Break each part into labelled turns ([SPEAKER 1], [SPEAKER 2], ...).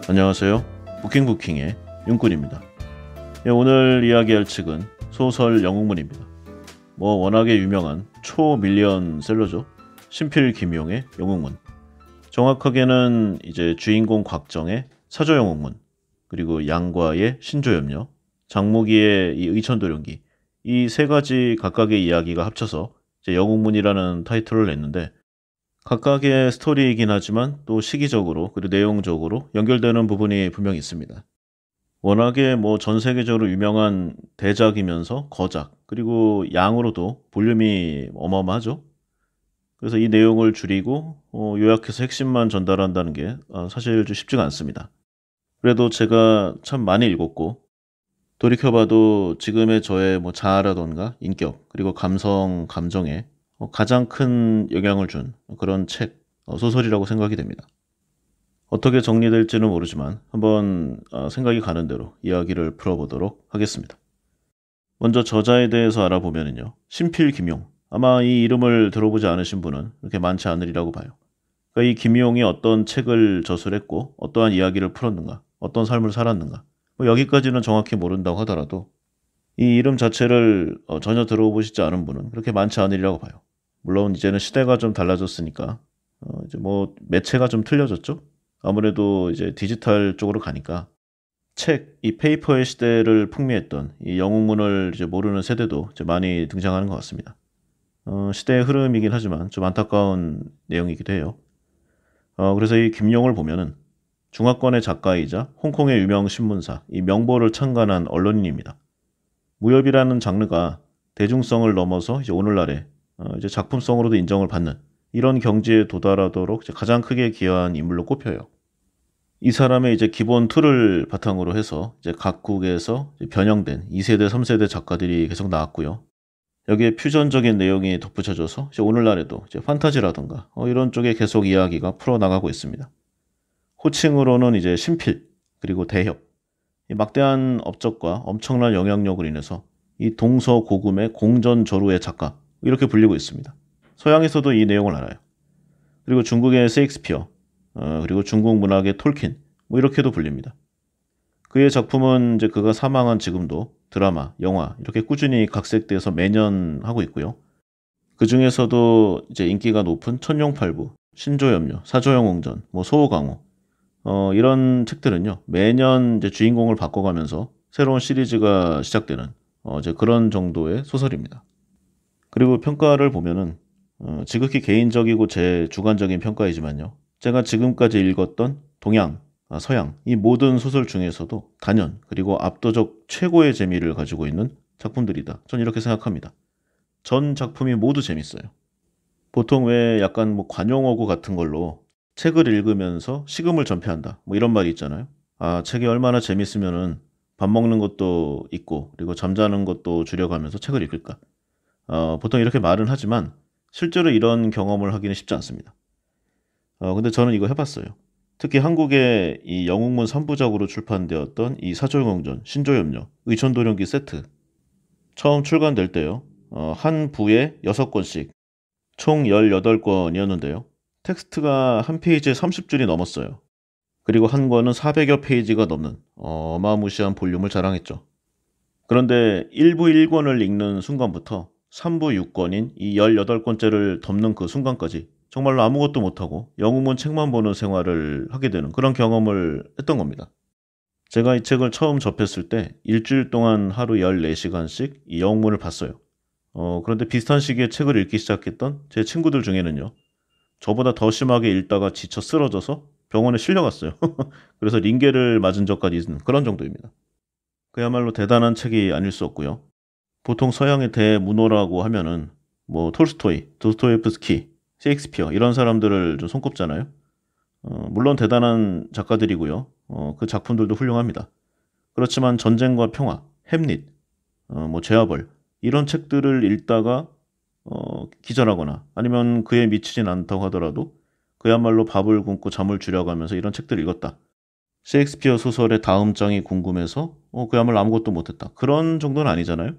[SPEAKER 1] 안녕하세요. 부킹부킹의 윤꾼입니다. 오늘 이야기할 책은 소설 영웅문입니다. 워낙에 유명한 초밀리언셀러죠. 신필 김용의 영웅문. 정확하게는 이제 주인공 곽정의 사조영웅문, 그리고 양과의 신조염려, 장무기의 이 의천도령기, 이 세 가지 각각의 이야기가 합쳐서 이제 영웅문이라는 타이틀을 냈는데, 각각의 스토리이긴 하지만 또 시기적으로 그리고 내용적으로 연결되는 부분이 분명히 있습니다. 워낙에 전 세계적으로 유명한 대작이면서 거작, 그리고 양으로도 볼륨이 어마어마하죠. 그래서 이 내용을 줄이고 요약해서 핵심만 전달한다는 게 사실 좀 쉽지가 않습니다. 그래도 제가 참 많이 읽었고, 돌이켜봐도 지금의 저의 자아라던가 인격, 그리고 감성, 감정에 가장 큰 영향을 준 그런 책, 소설이라고 생각이 됩니다. 어떻게 정리될지는 모르지만 한번 생각이 가는 대로 이야기를 풀어보도록 하겠습니다. 먼저 저자에 대해서 알아보면요. 신필 김용. 아마 이 이름을 들어보지 않으신 분은 그렇게 많지 않으리라고 봐요. 그러니까 이 김용이 어떤 책을 저술했고 어떠한 이야기를 풀었는가, 어떤 삶을 살았는가, 여기까지는 정확히 모른다고 하더라도 이 이름 자체를 전혀 들어보시지 않은 분은 그렇게 많지 않으리라고 봐요. 물론 이제는 시대가 좀 달라졌으니까 이제 매체가 좀 틀려졌죠. 아무래도 이제 디지털 쪽으로 가니까 책, 이 페이퍼의 시대를 풍미했던 이 영웅문을 이제 모르는 세대도 이제 많이 등장하는 것 같습니다. 시대의 흐름이긴 하지만 좀 안타까운 내용이기도 해요. 그래서 이 김용을 보면은 중화권의 작가이자 홍콩의 유명 신문사, 이 명보를 창간한 언론인입니다. 무협이라는 장르가 대중성을 넘어서 이제 오늘날에 이제 작품성으로도 인정을 받는 이런 경지에 도달하도록 이제 가장 크게 기여한 인물로 꼽혀요. 이 사람의 이제 기본 틀을 바탕으로 해서 이제 각국에서 이제 변형된 2세대, 3세대 작가들이 계속 나왔고요. 여기에 퓨전적인 내용이 덧붙여져서 이제 오늘날에도 이제 판타지라던가 이런 쪽에 계속 이야기가 풀어나가고 있습니다. 호칭으로는 이제 신필, 그리고 대협, 이 막대한 업적과 엄청난 영향력을 인해서 이 동서고금의 공전저루의 작가, 이렇게 불리고 있습니다. 서양에서도 이 내용을 알아요. 그리고 중국의 셰익스피어, 그리고 중국 문학의 톨킨, 이렇게도 불립니다. 그의 작품은 이제 그가 사망한 지금도 드라마, 영화 이렇게 꾸준히 각색돼서 매년 하고 있고요. 그 중에서도 이제 인기가 높은 천룡팔부, 신조염려, 사조영웅전, 소호강호, 이런 책들은요, 매년 이제 주인공을 바꿔가면서 새로운 시리즈가 시작되는 이제 그런 정도의 소설입니다. 그리고 평가를 보면은 지극히 개인적이고 제 주관적인 평가이지만요, 제가 지금까지 읽었던 동양, 서양 이 모든 소설 중에서도 단연 그리고 압도적 최고의 재미를 가지고 있는 작품들이다. 전 이렇게 생각합니다. 전 작품이 모두 재밌어요. 보통 왜 약간 관용어구 같은 걸로 책을 읽으면서 식음을 전폐한다, 이런 말이 있잖아요. 책이 얼마나 재밌으면은 밥 먹는 것도 있고 그리고 잠자는 것도 줄여가면서 책을 읽을까. 보통 이렇게 말은 하지만 실제로 이런 경험을 하기는 쉽지 않습니다. 근데 저는 이거 해봤어요. 특히 한국의 이 영웅문 3부작으로 출판되었던 이 사조영웅전, 신조염려, 의천도령기 세트, 처음 출간될 때요, 한 부에 6권씩 총 18권이었는데요. 텍스트가 한 페이지에 30줄이 넘었어요. 그리고 한 권은 400여 페이지가 넘는 어마무시한 볼륨을 자랑했죠. 그런데 1부 1권을 읽는 순간부터 3부 6권인 이 18권째를 덮는 그 순간까지 정말로 아무것도 못하고 영웅문 책만 보는 생활을 하게 되는 그런 경험을 했던 겁니다. 제가 이 책을 처음 접했을 때 일주일 동안 하루 14시간씩 이 영웅문을 봤어요. 그런데 비슷한 시기에 책을 읽기 시작했던 제 친구들 중에는요, 저보다 더 심하게 읽다가 지쳐 쓰러져서 병원에 실려갔어요. 그래서 링게를 맞은 적까지 있는 그런 정도입니다. 그야말로 대단한 책이 아닐 수 없고요. 보통 서양의 대문호라고 하면은 톨스토이, 도스토옙스키, 셰익스피어 이런 사람들을 좀 손꼽잖아요. 물론 대단한 작가들이고요. 그 작품들도 훌륭합니다. 그렇지만 전쟁과 평화, 햄릿, 제아벌 이런 책들을 읽다가 기절하거나 아니면 그에 미치진 않다고 하더라도 그야말로 밥을 굶고 잠을 줄여가면서 이런 책들을 읽었다. 셰익스피어 소설의 다음 장이 궁금해서 그야말로 아무것도 못했다. 그런 정도는 아니잖아요.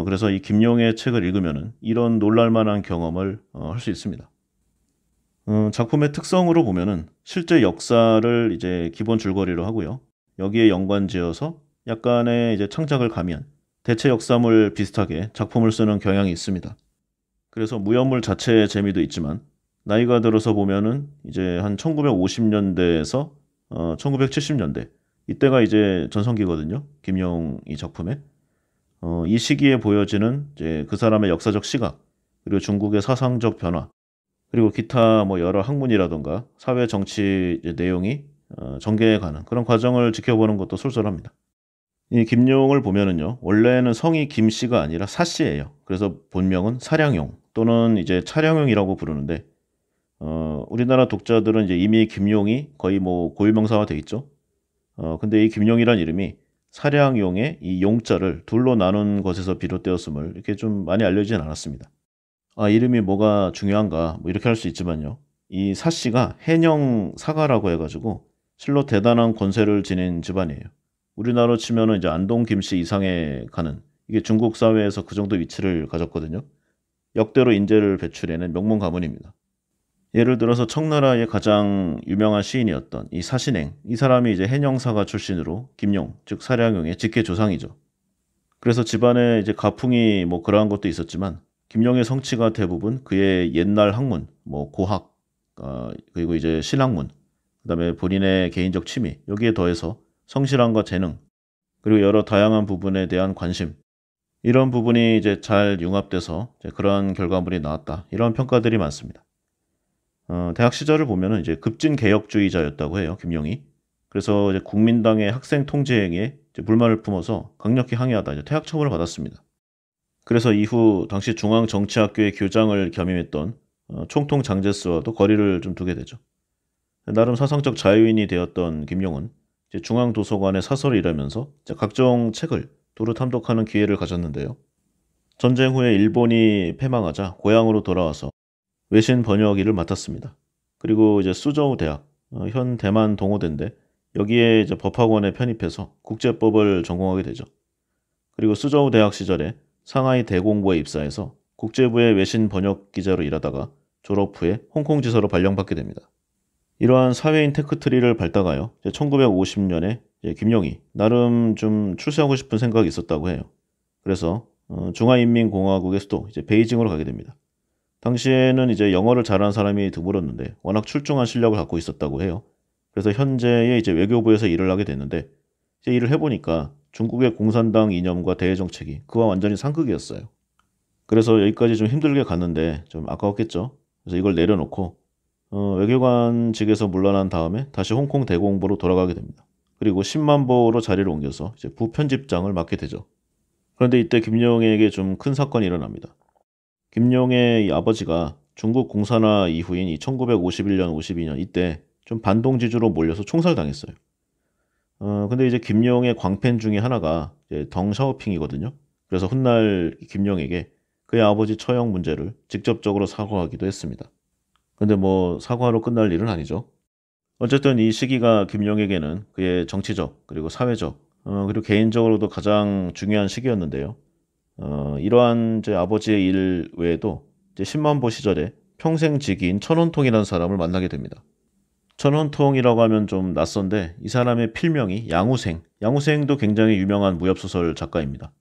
[SPEAKER 1] 그래서 이 김용의 책을 읽으면은 이런 놀랄만한 경험을 할 수 있습니다. 작품의 특성으로 보면은 실제 역사를 이제 기본 줄거리로 하고요. 여기에 연관지어서 약간의 이제 창작을 가미한 대체 역사물 비슷하게 작품을 쓰는 경향이 있습니다. 그래서 무협물 자체의 재미도 있지만 나이가 들어서 보면은 이제 한 1950년대에서 1970년대 이때가 이제 전성기거든요. 김용이 작품에. 이 시기에 보여지는 이제 그 사람의 역사적 시각, 그리고 중국의 사상적 변화, 그리고 기타 뭐 여러 학문이라든가 사회 정치 이제 내용이 전개해 가는 그런 과정을 지켜보는 것도 쏠쏠합니다. 이 김용을 보면은요. 원래는 성이 김씨가 아니라 사씨예요. 그래서 본명은 사량용 또는 이제 차량용이라고 부르는데 우리나라 독자들은 이제 이미 김용이 거의 뭐 고유명사화 돼 있죠. 근데 이 김용이란 이름이 사량용의 이 용자를 둘로 나눈 것에서 비롯되었음을 이렇게 좀 많이 알려지진 않았습니다. 아, 이름이 뭐가 중요한가 뭐 이렇게 할 수 있지만요. 이 사씨가 해녕 사가라고 해가지고 실로 대단한 권세를 지닌 집안이에요. 우리나라로 치면은 이제 안동 김씨 이상에 가는 이게 중국 사회에서 그 정도 위치를 가졌거든요. 역대로 인재를 배출해낸 명문 가문입니다. 예를 들어서 청나라의 가장 유명한 시인이었던 이 사신행, 이 사람이 이제 해녕사가 출신으로 김용, 즉 사량용의 직계 조상이죠. 그래서 집안에 이제 가풍이 뭐 그러한 것도 있었지만 김용의 성취가 대부분 그의 옛날 학문, 뭐 고학, 그리고 이제 신학문, 그다음에 본인의 개인적 취미 여기에 더해서 성실함과 재능, 그리고 여러 다양한 부분에 대한 관심 이런 부분이 이제 잘 융합돼서 이제 그러한 결과물이 나왔다. 이런 평가들이 많습니다. 대학 시절을 보면은 이제 급진 개혁주의자였다고 해요, 김용이. 그래서 이제 국민당의 학생 통제 행위에 이제 불만을 품어서 강력히 항의하다 이제 퇴학 처분을 받았습니다. 그래서 이후 당시 중앙정치학교의 교장을 겸임했던 총통 장제스와도 거리를 좀 두게 되죠. 나름 사상적 자유인이 되었던 김용은 이제 중앙도서관에 사설을 일하면서 이제 각종 책을 두루 탐독하는 기회를 가졌는데요. 전쟁 후에 일본이 패망하자 고향으로 돌아와서 외신 번역 일을 맡았습니다. 그리고 이제 수저우 대학, 현 대만 동호대인데 여기에 이제 법학원에 편입해서 국제법을 전공하게 되죠. 그리고 수저우 대학 시절에 상하이 대공고에 입사해서 국제부의 외신 번역 기자로 일하다가 졸업 후에 홍콩 지사로 발령받게 됩니다. 이러한 사회인 테크트리를 밟다가요. 1950년에 김용이 나름 좀 출세하고 싶은 생각이 있었다고 해요. 그래서 중화인민공화국의 수도 이제 베이징으로 가게 됩니다. 당시에는 이제 영어를 잘하는 사람이 드물었는데 워낙 출중한 실력을 갖고 있었다고 해요. 그래서 현재의 이제 외교부에서 일을 하게 됐는데 이제 일을 해보니까 중국의 공산당 이념과 대외 정책이 그와 완전히 상극이었어요. 그래서 여기까지 좀 힘들게 갔는데 좀 아까웠겠죠. 그래서 이걸 내려놓고 외교관직에서 물러난 다음에 다시 홍콩 대공보로 돌아가게 됩니다. 그리고 10만보로 자리를 옮겨서 이제 부편집장을 맡게 되죠. 그런데 이때 김용에게 좀 큰 사건이 일어납니다. 김용의 이 아버지가 중국 공산화 이후인 이 1951년, 52년 이때 좀 반동지주로 몰려서 총살당했어요. 근데 이제 김용의 광팬 중에 하나가 이제 덩 샤오핑이거든요. 그래서 훗날 김용에게 그의 아버지 처형 문제를 직접적으로 사과하기도 했습니다. 근데 뭐 사과로 끝날 일은 아니죠. 어쨌든 이 시기가 김용에게는 그의 정치적 그리고 사회적 그리고 개인적으로도 가장 중요한 시기였는데요. 이러한 제 아버지의 일 외에도 이제 10만보 시절에 평생 직위인 천원통이라는 사람을 만나게 됩니다. 천원통이라고 하면 좀 낯선데 이 사람의 필명이 양우생. 양우생도 굉장히 유명한 무협소설 작가입니다.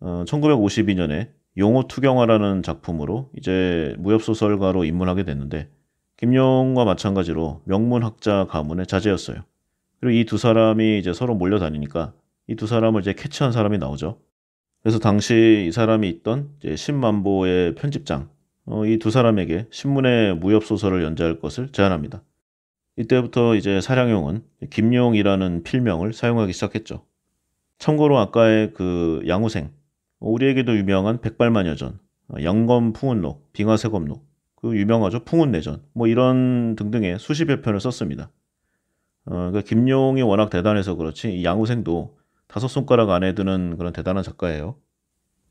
[SPEAKER 1] 1952년에 용호투경화라는 작품으로 이제 무협소설가로 입문하게 됐는데 김용과 마찬가지로 명문학자 가문의 자제였어요. 그리고 이 두 사람이 이제 서로 몰려다니니까 이 두 사람을 이제 캐치한 사람이 나오죠. 그래서 당시 이 사람이 있던 이제 10만보의 편집장, 이 두 사람에게 신문의 무협소설을 연재할 것을 제안합니다. 이때부터 이제 사량용은 김용이라는 필명을 사용하기 시작했죠. 참고로 아까의 그 양우생, 우리에게도 유명한 백발마녀전, 영검풍운록, 빙하세검록, 그 유명하죠. 풍운내전, 뭐 이런 등등의 수십여 편을 썼습니다. 그러니까 김용이 워낙 대단해서 그렇지 이 양우생도 다섯 손가락 안에 드는 그런 대단한 작가예요.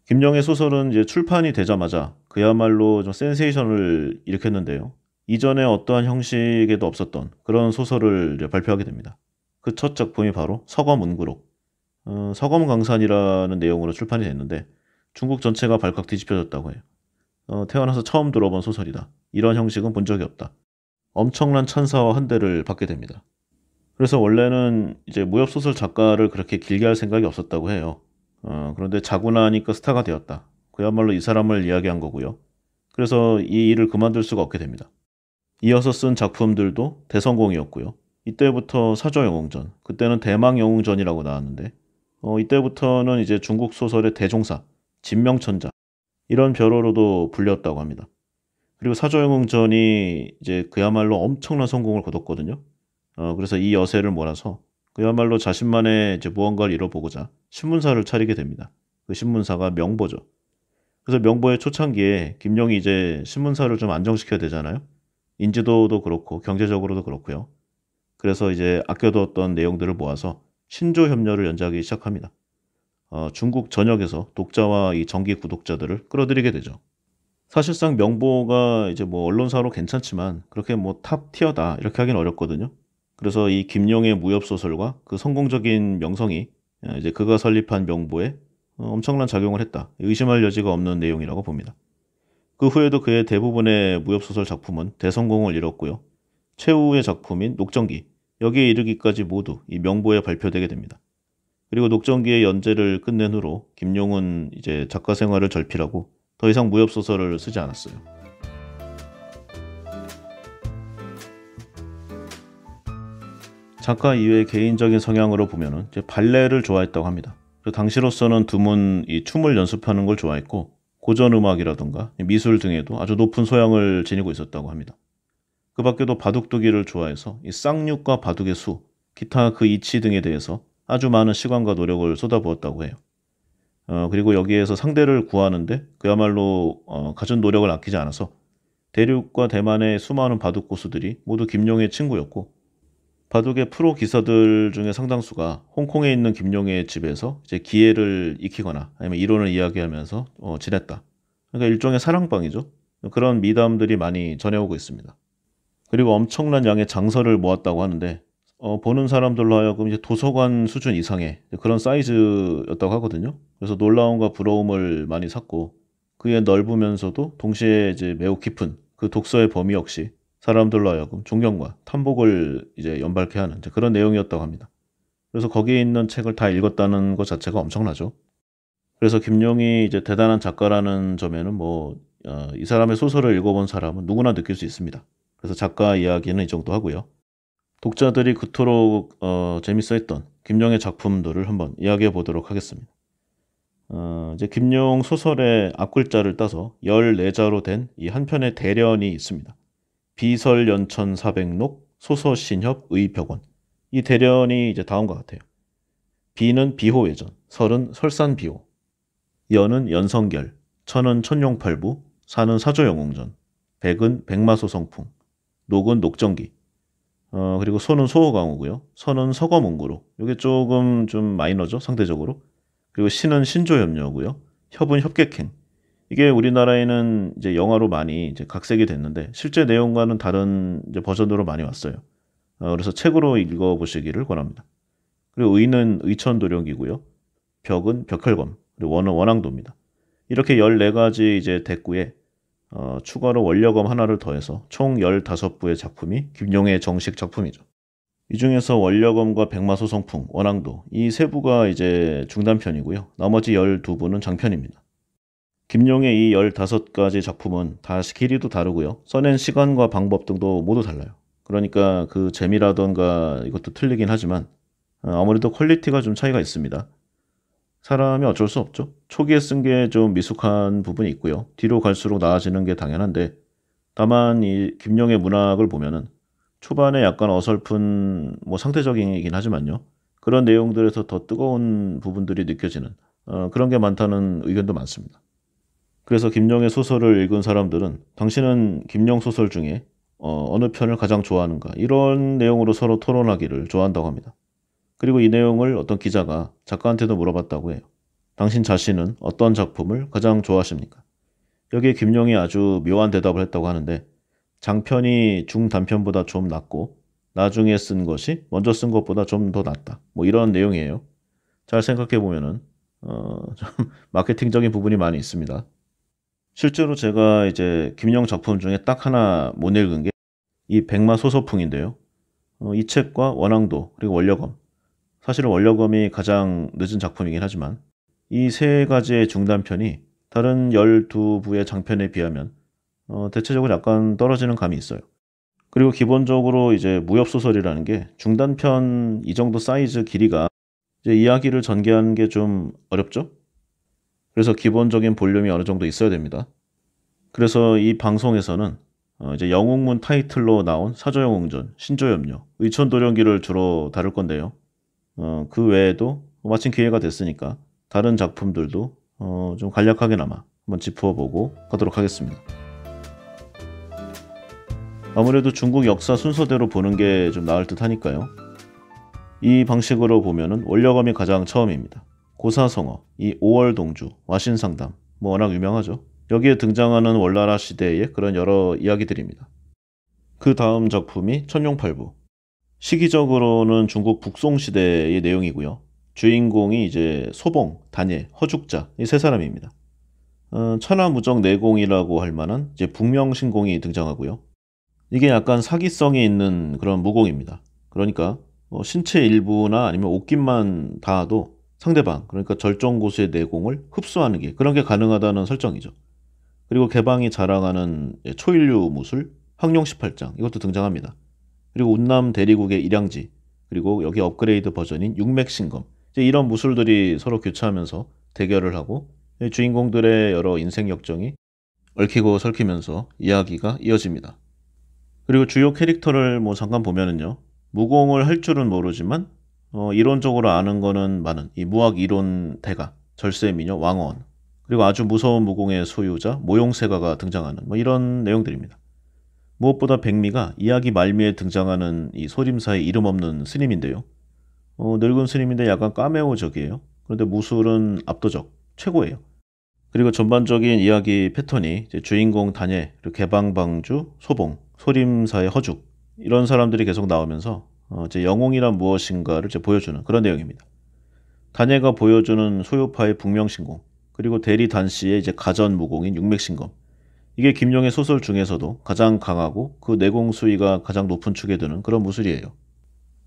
[SPEAKER 1] 김용의 소설은 이제 출판이 되자마자 그야말로 좀 센세이션을 일으켰는데요. 이전에 어떠한 형식에도 없었던 그런 소설을 이제 발표하게 됩니다. 그 첫 작품이 바로 서검운구록, 서검강산이라는 내용으로 출판이 됐는데 중국 전체가 발칵 뒤집혀졌다고 해요. 태어나서 처음 들어본 소설이다. 이런 형식은 본 적이 없다. 엄청난 찬사와 환대를 받게 됩니다. 그래서 원래는 이제 무협소설 작가를 그렇게 길게 할 생각이 없었다고 해요. 그런데 자고 나니까 스타가 되었다. 그야말로 이 사람을 이야기한 거고요. 그래서 이 일을 그만둘 수가 없게 됩니다. 이어서 쓴 작품들도 대성공이었고요. 이때부터 사조영웅전, 그때는 대망영웅전이라고 나왔는데 이때부터는 이제 중국 소설의 대종사, 진명천자 이런 별호로도 불렸다고 합니다. 그리고 사조영웅전이 이제 그야말로 엄청난 성공을 거뒀거든요. 그래서 이 여세를 몰아서 그야말로 자신만의 이제 무언가를 이뤄보고자 신문사를 차리게 됩니다. 그 신문사가 명보죠. 그래서 명보의 초창기에 김용이 이제 신문사를 좀 안정시켜야 되잖아요. 인지도도 그렇고 경제적으로도 그렇고요. 그래서 이제 아껴뒀던 내용들을 모아서 신조협력을 연재하기 시작합니다. 중국 전역에서 독자와 이 정기 구독자들을 끌어들이게 되죠. 사실상 명보가 이제 뭐 언론사로 괜찮지만 그렇게 뭐 탑 티어다 이렇게 하긴 어렵거든요. 그래서 이 김용의 무협소설과 그 성공적인 명성이 이제 그가 설립한 명보에 엄청난 작용을 했다. 의심할 여지가 없는 내용이라고 봅니다. 그 후에도 그의 대부분의 무협소설 작품은 대성공을 이뤘고요. 최후의 작품인 녹정기, 여기에 이르기까지 모두 이 명보에 발표되게 됩니다. 그리고 녹정기의 연재를 끝낸 후로 김용은 이제 작가 생활을 절필하고 더 이상 무협소설을 쓰지 않았어요. 작가 이외의 개인적인 성향으로 보면은 이제 발레를 좋아했다고 합니다. 그 당시로서는 드문 이 춤을 연습하는 걸 좋아했고 고전 음악이라던가 미술 등에도 아주 높은 소양을 지니고 있었다고 합니다. 그 밖에도 바둑두기를 좋아해서 이 쌍육과 바둑의 수, 기타 그 이치 등에 대해서 아주 많은 시간과 노력을 쏟아부었다고 해요. 그리고 여기에서 상대를 구하는데 그야말로 갖은 노력을 아끼지 않아서 대륙과 대만의 수많은 바둑 고수들이 모두 김용의 친구였고 바둑의 프로 기사들 중에 상당수가 홍콩에 있는 김용의 집에서 이제 기회를 익히거나 아니면 이론을 이야기하면서 지냈다. 그러니까 일종의 사랑방이죠. 그런 미담들이 많이 전해오고 있습니다. 그리고 엄청난 양의 장서를 모았다고 하는데 보는 사람들로 하여금 이제 도서관 수준 이상의 그런 사이즈였다고 하거든요. 그래서 놀라움과 부러움을 많이 샀고 그의 넓으면서도 동시에 이제 매우 깊은 그 독서의 범위 역시 사람들로 하여금 존경과 탐복을 이제 연발케 하는 이제 그런 내용이었다고 합니다. 그래서 거기에 있는 책을 다 읽었다는 것 자체가 엄청나죠. 그래서 김용이 이제 대단한 작가라는 점에는 이 사람의 소설을 읽어본 사람은 누구나 느낄 수 있습니다. 그래서 작가 이야기는 이 정도 하고요. 독자들이 그토록 재밌어했던 김용의 작품들을 한번 이야기해 보도록 하겠습니다. 이제 김용 소설의 앞글자를 따서 14자로 된 이 한 편의 대련이 있습니다. 비설연천 사백록 소서신협 의벽원. 이 대련이 이제 다음과 같아요. 비는 비호외전, 설은 설산비호, 연은 연성결, 천은 천룡팔부, 사는 사조영웅전, 백은 백마소성풍, 녹은 녹정기, 그리고 소는 소호강호고요. 서는 서거문구로. 이게 조금 좀 마이너죠, 상대적으로. 그리고 신은 신조협녀고요. 협은 협객행. 이게 우리나라에는 이제 영화로 많이 이제 각색이 됐는데 실제 내용과는 다른 이제 버전으로 많이 왔어요. 그래서 책으로 읽어보시기를 권합니다. 그리고 의는 의천도령이고요. 벽은 벽혈검, 그리고 원은 원앙도입니다. 이렇게 14가지 이제 대구에 추가로 원려검 하나를 더해서 총 15부의 작품이 김용의 정식 작품이죠. 이 중에서 원려검과 백마소성풍, 원앙도 이 세 부가 이제 중단편이고요. 나머지 12부는 장편입니다. 김용의 이 15가지 작품은 다 길이도 다르고요. 써낸 시간과 방법 등도 모두 달라요. 그러니까 그 재미라던가 이것도 틀리긴 하지만 아무래도 퀄리티가 좀 차이가 있습니다. 사람이 어쩔 수 없죠. 초기에 쓴 게 좀 미숙한 부분이 있고요. 뒤로 갈수록 나아지는 게 당연한데 다만 이 김용의 문학을 보면은 초반에 약간 어설픈 상대적이긴 하지만요. 그런 내용들에서 더 뜨거운 부분들이 느껴지는 그런 게 많다는 의견도 많습니다. 그래서 김용의 소설을 읽은 사람들은 당신은 김용 소설 중에 어느 편을 가장 좋아하는가 이런 내용으로 서로 토론하기를 좋아한다고 합니다. 그리고 이 내용을 어떤 기자가 작가한테도 물어봤다고 해요. 당신 자신은 어떤 작품을 가장 좋아하십니까? 여기에 김용이 아주 묘한 대답을 했다고 하는데 장편이 중단편보다 좀 낫고 나중에 쓴 것이 먼저 쓴 것보다 좀 더 낫다. 이런 내용이에요. 잘 생각해 보면은 좀 마케팅적인 부분이 많이 있습니다. 실제로 제가 이제 김용 작품 중에 딱 하나 못 읽은 게 이 백마 소서풍인데요. 이 책과 원앙도 그리고 원려검, 사실은 원려검이 가장 늦은 작품이긴 하지만 이 세 가지의 중단편이 다른 12부의 장편에 비하면 대체적으로 약간 떨어지는 감이 있어요. 그리고 기본적으로 이제 무협소설이라는 게 중단편 이 정도 사이즈 길이가 이제 이야기를 전개하는 게 좀 어렵죠? 그래서 기본적인 볼륨이 어느 정도 있어야 됩니다. 그래서 이 방송에서는 이제 영웅문 타이틀로 나온 사조영웅전, 신조염려, 의천도령기를 주로 다룰 건데요. 그 외에도 마침 기회가 됐으니까 다른 작품들도 좀 간략하게나마 한번 짚어보고 가도록 하겠습니다. 아무래도 중국 역사 순서대로 보는 게 좀 나을 듯 하니까요. 이 방식으로 보면은 원려검이 가장 처음입니다. 고사성어, 이 오월동주, 와신상담, 뭐 워낙 유명하죠. 여기에 등장하는 월나라 시대의 그런 여러 이야기들입니다. 그 다음 작품이 천룡팔부. 시기적으로는 중국 북송시대의 내용이고요. 주인공이 이제 소봉, 단예, 허죽자 이 세 사람입니다. 천하무적 내공이라고 할 만한 이제 북명신공이 등장하고요. 이게 약간 사기성이 있는 그런 무공입니다. 그러니까 신체 일부나 아니면 옷깃만 닿아도 상대방, 그러니까 절정고수의 내공을 흡수하는 게 그런 게 가능하다는 설정이죠. 그리고 개방이 자랑하는 초인류 무술, 황룡 18장 이것도 등장합니다. 그리고 운남 대리국의 일양지, 그리고 여기 업그레이드 버전인 육맥신검 이제 이런 무술들이 서로 교차하면서 대결을 하고 주인공들의 여러 인생 역정이 얽히고 설키면서 이야기가 이어집니다. 그리고 주요 캐릭터를 뭐 잠깐 보면은요. 무공을 할 줄은 모르지만 이론적으로 아는 거는 많은 이 무학 이론 대가, 절세미녀 왕언, 그리고 아주 무서운 무공의 소유자 모용세가가 등장하는 뭐 이런 내용들입니다. 무엇보다 백미가 이야기 말미에 등장하는 이 소림사의 이름 없는 스님인데요. 늙은 스님인데 약간 까메오적이에요. 그런데 무술은 압도적, 최고예요. 그리고 전반적인 이야기 패턴이 이제 주인공 단예, 그리고 개방방주, 소봉, 소림사의 허죽 이런 사람들이 계속 나오면서 이제 영웅이란 무엇인가를 이제 보여주는 그런 내용입니다. 단예가 보여주는 소요파의 북명신공, 그리고 대리 단씨의 이제 가전무공인 육맥신검. 이게 김용의 소설 중에서도 가장 강하고 그 내공 수위가 가장 높은 축에 드는 그런 무술이에요.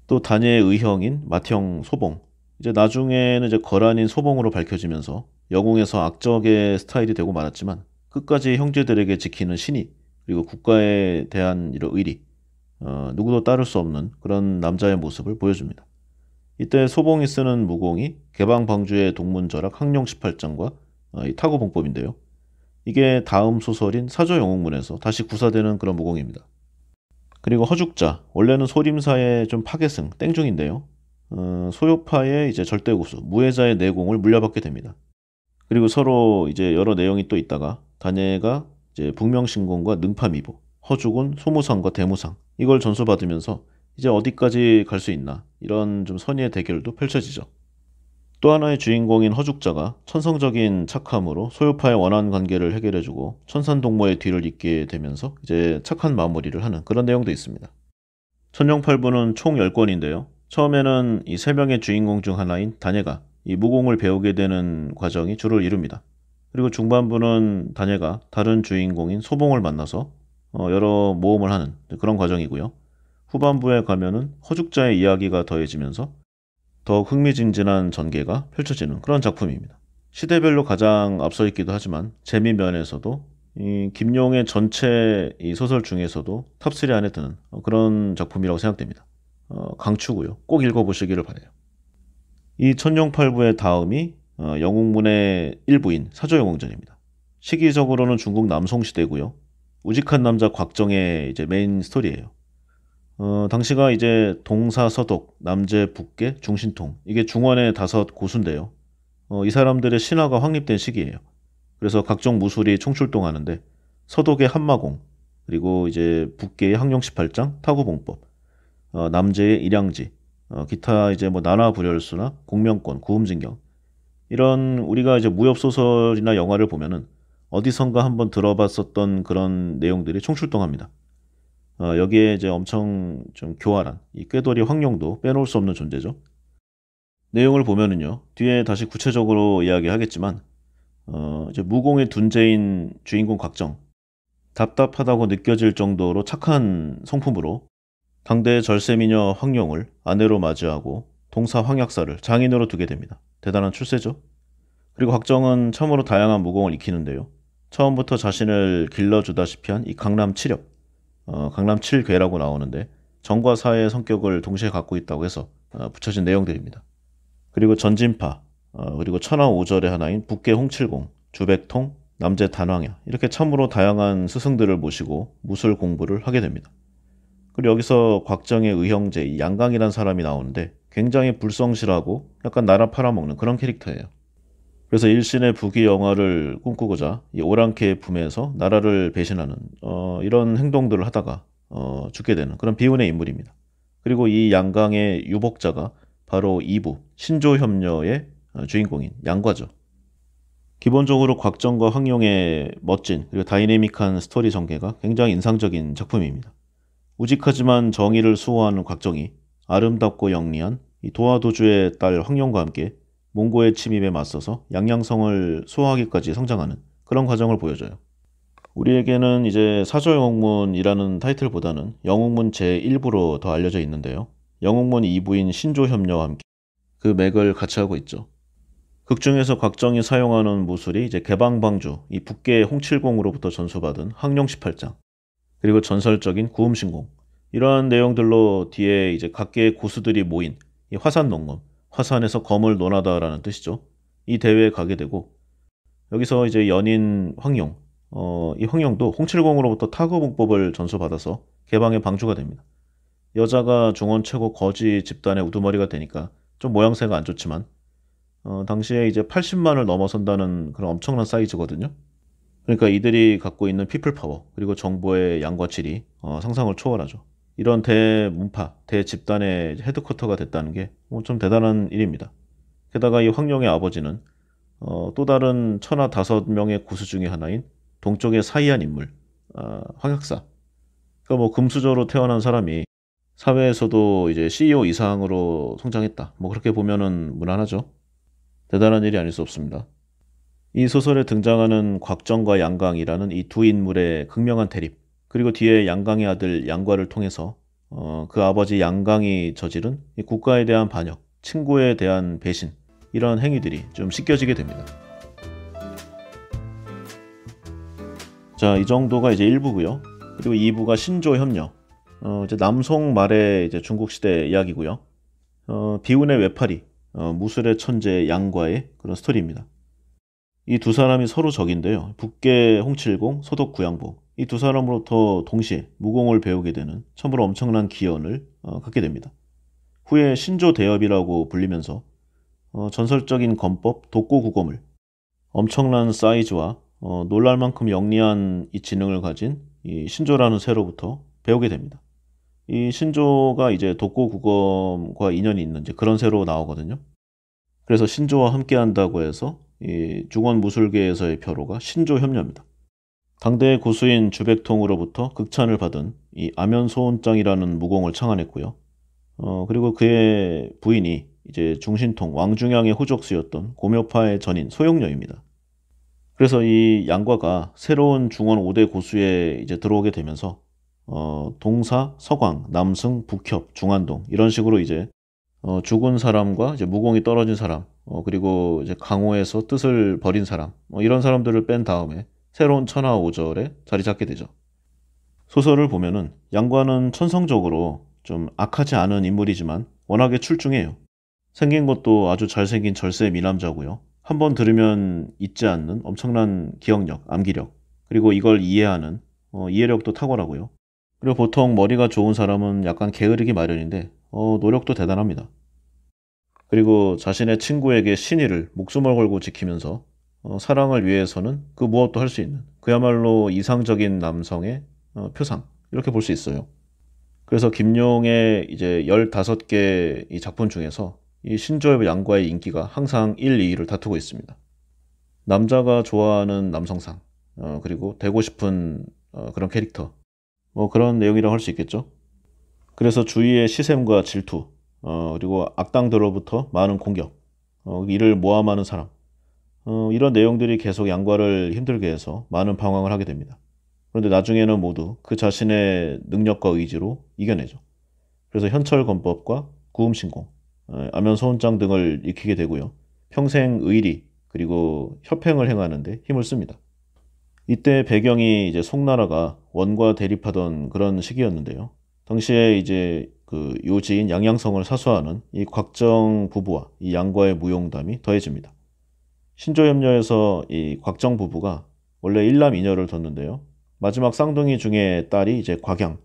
[SPEAKER 1] 또 단예의 의형인 맏형 소봉. 이제 나중에는 이제 거란인 소봉으로 밝혀지면서 영웅에서 악적의 스타일이 되고 말았지만 끝까지 형제들에게 지키는 신의, 그리고 국가에 대한 이런 의리, 누구도 따를 수 없는 그런 남자의 모습을 보여줍니다. 이때 소봉이 쓰는 무공이 개방방주의 동문절학 항룡 18장과 이 타구봉법인데요. 이게 다음 소설인 사조영웅문에서 다시 구사되는 그런 무공입니다. 그리고 허죽자, 원래는 소림사의 좀 파괴승, 땡중인데요. 소요파의 이제 절대고수, 무해자의 내공을 물려받게 됩니다. 그리고 서로 이제 여러 내용이 또 있다가 단예가 이제 북명신공과 능파미보, 허죽은 소무상과 대무상 이걸 전수받으면서 이제 어디까지 갈 수 있나 이런 좀 선의의 대결도 펼쳐지죠. 또 하나의 주인공인 허죽자가 천성적인 착함으로 소요파의 원한 관계를 해결해주고 천산동무의 뒤를 잇게 되면서 이제 착한 마무리를 하는 그런 내용도 있습니다. 천룡팔부는 총 10권인데요. 처음에는 이 3명의 주인공 중 하나인 단예가 이 무공을 배우게 되는 과정이 주를 이룹니다. 그리고 중반부는 단예가 다른 주인공인 소봉을 만나서 여러 모험을 하는 그런 과정이고요. 후반부에 가면은 허죽자의 이야기가 더해지면서 더욱 흥미진진한 전개가 펼쳐지는 그런 작품입니다. 시대별로 가장 앞서 있기도 하지만 재미 면에서도 이 김용의 전체 이 소설 중에서도 탑3 안에 드는 그런 작품이라고 생각됩니다. 강추고요. 꼭 읽어보시기를 바라요. 이 천룡팔부의 다음이 영웅문의 일부인 사조영웅전입니다. 시기적으로는 중국 남송시대고요. 우직한 남자 곽정의 이제 메인 스토리예요. 당시가 이제 동사서독, 남제, 북계, 중신통 이게 중원의 5 고수인데요. 이 사람들의 신화가 확립된 시기예요. 그래서 각종 무술이 총출동하는데 서독의 한마공, 그리고 이제 북계의 항룡 18장, 타구봉법, 남제의 일양지, 기타 이제 뭐 난화불혈수나 공명권, 구음진경 이런 우리가 이제 무협소설이나 영화를 보면은 어디선가 한번 들어봤었던 그런 내용들이 총출동합니다. 여기에 이제 엄청 좀 교활한 이 꾀돌이 황룡도 빼놓을 수 없는 존재죠. 내용을 보면은요, 뒤에 다시 구체적으로 이야기하겠지만, 이제 무공의 둔재인 주인공 곽정, 답답하다고 느껴질 정도로 착한 성품으로 당대 절세미녀 황룡을 아내로 맞이하고 동사 황약사를 장인으로 두게 됩니다. 대단한 출세죠. 그리고 곽정은 참으로 다양한 무공을 익히는데요. 처음부터 자신을 길러주다시피 한 이 강남 칠엽, 강남 칠괴라고 나오는데 정과 사의 성격을 동시에 갖고 있다고 해서 붙여진 내용들입니다. 그리고 전진파, 그리고 천하오절의 하나인 북계 홍칠공, 주백통, 남제 단왕야 이렇게 참으로 다양한 스승들을 모시고 무술 공부를 하게 됩니다. 그리고 여기서 곽정의 의형제 이 양강이라는 사람이 나오는데 굉장히 불성실하고 약간 나라 팔아먹는 그런 캐릭터예요. 그래서 일신의 부귀 영화를 꿈꾸고자 이 오랑캐의 품에서 나라를 배신하는 이런 행동들을 하다가 죽게 되는 그런 비운의 인물입니다. 그리고 이 양강의 유복자가 바로 2부 신조협녀의 주인공인 양과죠. 기본적으로 곽정과 황룡의 멋진 그리고 다이내믹한 스토리 전개가 굉장히 인상적인 작품입니다. 우직하지만 정의를 수호하는 곽정이 아름답고 영리한 이 도화도주의 딸 황룡과 함께 몽고의 침입에 맞서서 양양성을 수호하기까지 성장하는 그런 과정을 보여줘요. 우리에게는 이제 사조영웅문이라는 타이틀보다는 영웅문 제1부로 더 알려져 있는데요. 영웅문 2부인 신조협녀와 함께 그 맥을 같이 하고 있죠. 극중에서 곽정이 사용하는 무술이 이제 개방방주, 이 북계 홍칠공으로부터 전수받은 황룡 18장, 그리고 전설적인 구음신공, 이러한 내용들로 뒤에 이제 각계의 고수들이 모인 이 화산농검, 화산에서 검을 논하다라는 뜻이죠. 이 대회에 가게 되고 여기서 이제 연인 황룡, 이 황룡도 홍칠공으로부터 타거봉법을 전수받아서 개방의 방주가 됩니다. 여자가 중원 최고 거지 집단의 우두머리가 되니까 좀 모양새가 안 좋지만 당시에 이제 80만을 넘어선다는 그런 엄청난 사이즈거든요. 그러니까 이들이 갖고 있는 피플 파워 그리고 정보의 양과 질이 상상을 초월하죠. 이런 대문파, 대집단의 헤드쿼터가 됐다는 게 좀 대단한 일입니다. 게다가 이 황룡의 아버지는 또 다른 천하 5명의 고수 중의 하나인 동쪽의 사이한 인물, 황약사. 그러니까 뭐 금수저로 태어난 사람이 사회에서도 이제 CEO 이상으로 성장했다. 뭐 그렇게 보면은 무난하죠. 대단한 일이 아닐 수 없습니다. 이 소설에 등장하는 곽정과 양강이라는 이 두 인물의 극명한 대립, 그리고 뒤에 양강의 아들 양과를 통해서 그 아버지 양강이 저지른 이 국가에 대한 반역, 친구에 대한 배신, 이런 행위들이 좀 씻겨지게 됩니다. 자, 이 정도가 이제 1부고요. 그리고 2부가 신조협녀, 이제 남송 말의 이제 중국 시대 이야기고요. 비운의 외파리, 무술의 천재 양과의 그런 스토리입니다. 이 두 사람이 서로 적인데요. 북계 홍칠공, 소독 구양보, 이 두 사람으로부터 동시에 무공을 배우게 되는 참으로 엄청난 기연을 갖게 됩니다. 후에 신조대엽이라고 불리면서 전설적인 검법 독고구검을 엄청난 사이즈와 놀랄 만큼 영리한 이 지능을 가진 이 신조라는 새로부터 배우게 됩니다. 이 신조가 이제 독고구검과 인연이 있는 이제 그런 새로 나오거든요. 그래서 신조와 함께 한다고 해서 이 중원 무술계에서의 표로가 신조협녀입니다. 당대의 고수인 주백통으로부터 극찬을 받은 이 아면소원장이라는 무공을 창안했고요. 그리고 그의 부인이 이제 중신통 왕중양의 호족수였던 고묘파의 전인 소용녀입니다. 그래서 이 양과가 새로운 중원 5대 고수에 이제 들어오게 되면서 동사, 서광, 남승, 북협, 중안동 이런 식으로 이제 죽은 사람과 이제 무공이 떨어진 사람, 그리고 이제 강호에서 뜻을 버린 사람, 이런 사람들을 뺀 다음에 새로운 천하 5절에 자리 잡게 되죠. 소설을 보면은 양과는 천성적으로 좀 악하지 않은 인물이지만 워낙에 출중해요. 생긴 것도 아주 잘생긴 절세 미남자고요. 한번 들으면 잊지 않는 엄청난 기억력, 암기력, 그리고 이걸 이해하는 이해력도 탁월하고요. 그리고 보통 머리가 좋은 사람은 약간 게으르기 마련인데 노력도 대단합니다. 그리고 자신의 친구에게 신의를 목숨을 걸고 지키면서 사랑을 위해서는 그 무엇도 할 수 있는 그야말로 이상적인 남성의 표상, 이렇게 볼 수 있어요. 그래서 김용의 이제 15개 이 작품 중에서 이 신조의 양과의 인기가 항상 1, 2위를 다투고 있습니다. 남자가 좋아하는 남성상, 그리고 되고 싶은 그런 캐릭터, 뭐 그런 내용이라고 할 수 있겠죠. 그래서 주위의 시샘과 질투, 그리고 악당들로부터 많은 공격, 이를 모함하는 사람, 이런 내용들이 계속 양과를 힘들게 해서 많은 방황을 하게 됩니다. 그런데 나중에는 모두 그 자신의 능력과 의지로 이겨내죠. 그래서 현철건법과 구음신공, 암연소원장 등을 익히게 되고요. 평생 의리 그리고 협행을 행하는데 힘을 씁니다. 이때 배경이 이제 송나라가 원과 대립하던 그런 시기였는데요. 당시에 이제 그 요지인 양양성을 사수하는 이 곽정 부부와 이 양과의 무용담이 더해집니다. 신조협녀에서 이 곽정 부부가 원래 일남 이녀를 뒀는데요. 마지막 쌍둥이 중에 딸이 이제 곽양,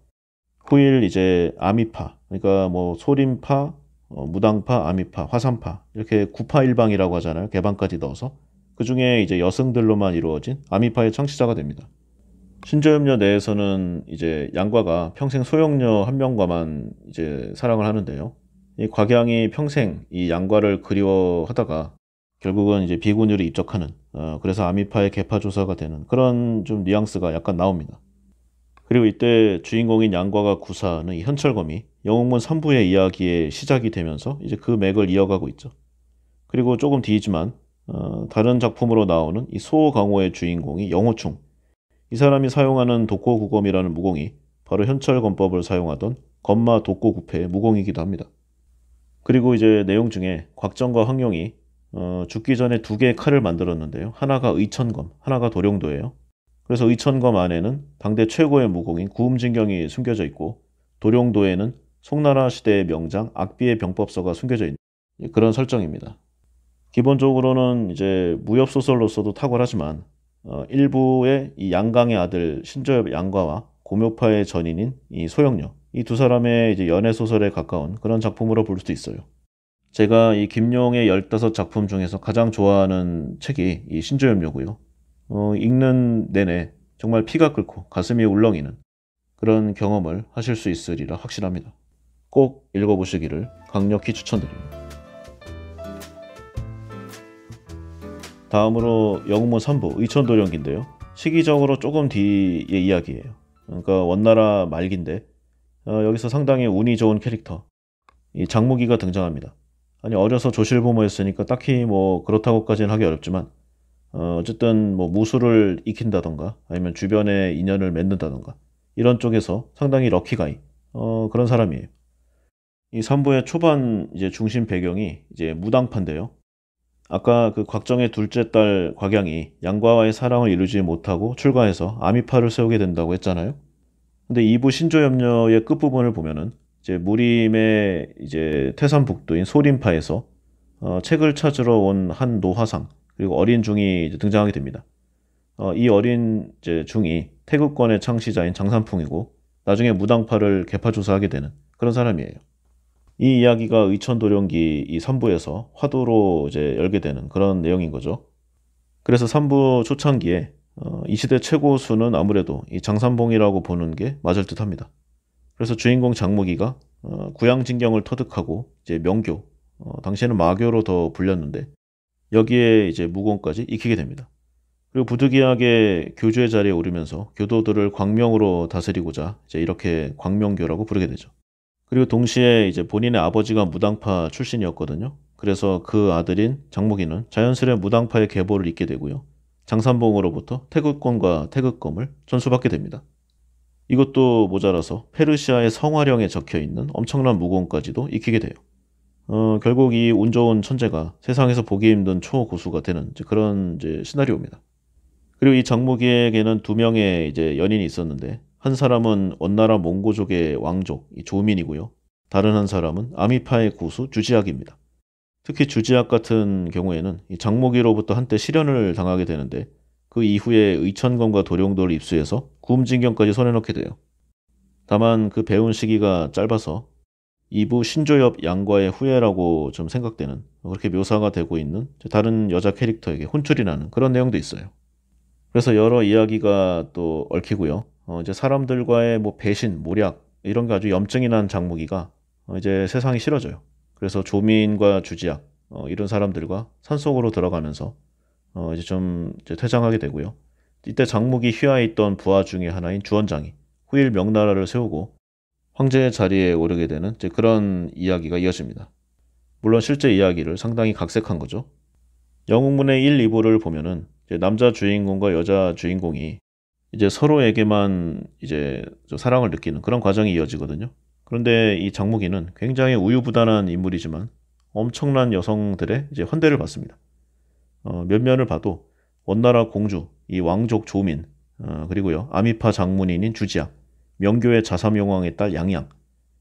[SPEAKER 1] 후일 이제 아미파, 그러니까 뭐 소림파, 무당파, 아미파, 화산파 이렇게 구파일방이라고 하잖아요. 개방까지 넣어서 그 중에 이제 여성들로만 이루어진 아미파의 창시자가 됩니다. 신조협녀 내에서는 이제 양과가 평생 소용녀 한 명과만 이제 사랑을 하는데요. 이 곽양이 평생 이 양과를 그리워하다가 결국은 이제 비군으로 입적하는 그래서 아미파의 계파 조사가 되는 그런 좀 뉘앙스가 약간 나옵니다. 그리고 이때 주인공인 양과가 구사하는 이 현철검이 영웅문 3부의 이야기의 시작이 되면서 이제 그 맥을 이어가고 있죠. 그리고 조금 뒤지만 다른 작품으로 나오는 이 소강호의 주인공이 영호충. 이 사람이 사용하는 독고구검이라는 무공이 바로 현철검법을 사용하던 검마 독고구패의 무공이기도 합니다. 그리고 이제 내용 중에 곽정과 황룡이 죽기 전에 두 개의 칼을 만들었는데요. 하나가 의천검, 하나가 도룡도예요. 그래서 의천검 안에는 당대 최고의 무공인 구음진경이 숨겨져 있고 도룡도에는 송나라 시대의 명장 악비의 병법서가 숨겨져 있는 그런 설정입니다. 기본적으로는 이제 무협소설로서도 탁월하지만 일부의 이 양강의 아들 신조협 양과와 고묘파의 전인인 이 소영녀 이 두 사람의 이제 연애소설에 가까운 그런 작품으로 볼 수도 있어요. 제가 이 김용의 15작품 중에서 가장 좋아하는 책이 이 신조협녀고요. 읽는 내내 정말 피가 끓고 가슴이 울렁이는 그런 경험을 하실 수 있으리라 확신합니다. 꼭 읽어보시기를 강력히 추천드립니다. 다음으로 영웅문 3부 의천도령기인데요. 시기적으로 조금 뒤의 이야기예요. 그러니까 원나라 말기인데 여기서 상당히 운이 좋은 캐릭터 이 장무기가 등장합니다. 아니 어려서 조실부모였으니까 딱히 뭐 그렇다고까지는 하기 어렵지만 어쨌든 뭐 무술을 익힌다던가 아니면 주변에 인연을 맺는다던가 이런 쪽에서 상당히 럭키가이 그런 사람이에요. 이 3부의 초반 이제 중심 배경이 이제 무당파인데요. 아까 그 곽정의 둘째 딸 곽양이 양과와의 사랑을 이루지 못하고 출가해서 아미파를 세우게 된다고 했잖아요. 근데 2부 신조협녀의 끝부분을 보면은 이제 무림의 이제 태산북도인 소림파에서 책을 찾으러 온 한 노화상 그리고 어린 중이 이제 등장하게 됩니다. 이 어린 이제 중이 태국권의 창시자인 장산풍이고 나중에 무당파를 개파조사하게 되는 그런 사람이에요. 이 이야기가 의천도령기 이 3부에서 화두로 이제 열게 되는 그런 내용인 거죠. 그래서 3부 초창기에 이 시대 최고수는 아무래도 이 장산봉이라고 보는 게 맞을 듯 합니다. 그래서 주인공 장무기가 구양진경을 터득하고 이제 명교, 당시에는 마교로 더 불렸는데 여기에 이제 무공까지 익히게 됩니다. 그리고 부득이하게 교주의 자리에 오르면서 교도들을 광명으로 다스리고자 이제 이렇게 광명교라고 부르게 되죠. 그리고 동시에 이제 본인의 아버지가 무당파 출신이었거든요. 그래서 그 아들인 장무기는 자연스레 무당파의 계보를 잇게 되고요. 장산봉으로부터 태극권과 태극검을 전수받게 됩니다. 이것도 모자라서 페르시아의 성화령에 적혀있는 엄청난 무공까지도 익히게 돼요. 결국 이 운 좋은 천재가 세상에서 보기 힘든 초고수가 되는 이제 그런 이제 시나리오입니다. 그리고 이 장무기에게는 두 명의 이제 연인이 있었는데 한 사람은 원나라 몽고족의 왕족 이 조민이고요. 다른 한 사람은 아미파의 고수 주지학입니다. 특히 주지학 같은 경우에는 이 장무기로부터 한때 실연을 당하게 되는데 그 이후에 의천검과 도룡도를 입수해서 구음진경까지 손에 넣게 돼요. 다만 그 배운 시기가 짧아서 2부 신조협 양과의 후예라고 좀 생각되는 그렇게 묘사가 되고 있는 다른 여자 캐릭터에게 혼쭐이 나는 그런 내용도 있어요. 그래서 여러 이야기가 또 얽히고요. 이제 사람들과의 뭐 배신, 모략 이런 게 아주 염증이 난 장무기가 이제 세상이 싫어져요. 그래서 조민과 주지학 이런 사람들과 산속으로 들어가면서 이제 좀 이제 퇴장하게 되고요. 이때 장무기 휘하에 있던 부하 중에 하나인 주원장이 후일 명나라를 세우고 황제의 자리에 오르게 되는 이제 그런 이야기가 이어집니다. 물론 실제 이야기를 상당히 각색한 거죠. 영웅문의 1, 2부를 보면은 이제 남자 주인공과 여자 주인공이 이제 서로에게만 이제 좀 사랑을 느끼는 그런 과정이 이어지거든요. 그런데 이 장무기는 굉장히 우유부단한 인물이지만 엄청난 여성들의 이제 환대를 받습니다. 몇 면을 봐도 원나라 공주, 이 왕족 조민, 그리고요 아미파 장문인인 주지약, 명교의 자삼용왕의 딸 양양,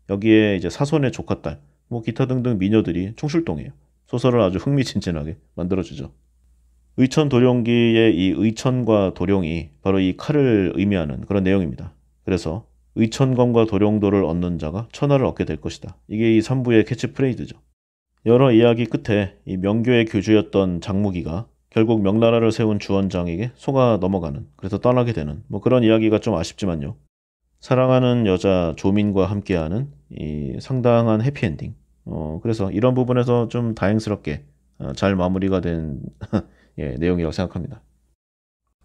[SPEAKER 1] 여기에 이제 사손의 조카딸, 뭐 기타 등등 미녀들이 총출동해요. 소설을 아주 흥미진진하게 만들어주죠. 의천도룡기의 이 의천과 도룡이 바로 이 칼을 의미하는 그런 내용입니다. 그래서 의천검과 도룡도를 얻는 자가 천하를 얻게 될 것이다. 이게 이 3부의 캐치프레이즈죠. 여러 이야기 끝에 이 명교의 교주였던 장무기가 결국 명나라를 세운 주원장에게 속아 넘어가는, 그래서 떠나게 되는 뭐 그런 이야기가 좀 아쉽지만요. 사랑하는 여자 조민과 함께하는 이 상당한 해피엔딩. 그래서 이런 부분에서 좀 다행스럽게 잘 마무리가 된 예, 내용이라고 생각합니다.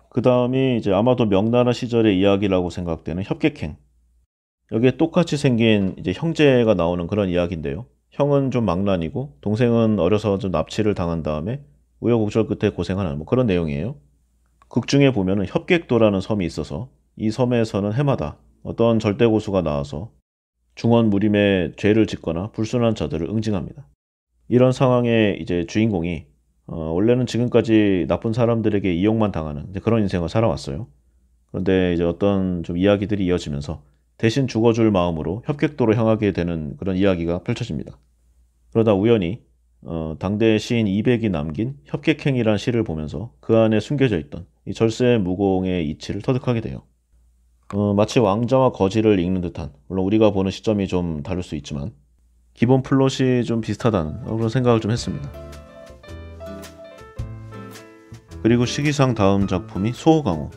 [SPEAKER 1] 그 다음이 이제 아마도 명나라 시절의 이야기라고 생각되는 협객행. 여기에 똑같이 생긴 이제 형제가 나오는 그런 이야기인데요. 형은 좀 망난이고 동생은 어려서 좀 납치를 당한 다음에 우여곡절 끝에 고생하는 뭐 그런 내용이에요. 극 중에 보면은 협객도라는 섬이 있어서 이 섬에서는 해마다 어떤 절대고수가 나와서 중원 무림에 죄를 짓거나 불순한 자들을 응징합니다. 이런 상황에 이제 주인공이 원래는 지금까지 나쁜 사람들에게 이용만 당하는 그런 인생을 살아왔어요. 그런데 이제 어떤 좀 이야기들이 이어지면서 대신 죽어줄 마음으로 협객도로 향하게 되는 그런 이야기가 펼쳐집니다. 그러다 우연히 당대 시인 이백이 남긴 협객행이란 시를 보면서 그 안에 숨겨져 있던 이 절세 무공의 이치를 터득하게 돼요. 마치 왕자와 거지를 읽는 듯한, 물론 우리가 보는 시점이 좀 다를 수 있지만 기본 플롯이 좀 비슷하다는 그런 생각을 좀 했습니다. 그리고 시기상 다음 작품이 소호강호.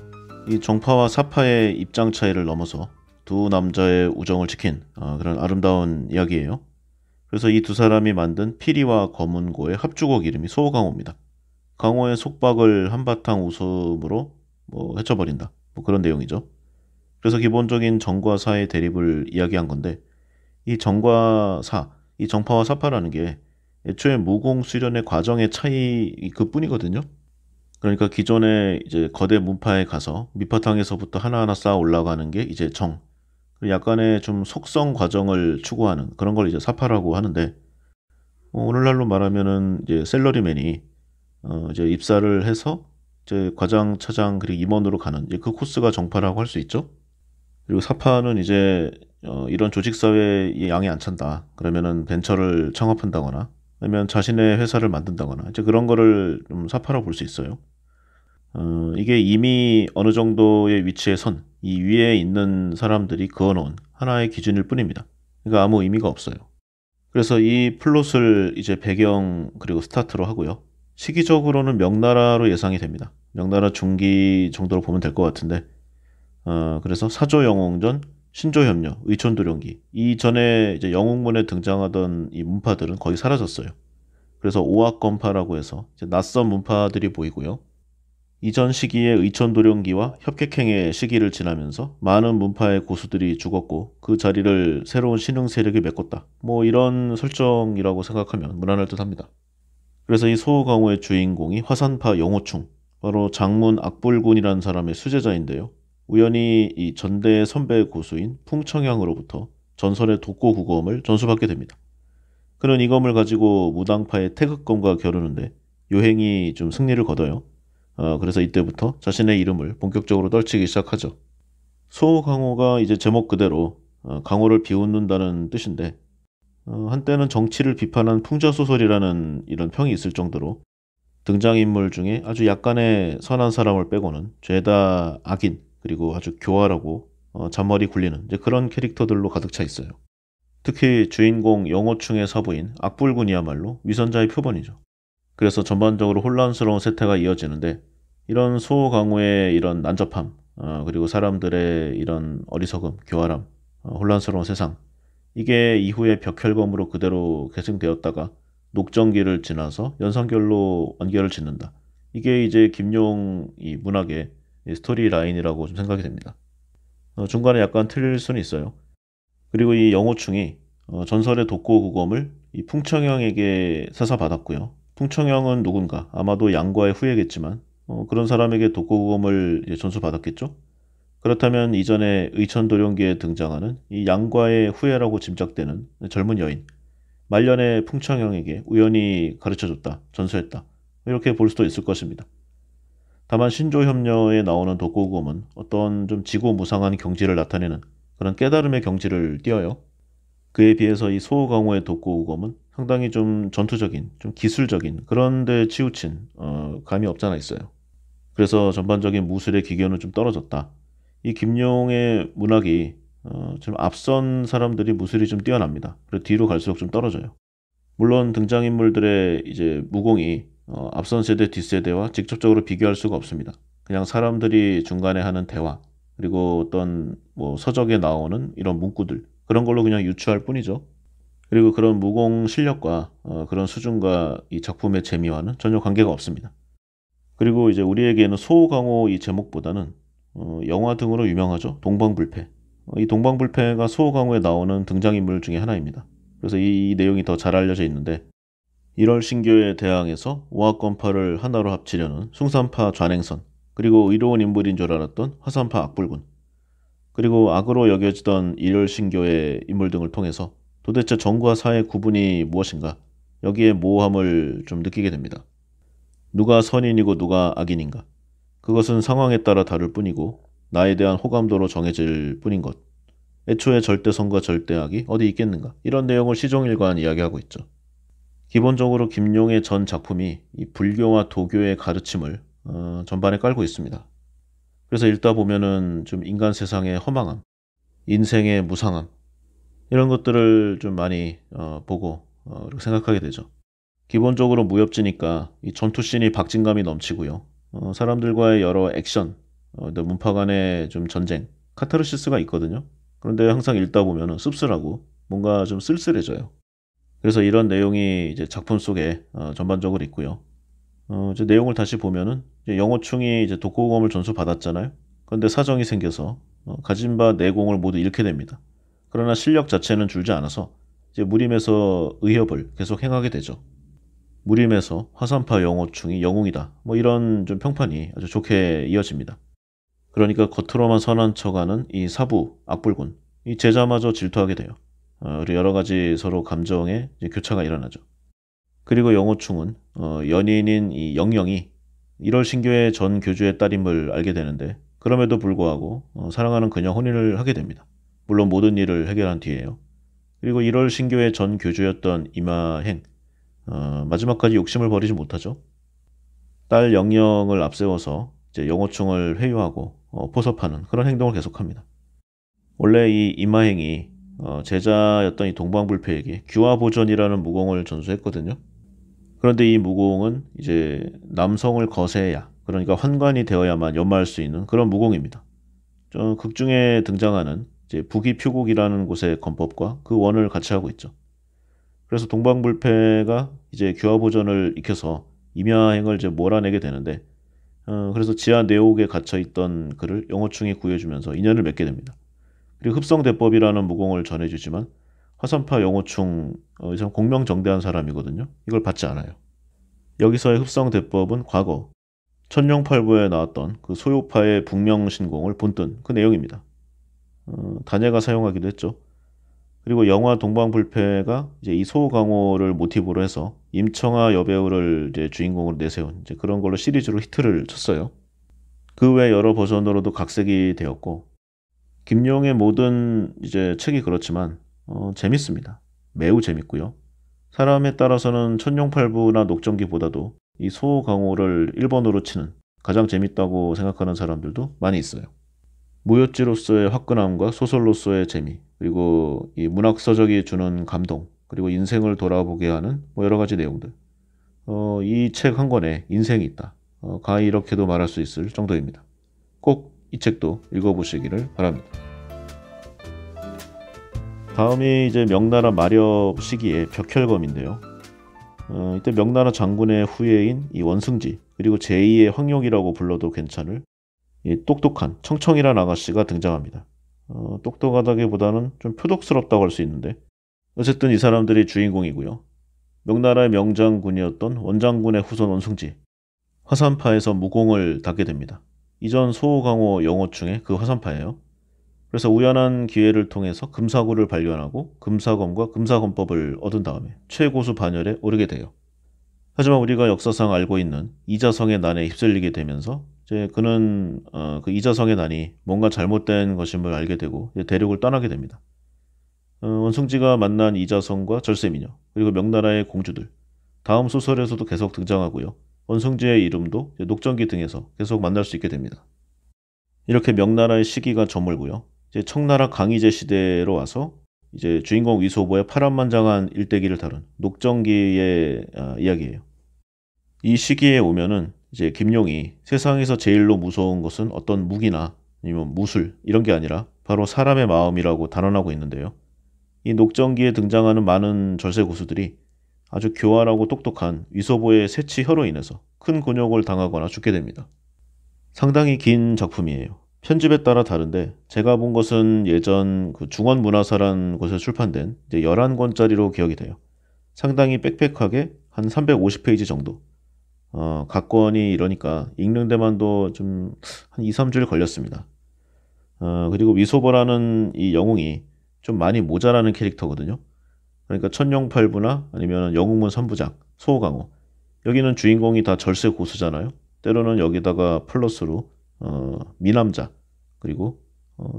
[SPEAKER 1] 이 정파와 사파의 입장 차이를 넘어서 두 남자의 우정을 지킨 그런 아름다운 이야기예요. 그래서 이 두 사람이 만든 피리와 검은고의 합주곡 이름이 소호강호입니다. 강호의 속박을 한바탕 웃음으로 뭐 헤쳐버린다. 뭐 그런 내용이죠. 그래서 기본적인 정과 사의 대립을 이야기한 건데, 이 정과 사, 이 정파와 사파라는 게 애초에 무공 수련의 과정의 차이 그뿐이거든요. 그러니까 기존에 이제 거대 문파에 가서 밑바탕에서부터 하나하나 쌓아 올라가는 게 이제 정, 약간의 좀 속성 과정을 추구하는 그런 걸 이제 사파라고 하는데, 오늘날로 말하면은 이제 셀러리맨이 이제 입사를 해서 이제 과장, 차장 그리고 임원으로 가는 이제 그 코스가 정파라고 할 수 있죠. 그리고 사파는 이제 이런 조직사회에 양이 안 찬다. 그러면은 벤처를 창업한다거나 아니면 자신의 회사를 만든다거나 이제 그런 거를 좀 사파라고 볼 수 있어요. 이게 이미 어느 정도의 위치에 선 이 위에 있는 사람들이 그어놓은 하나의 기준일 뿐입니다. 그러니까 아무 의미가 없어요. 그래서 이 플롯을 이제 배경 그리고 스타트로 하고요. 시기적으로는 명나라로 예상이 됩니다. 명나라 중기 정도로 보면 될 것 같은데, 그래서 사조영웅전, 신조협력, 의천도룡기 이 전에 이제 영웅문에 등장하던 이 문파들은 거의 사라졌어요. 그래서 오악건파라고 해서 이제 낯선 문파들이 보이고요. 이전 시기에 의천도룡기와 협객행의 시기를 지나면서 많은 문파의 고수들이 죽었고 그 자리를 새로운 신흥 세력이 메꿨다. 뭐 이런 설정이라고 생각하면 무난할 듯합니다. 그래서 이 소호강호의 주인공이 화산파 영호충, 바로 장문 악불군이라는 사람의 수제자인데요. 우연히 이 전대의 선배 고수인 풍청향으로부터 전설의 독고구검을 전수받게 됩니다. 그는 이 검을 가지고 무당파의 태극검과 겨루는데 요행이 좀 승리를 거둬요. 그래서 이때부터 자신의 이름을 본격적으로 떨치기 시작하죠. 소강호가 이제 제목 그대로 강호를 비웃는다는 뜻인데, 한때는 정치를 비판한 풍자소설이라는 이런 평이 있을 정도로 등장인물 중에 아주 약간의 선한 사람을 빼고는 죄다 악인, 그리고 아주 교활하고 잔머리 굴리는 이제 그런 캐릭터들로 가득 차 있어요. 특히 주인공 영호충의 사부인 악불군이야말로 위선자의 표본이죠. 그래서 전반적으로 혼란스러운 세태가 이어지는데, 이런 소강호의 이런 난잡함, 그리고 사람들의 이런 어리석음, 교활함, 혼란스러운 세상, 이게 이후에 벽혈검으로 그대로 계승되었다가 녹정기를 지나서 연산결로 완결을 짓는다. 이게 이제 김용 이 문학의 스토리 라인이라고 좀 생각이 됩니다. 중간에 약간 틀릴 수는 있어요. 그리고 이 영호충이 전설의 독고구검을 이 풍청형에게 사사받았고요. 풍청형은 누군가? 아마도 양과의 후예겠지만 그런 사람에게 독고구검을 전수받았겠죠. 그렇다면 이전에 의천도룡기에 등장하는 이 양과의 후예라고 짐작되는 젊은 여인, 말년의 풍창영에게 우연히 가르쳐줬다, 전수했다. 이렇게 볼 수도 있을 것입니다. 다만 신조협녀에 나오는 독고우검은 어떤 좀 지고무상한 경지를 나타내는 그런 깨달음의 경지를 띄어요. 그에 비해서 이 소호강호의 독고우검은 상당히 좀 전투적인, 좀 기술적인 그런 데 치우친 감이 없잖아 있어요. 그래서 전반적인 무술의 기교는 좀 떨어졌다. 이 김용의 문학이 좀 앞선 사람들이 무술이 좀 뛰어납니다. 그리고 뒤로 갈수록 좀 떨어져요. 물론 등장인물들의 이제 무공이 앞선 세대, 뒷세대와 직접적으로 비교할 수가 없습니다. 그냥 사람들이 중간에 하는 대화, 그리고 어떤 뭐 서적에 나오는 이런 문구들, 그런 걸로 그냥 유추할 뿐이죠. 그리고 그런 무공 실력과 그런 수준과 이 작품의 재미와는 전혀 관계가 없습니다. 그리고 이제 우리에게는 소호강호 이 제목보다는 영화 등으로 유명하죠. 동방불패. 이 동방불패가 소호강호에 나오는 등장인물 중에 하나입니다. 그래서 이 내용이 더 잘 알려져 있는데 1월 신교에 대항해서 오합권파를 하나로 합치려는 숭산파 좌냉선, 그리고 의로운 인물인 줄 알았던 화산파 악불군, 그리고 악으로 여겨지던 1월 신교의 인물 등을 통해서 도대체 정과 사의 구분이 무엇인가, 여기에 모호함을 좀 느끼게 됩니다. 누가 선인이고 누가 악인인가, 그것은 상황에 따라 다를 뿐이고 나에 대한 호감도로 정해질 뿐인 것. 애초에 절대선과 절대악이 어디 있겠는가, 이런 내용을 시종일관 이야기하고 있죠. 기본적으로 김용의 전 작품이 이 불교와 도교의 가르침을 전반에 깔고 있습니다. 그래서 읽다 보면은 좀 인간 세상의 허망함, 인생의 무상함, 이런 것들을 좀 많이 보고 이렇게 생각하게 되죠. 기본적으로 무협지니까 이 전투씬이 박진감이 넘치고요. 사람들과의 여러 액션, 문파 간의 좀 전쟁, 카타르시스가 있거든요. 그런데 항상 읽다 보면은 씁쓸하고 뭔가 좀 쓸쓸해져요. 그래서 이런 내용이 이제 작품 속에 전반적으로 있고요. 이제 내용을 다시 보면은 이제 영호충이 이제 독고검을 전수받았잖아요. 그런데 사정이 생겨서 가진 바 내공을 모두 잃게 됩니다. 그러나 실력 자체는 줄지 않아서 이제 무림에서 의협을 계속 행하게 되죠. 무림에서 화산파 영호충이 영웅이다, 뭐 이런 좀 평판이 아주 좋게 이어집니다. 그러니까 겉으로만 선한 척하는 이 사부 악불군, 이 제자마저 질투하게 돼요. 그리고 여러 가지 서로 감정의 이제 교차가 일어나죠. 그리고 영호충은 연인인 이 영영이 1월 신교의 전 교주의 딸임을 알게 되는데, 그럼에도 불구하고 사랑하는 그녀 혼인을 하게 됩니다. 물론 모든 일을 해결한 뒤에요. 그리고 1월 신교의 전 교주였던 이마행, 마지막까지 욕심을 버리지 못하죠. 딸 영영을 앞세워서 이제 영호충을 회유하고 포섭하는 그런 행동을 계속합니다. 원래 이 이마행이 제자였던 이 동방불패에게 규화보전이라는 무공을 전수했거든요. 그런데 이 무공은 이제 남성을 거세야, 그러니까 환관이 되어야만 연마할 수 있는 그런 무공입니다. 극중에 등장하는 이제 부기표국이라는 곳의 건법과 그 원을 같이 하고 있죠. 그래서 동방불패가 이제 규화보전을 익혀서 임야행을 이제 몰아내게 되는데, 그래서 지하 내옥에 갇혀 있던 그를 영호충이 구해주면서 인연을 맺게 됩니다. 그리고 흡성대법이라는 무공을 전해주지만 화산파 영호충 이 사람 공명정대한 사람이거든요. 이걸 받지 않아요. 여기서의 흡성대법은 과거 천룡팔부에 나왔던 그 소요파의 북명신공을 본뜬 그 내용입니다. 단예가 사용하기도 했죠. 그리고 영화 동방불패가 이제 이 소강호를 모티브로 해서 임청아 여배우를 이제 주인공으로 내세운 이제 그런 걸로 시리즈로 히트를 쳤어요. 그 외 여러 버전으로도 각색이 되었고, 김용의 모든 이제 책이 그렇지만 재밌습니다. 매우 재밌고요. 사람에 따라서는 천룡팔부나 녹정기보다도 이 소강호를 1번으로 치는 가장 재밌다고 생각하는 사람들도 많이 있어요. 무협지로서의 화끈함과 소설로서의 재미, 그리고 이 문학 서적이 주는 감동, 그리고 인생을 돌아보게 하는 뭐 여러 가지 내용들. 이 책 한 권에 인생이 있다. 가히 이렇게도 말할 수 있을 정도입니다. 꼭 이 책도 읽어보시기를 바랍니다. 다음이 이제 명나라 마렵 시기의 벽혈검인데요. 이때 명나라 장군의 후예인 이 원승지, 그리고 제2의 황룡이라고 불러도 괜찮을 이 똑똑한 청청이란 아가씨가 등장합니다. 똑똑하다기보다는 좀 표독스럽다고 할 수 있는데, 어쨌든 이 사람들이 주인공이고요. 명나라의 명장군이었던 원장군의 후손 원승지, 화산파에서 무공을 닦게 됩니다. 이전 소호강호 영호충의 그 화산파예요. 그래서 우연한 기회를 통해서 금사구를 발견하고 금사검과 금사검법을 얻은 다음에 최고수 반열에 오르게 돼요. 하지만 우리가 역사상 알고 있는 이자성의 난에 휩쓸리게 되면서 이제 그는 그 이자성의 난이 뭔가 잘못된 것임을 알게 되고 이제 대륙을 떠나게 됩니다. 원숭지가 만난 이자성과 절세미녀 그리고 명나라의 공주들 다음 소설에서도 계속 등장하고요. 원숭지의 이름도 이제 녹정기 등에서 계속 만날 수 있게 됩니다. 이렇게 명나라의 시기가 저물고요. 이제 청나라 강희제 시대로 와서 이제 주인공 위소보의 파란만장한 일대기를 다룬 녹정기의 이야기예요. 이 시기에 오면은 이제 김용이 세상에서 제일로 무서운 것은 어떤 무기나 아니면 무술 이런 게 아니라 바로 사람의 마음이라고 단언하고 있는데요. 이 녹정기에 등장하는 많은 절세 고수들이 아주 교활하고 똑똑한 위소보의 세치혀로 인해서 큰 곤욕을 당하거나 죽게 됩니다. 상당히 긴 작품이에요. 편집에 따라 다른데 제가 본 것은 예전 그 중원문화사란 곳에 출판된 이제 11권짜리로 기억이 돼요. 상당히 빽빽하게 한 350페이지 정도. 각 권이 이러니까 읽는 데만도 좀 한 2, 3주일 걸렸습니다. 그리고 위소보라는 이 영웅이 좀 많이 모자라는 캐릭터거든요. 그러니까 천룡팔부나 아니면 영웅문 3부작, 소호강호. 여기는 주인공이 다 절세 고수잖아요. 때로는 여기다가 플러스로 미남자 그리고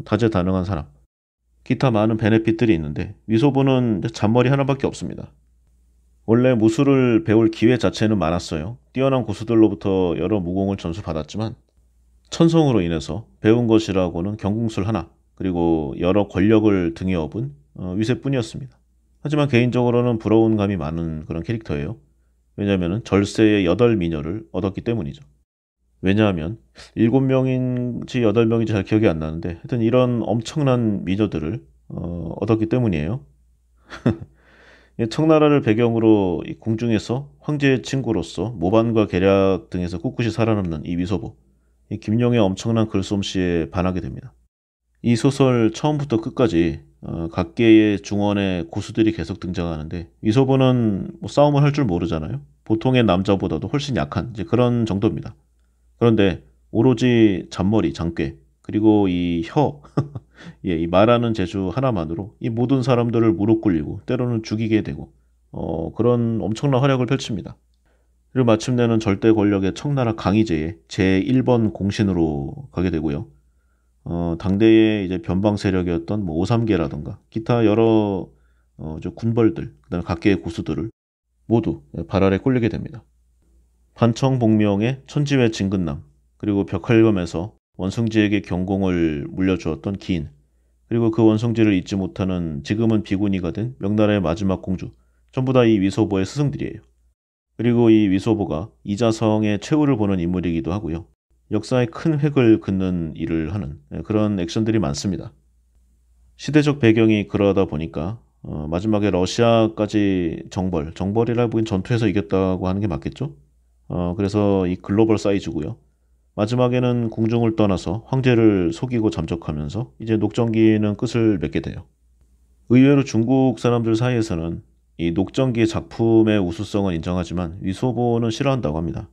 [SPEAKER 1] 다재다능한 사람 기타 많은 베네핏들이 있는데 위소보는 잔머리 하나밖에 없습니다. 원래 무술을 배울 기회 자체는 많았어요. 뛰어난 고수들로부터 여러 무공을 전수받았지만 천성으로 인해서 배운 것이라고는 경궁술 하나 그리고 여러 권력을 등에 업은 위세뿐이었습니다. 하지만 개인적으로는 부러운 감이 많은 그런 캐릭터예요. 왜냐하면 절세의 8미녀를 얻었기 때문이죠. 왜냐하면 7명인지 8명인지 잘 기억이 안 나는데 하여튼 이런 엄청난 미녀들을 얻었기 때문이에요. 청나라를 배경으로 이 궁중에서 황제의 친구로서 모반과 계략 등에서 꿋꿋이 살아남는 이 위소보. 이 김용의 엄청난 글솜씨에 반하게 됩니다. 이 소설 처음부터 끝까지 각계의 중원의 고수들이 계속 등장하는데 위소보는 뭐 싸움을 할 줄 모르잖아요. 보통의 남자보다도 훨씬 약한 이제 그런 정도입니다. 그런데 오로지 잔머리, 장꾀 그리고 이 혀, 예, 이 말하는 재주 하나만으로 이 모든 사람들을 무릎 꿇리고 때로는 죽이게 되고 그런 엄청난 활약을 펼칩니다. 그리고 마침내는 절대 권력의 청나라 강희제의 제1번 공신으로 가게 되고요. 당대의 이제 변방 세력이었던 뭐 오삼계라던가 기타 여러 군벌들, 그다음에 각계의 고수들을 모두 발 아래 꼴리게 됩니다. 반청복명의 천지회 진근남, 그리고 벽할검에서 원숭지에게 경공을 물려주었던 기인, 그리고 그 원숭지를 잊지 못하는 지금은 비구니가 된 명나라의 마지막 공주, 전부 다 이 위소보의 스승들이에요. 그리고 이 위소보가 이자성의 최후를 보는 인물이기도 하고요. 역사의 큰 획을 긋는 일을 하는 그런 액션들이 많습니다. 시대적 배경이 그러다 보니까 마지막에 러시아까지 정벌이라 보긴 전투에서 이겼다고 하는 게 맞겠죠? 그래서 이 글로벌 사이즈고요. 마지막에는 궁중을 떠나서 황제를 속이고 잠적하면서 이제 녹정기는 끝을 맺게 돼요. 의외로 중국 사람들 사이에서는 이 녹정기의 작품의 우수성은 인정하지만 위소보는 싫어한다고 합니다.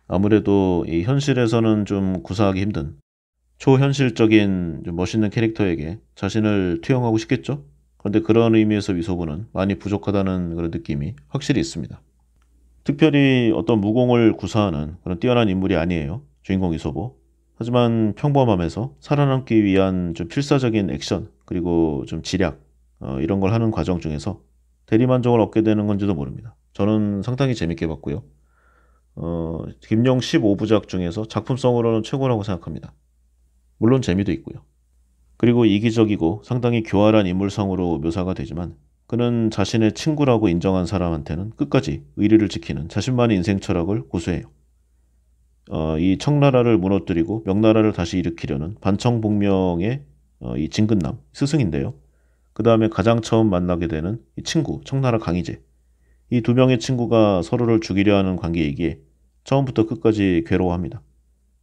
[SPEAKER 1] 아무래도 이 현실에서는 좀 구사하기 힘든 초현실적인 좀 멋있는 캐릭터에게 자신을 투영하고 싶겠죠? 그런데 그런 의미에서 위소보는 많이 부족하다는 그런 느낌이 확실히 있습니다. 특별히 어떤 무공을 구사하는 그런 뛰어난 인물이 아니에요. 주인공 위소보. 하지만 평범함에서 살아남기 위한 좀 필사적인 액션 그리고 좀 지략 이런 걸 하는 과정 중에서 대리만족을 얻게 되는 건지도 모릅니다. 저는 상당히 재밌게 봤고요. 김용 15부작 중에서 작품성으로는 최고라고 생각합니다. 물론 재미도 있고요. 그리고 이기적이고 상당히 교활한 인물성으로 묘사가 되지만 그는 자신의 친구라고 인정한 사람한테는 끝까지 의리를 지키는 자신만의 인생 철학을 고수해요. 이 청나라를 무너뜨리고 명나라를 다시 일으키려는 반청복명의 이 진근남 스승인데요. 그 다음에 가장 처음 만나게 되는 이 친구 청나라 강희제. 이 두 명의 친구가 서로를 죽이려 하는 관계이기에 처음부터 끝까지 괴로워합니다.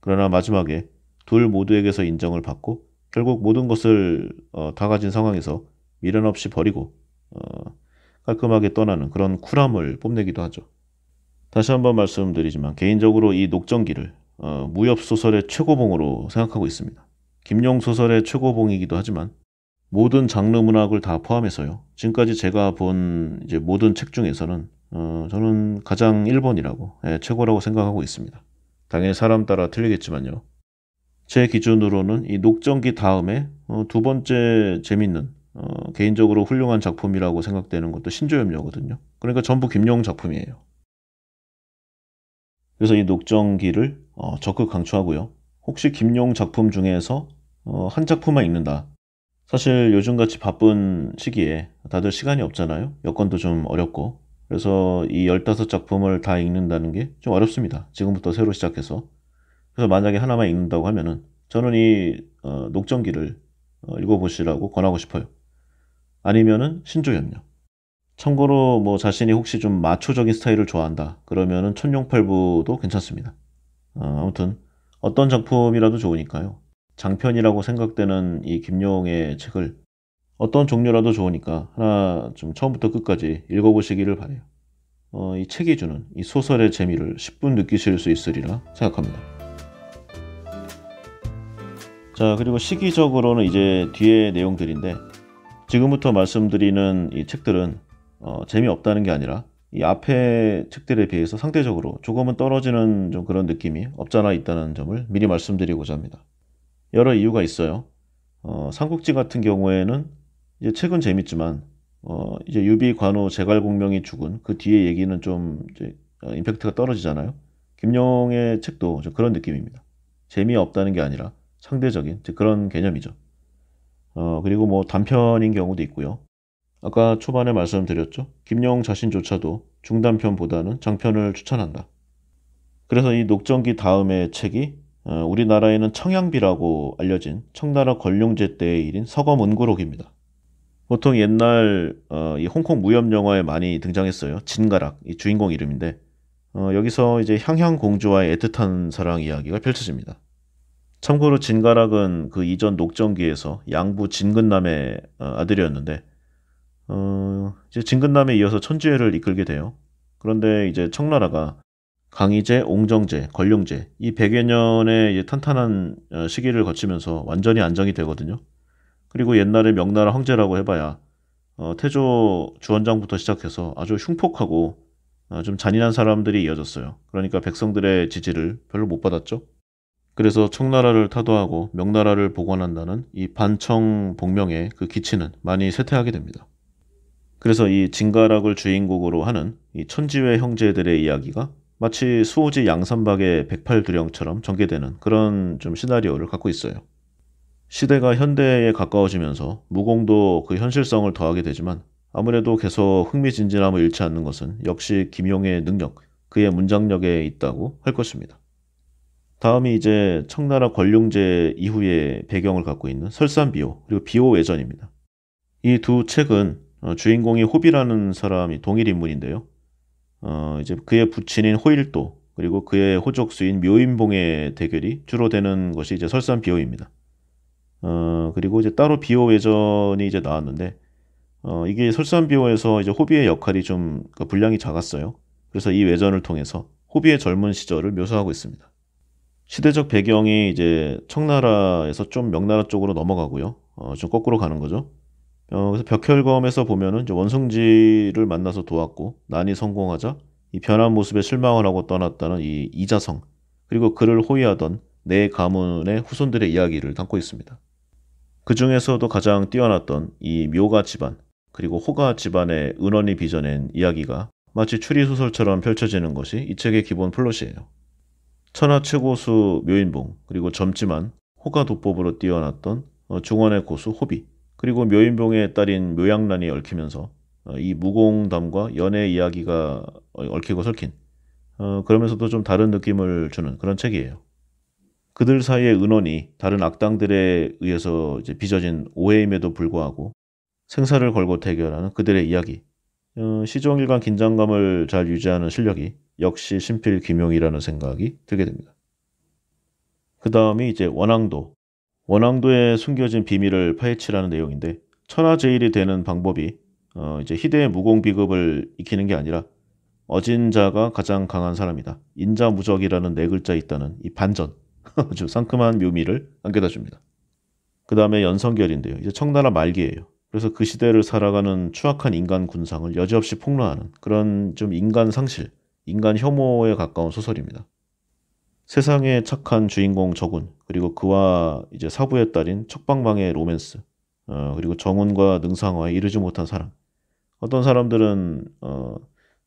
[SPEAKER 1] 그러나 마지막에 둘 모두에게서 인정을 받고 결국 모든 것을 다 가진 상황에서 미련 없이 버리고 깔끔하게 떠나는 그런 쿨함을 뽐내기도 하죠. 다시 한번 말씀드리지만 개인적으로 이 녹정기를 무협 소설의 최고봉으로 생각하고 있습니다. 김용 소설의 최고봉이기도 하지만 모든 장르 문학을 다 포함해서요. 지금까지 제가 본 이제 모든 책 중에서는 저는 가장 1번이라고 최고라고 생각하고 있습니다. 당연히 사람 따라 틀리겠지만요. 제 기준으로는 이 녹정기 다음에 두 번째 재밌는 개인적으로 훌륭한 작품이라고 생각되는 것도 신조염녀거든요. 그러니까 전부 김용 작품이에요. 그래서 이 녹정기를 적극 강추하고요. 혹시 김용 작품 중에서 한 작품만 읽는다. 사실 요즘같이 바쁜 시기에 다들 시간이 없잖아요. 여건도 좀 어렵고. 그래서 이 15작품을 다 읽는다는 게 좀 어렵습니다. 지금부터 새로 시작해서. 그래서 만약에 하나만 읽는다고 하면은 저는 이 녹정기를 읽어보시라고 권하고 싶어요. 아니면은 신조연녀. 참고로 뭐 자신이 혹시 좀 마초적인 스타일을 좋아한다. 그러면은 천룡팔부도 괜찮습니다. 아무튼 어떤 작품이라도 좋으니까요. 장편이라고 생각되는 이 김용의 책을 어떤 종류라도 좋으니까 하나 좀 처음부터 끝까지 읽어보시기를 바래요. 이 책이 주는 이 소설의 재미를 10분 느끼실 수 있으리라 생각합니다. 자, 그리고 시기적으로는 이제 뒤의 내용들인데 지금부터 말씀드리는 이 책들은 재미없다는 게 아니라 이 앞의 책들에 비해서 상대적으로 조금은 떨어지는 좀 그런 느낌이 없잖아 있다는 점을 미리 말씀드리고자 합니다. 여러 이유가 있어요. 삼국지 같은 경우에는 이제 책은 재밌지만 이제 유비, 관우, 제갈공명이 죽은 그 뒤에 얘기는 좀 이제 임팩트가 떨어지잖아요. 김용의 책도 좀 그런 느낌입니다. 재미없다는 게 아니라 상대적인 그런 개념이죠. 그리고 뭐 단편인 경우도 있고요. 아까 초반에 말씀드렸죠. 김용 자신조차도 중단편보다는 장편을 추천한다. 그래서 이 녹정기 다음의 책이 우리나라에는 청양비라고 알려진 청나라 건룡제 때의 일인 서검은구록입니다. 보통 옛날 이 홍콩 무협 영화에 많이 등장했어요. 진가락, 이 주인공 이름인데 여기서 이제 향향공주와의 애틋한 사랑 이야기가 펼쳐집니다. 참고로 진가락은 그 이전 녹정기에서 양부 진근남의 아들이었는데 이제 진근남에 이어서 천지회를 이끌게 돼요. 그런데 이제 청나라가 강희제, 옹정제, 건룡제 이 100여 년의 이제 탄탄한 시기를 거치면서 완전히 안정이 되거든요. 그리고 옛날에 명나라 황제라고 해봐야 태조 주원장부터 시작해서 아주 흉폭하고 좀 잔인한 사람들이 이어졌어요. 그러니까 백성들의 지지를 별로 못 받았죠. 그래서 청나라를 타도하고 명나라를 복원한다는 이 반청복명의 그 기치는 많이 쇠퇴하게 됩니다. 그래서 이 진가락을 주인공으로 하는 이 천지회 형제들의 이야기가 마치 수호지 양산박의 백팔두령처럼 전개되는 그런 좀 시나리오를 갖고 있어요. 시대가 현대에 가까워지면서 무공도 그 현실성을 더하게 되지만 아무래도 계속 흥미진진함을 잃지 않는 것은 역시 김용의 능력, 그의 문장력에 있다고 할 것입니다. 다음이 이제 청나라 권룡제 이후의 배경을 갖고 있는 설산비호 그리고 비호외전입니다. 이 두 책은 주인공이 호비라는 사람이 동일 인물인데요. 이제 그의 부친인 호일도 그리고 그의 호족수인 묘인봉의 대결이 주로 되는 것이 이제 설산비호입니다. 그리고 이제 따로 비호외전이 이제 나왔는데 이게 설산비호에서 이제 호비의 역할이 좀 분량이 작았어요. 그래서 이 외전을 통해서 호비의 젊은 시절을 묘사하고 있습니다. 시대적 배경이 이제 청나라에서 좀 명나라 쪽으로 넘어가고요. 좀 거꾸로 가는 거죠. 그래서 벽혈검에서 보면은 이제 원숭지를 만나서 도왔고 난이 성공하자 이 변한 모습에 실망을 하고 떠났다는 이 이자성 그리고 그를 호위하던 네 가문의 후손들의 이야기를 담고 있습니다. 그 중에서도 가장 뛰어났던 이 묘가 집안 그리고 호가 집안의 은원이 빚어낸 이야기가 마치 추리소설처럼 펼쳐지는 것이 이 책의 기본 플롯이에요. 천하 최고수 묘인봉 그리고 젊지만 호가 도법으로 뛰어났던 중원의 고수 호비 그리고 묘인봉의 딸인 묘양란이 얽히면서 이 무공담과 연애 이야기가 얽히고 설킨 그러면서도 좀 다른 느낌을 주는 그런 책이에요. 그들 사이의 은원이 다른 악당들에 의해서 이제 빚어진 오해임에도 불구하고 생사를 걸고 대결하는 그들의 이야기. 시종일관 긴장감을 잘 유지하는 실력이 역시 신필 김용이라는 생각이 들게 됩니다. 그 다음이 이제 원앙도. 원앙도에 숨겨진 비밀을 파헤치라는 내용인데 천하제일이 되는 방법이 이제 희대의 무공 비급을 익히는 게 아니라 어진 자가 가장 강한 사람이다. 인자무적이라는 네 글자 있다는 이 반전. 아주 상큼한 묘미를 안겨다 줍니다. 그 다음에 연성결인데요. 이제 청나라 말기예요. 그래서 그 시대를 살아가는 추악한 인간 군상을 여지없이 폭로하는 그런 좀 인간 상실, 인간 혐오에 가까운 소설입니다. 세상에 착한 주인공 적운, 그리고 그와 이제 사부의 딸인 척방망의 로맨스, 그리고 정운과 능상화에 이르지 못한 사랑. 어떤 사람들은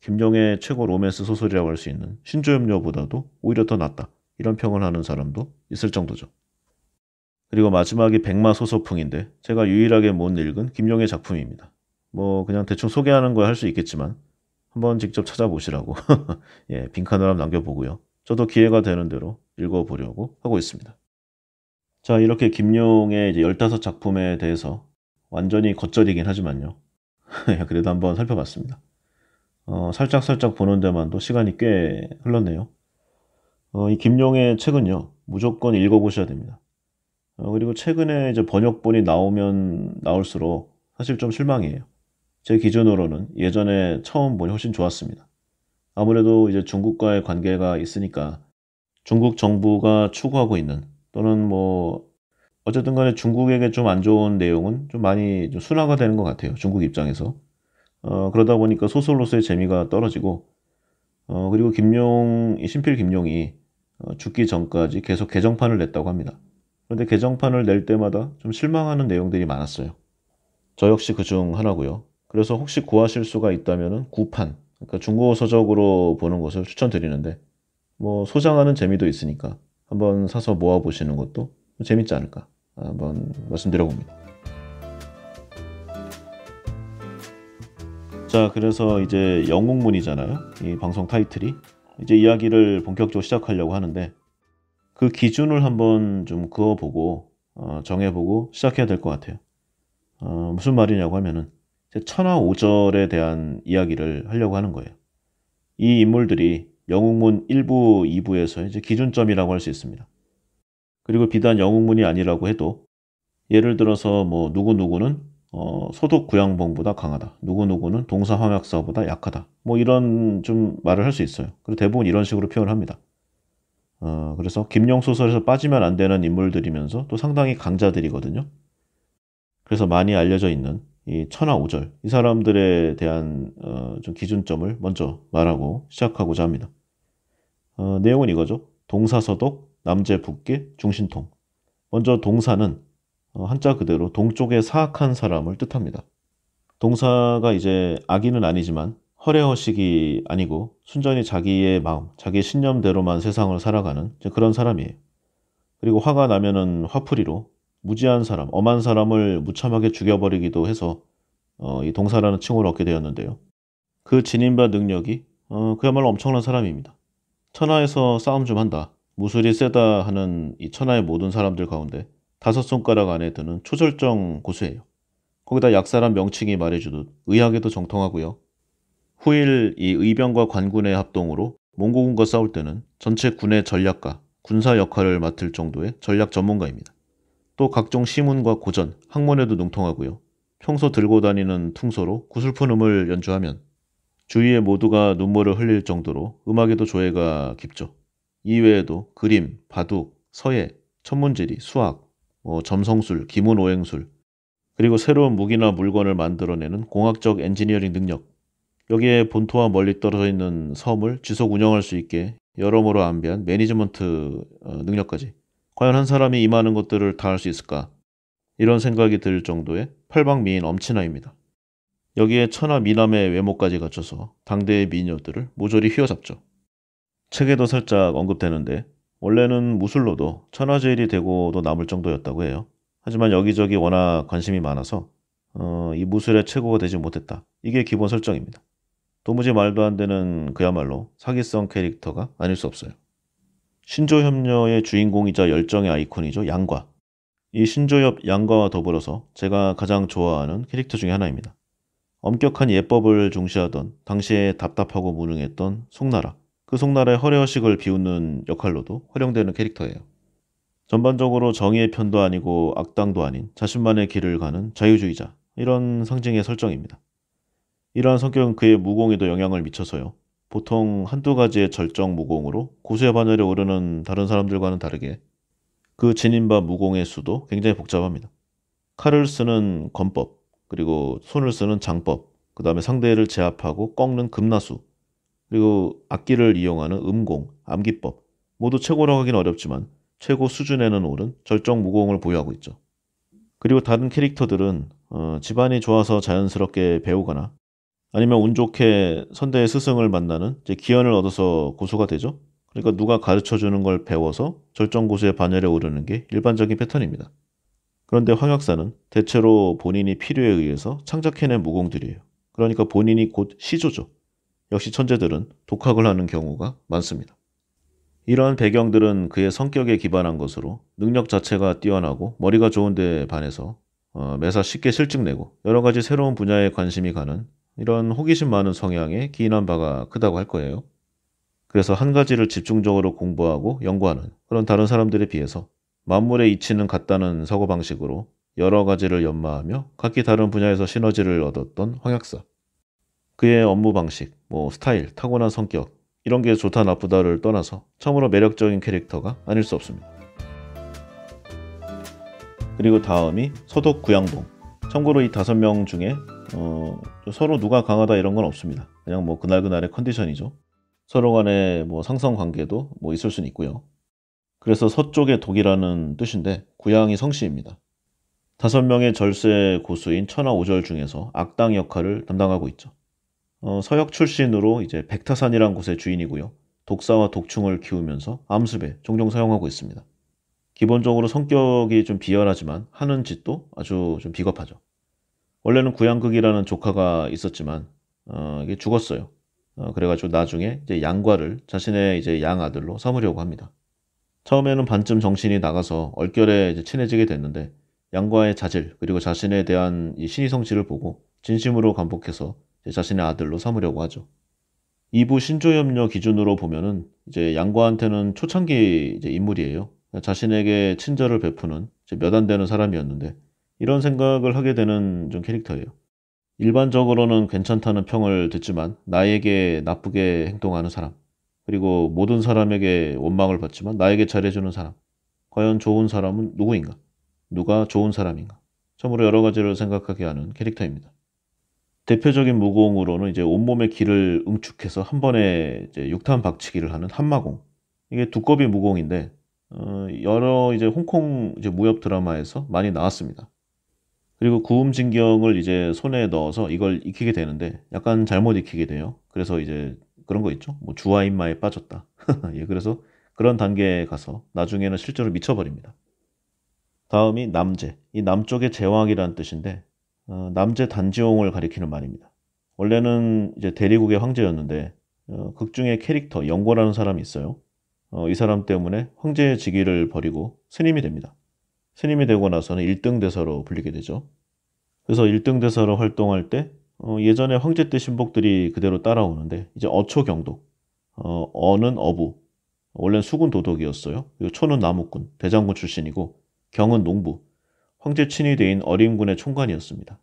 [SPEAKER 1] 김용의 최고 로맨스 소설이라고 할 수 있는 신조염녀보다도 오히려 더 낫다. 이런 평을 하는 사람도 있을 정도죠. 그리고 마지막이 백마소서풍인데 제가 유일하게 못 읽은 김용의 작품입니다. 뭐 그냥 대충 소개하는 거야 할 수 있겠지만 한번 직접 찾아보시라고 예, 빈칸을 한번 남겨보고요. 저도 기회가 되는 대로 읽어보려고 하고 있습니다. 자, 이렇게 김용의 이제 15작품에 대해서 완전히 겉절이긴 하지만요. 그래도 한번 살펴봤습니다. 살짝 보는 데만도 시간이 꽤 흘렀네요. 이 김용의 책은요, 무조건 읽어보셔야 됩니다. 그리고 최근에 이제 번역본이 나오면 나올수록 사실 좀 실망이에요. 제 기준으로는 예전에 처음 본이 훨씬 좋았습니다. 아무래도 이제 중국과의 관계가 있으니까 중국 정부가 추구하고 있는 또는 뭐 어쨌든 간에 중국에게 좀 안 좋은 내용은 좀 많이 좀 순화가 되는 것 같아요. 중국 입장에서. 그러다 보니까 소설로서의 재미가 떨어지고 그리고 이 신필 김용이 죽기 전까지 계속 개정판을 냈다고 합니다. 그런데 개정판을 낼 때마다 좀 실망하는 내용들이 많았어요. 저 역시 그중 하나고요. 그래서 혹시 구하실 수가 있다면 구판, 그러니까 중국어 서적으로 보는 것을 추천드리는데 뭐 소장하는 재미도 있으니까 한번 사서 모아보시는 것도 재밌지 않을까 한번 말씀드려봅니다. 자, 그래서 이제 영웅문이잖아요. 이 방송 타이틀이. 이제 이야기를 본격적으로 시작하려고 하는데 그 기준을 한번 좀 그어보고 정해보고 시작해야 될 것 같아요. 무슨 말이냐고 하면은 천하오절에 대한 이야기를 하려고 하는 거예요. 이 인물들이 영웅문 1부, 2부에서 이제 기준점이라고 할 수 있습니다. 그리고 비단 영웅문이 아니라고 해도 예를 들어서 뭐 누구누구는 소독 구양봉보다 강하다. 누구누구는 동사황약사보다 약하다. 뭐 이런 좀 말을 할 수 있어요. 그리고 대부분 이런 식으로 표현을 합니다. 그래서 김용 소설에서 빠지면 안 되는 인물들이면서 또 상당히 강자들이거든요. 그래서 많이 알려져 있는 이 천하오절, 이 사람들에 대한 좀 기준점을 먼저 말하고 시작하고자 합니다. 내용은 이거죠. 동사서독, 남제북계, 중신통. 먼저 동사는 한자 그대로 동쪽에 사악한 사람을 뜻합니다. 동사가 이제 악인은 아니지만 허례허식이 아니고 순전히 자기의 마음, 자기의 신념대로만 세상을 살아가는 그런 사람이에요. 그리고 화가 나면은 화풀이로 무지한 사람, 엄한 사람을 무참하게 죽여버리기도 해서 이 동사라는 칭호를 얻게 되었는데요. 그 지닌바 능력이 그야말로 엄청난 사람입니다. 천하에서 싸움 좀 한다, 무술이 세다 하는 이 천하의 모든 사람들 가운데 5손가락 안에 드는 초절정 고수예요. 거기다 약사란 명칭이 말해주듯 의학에도 정통하고요. 후일 이 의병과 관군의 합동으로 몽고군과 싸울 때는 전체 군의 전략가, 군사 역할을 맡을 정도의 전략 전문가입니다. 또 각종 시문과 고전, 학문에도 능통하고요. 평소 들고 다니는 퉁소로 구슬픈 음을 연주하면 주위의 모두가 눈물을 흘릴 정도로 음악에도 조예가 깊죠. 이외에도 그림, 바둑, 서예, 천문지리, 수학, 점성술, 기문오행술, 그리고 새로운 무기나 물건을 만들어내는 공학적 엔지니어링 능력, 여기에 본토와 멀리 떨어져 있는 섬을 지속 운영할 수 있게 여러모로 안배한 매니지먼트 능력까지. 과연 한 사람이 이 많은 것들을 다 할 수 있을까? 이런 생각이 들 정도의 팔방미인 엄친아입니다. 여기에 천하 미남의 외모까지 갖춰서 당대의 미녀들을 모조리 휘어잡죠. 책에도 살짝 언급되는데 원래는 무술로도 천하제일이 되고도 남을 정도였다고 해요. 하지만 여기저기 워낙 관심이 많아서 이 무술의 최고가 되지 못했다. 이게 기본 설정입니다. 도무지 말도 안 되는 그야말로 사기성 캐릭터가 아닐 수 없어요. 신조협녀의 주인공이자 열정의 아이콘이죠. 양과. 이 신조협 양과와 더불어서 제가 가장 좋아하는 캐릭터 중에 하나입니다. 엄격한 예법을 중시하던 당시에 답답하고 무능했던 송나라. 그 송나라의 허례허식을 비웃는 역할로도 활용되는 캐릭터예요. 전반적으로 정의의 편도 아니고 악당도 아닌 자신만의 길을 가는 자유주의자. 이런 상징의 설정입니다. 이러한 성격은 그의 무공에도 영향을 미쳐서요. 보통 한두 가지의 절정 무공으로 고수의 반열에 오르는 다른 사람들과는 다르게 그 진인바 무공의 수도 굉장히 복잡합니다. 칼을 쓰는 건법, 그리고 손을 쓰는 장법, 그 다음에 상대를 제압하고 꺾는 금나수, 그리고 악기를 이용하는 음공, 암기법, 모두 최고라고 하긴 어렵지만 최고 수준에는 오른 절정 무공을 보유하고 있죠. 그리고 다른 캐릭터들은 집안이 좋아서 자연스럽게 배우거나 아니면 운 좋게 선대의 스승을 만나는 이제 기연을 얻어서 고수가 되죠. 그러니까 누가 가르쳐 주는 걸 배워서 절정 고수의 반열에 오르는 게 일반적인 패턴입니다. 그런데 황역사는 대체로 본인이 필요에 의해서 창작해낸 무공들이에요. 그러니까 본인이 곧 시조죠. 역시 천재들은 독학을 하는 경우가 많습니다. 이러한 배경들은 그의 성격에 기반한 것으로 능력 자체가 뛰어나고 머리가 좋은데 반해서 매사 쉽게 실증내고 여러 가지 새로운 분야에 관심이 가는 이런 호기심 많은 성향에 기인한 바가 크다고 할 거예요. 그래서 한 가지를 집중적으로 공부하고 연구하는 그런 다른 사람들에 비해서 만물의 이치는 같다는 사고방식으로 여러 가지를 연마하며 각기 다른 분야에서 시너지를 얻었던 황약사. 그의 업무 방식, 스타일, 타고난 성격 이런 게 좋다 나쁘다를 떠나서 참으로 매력적인 캐릭터가 아닐 수 없습니다. 그리고 다음이 서독 구양봉. 참고로 이 5명 중에 서로 누가 강하다 이런 건 없습니다. 그냥 그날그날의 컨디션이죠. 서로 간에 상성 관계도 있을 수는 있고요. 그래서 서쪽의 독이라는 뜻인데 구양이 성씨입니다. 5명의 절세 고수인 천하 오절 중에서 악당 역할을 담당하고 있죠. 서역 출신으로 이제 백타산이라는 곳의 주인이고요. 독사와 독충을 키우면서 암습에 종종 사용하고 있습니다. 기본적으로 성격이 좀 비열하지만 하는 짓도 아주 좀 비겁하죠. 원래는 구양극이라는 조카가 있었지만 이게 죽었어요. 그래가지고 나중에 이제 양과를 자신의 이제 양아들로 삼으려고 합니다. 처음에는 반쯤 정신이 나가서 얼결에 이제 친해지게 됐는데 양과의 자질 그리고 자신에 대한 이 신의 성질을 보고 진심으로 감복해서 자신의 아들로 삼으려고 하죠. 2부 신조염려 기준으로 보면은 이제 양과한테는 초창기 이제 인물이에요. 자신에게 친절을 베푸는 몇 안 되는 사람이었는데 이런 생각을 하게 되는 좀 캐릭터예요. 일반적으로는 괜찮다는 평을 듣지만 나에게 나쁘게 행동하는 사람, 그리고 모든 사람에게 원망을 받지만 나에게 잘해주는 사람, 과연 좋은 사람은 누구인가? 누가 좋은 사람인가? 참으로 여러 가지를 생각하게 하는 캐릭터입니다. 대표적인 무공으로는 이제 온몸에 기를 응축해서 한 번에 이제 육탄 박치기를 하는 한마공. 이게 두꺼비 무공인데 여러 이제 홍콩 이제 무협 드라마에서 많이 나왔습니다. 그리고 구음진경을 이제 손에 넣어서 이걸 익히게 되는데 약간 잘못 익히게 돼요. 그래서 이제 그런 거 있죠. 주화인마에 빠졌다. 예, 그래서 그런 단계에 가서 나중에는 실제로 미쳐버립니다. 다음이 남제. 이 남쪽의 제왕이라는 뜻인데 남제 단지홍을 가리키는 말입니다. 원래는 이제 대리국의 황제였는데 극 중에 캐릭터 영고라는 사람이 있어요. 이 사람 때문에 황제의 직위를 버리고 스님이 됩니다. 스님이 되고 나서는 1등 대사로 불리게 되죠. 그래서 1등 대사로 활동할 때 예전에 황제 때 신복들이 그대로 따라오는데 이제 어초경독, 어는 어부, 원래는 수군 도독이었어요. 그리고 초는 나무꾼, 대장군 출신이고 경은 농부, 황제 친위대인 어림군의 총관이었습니다.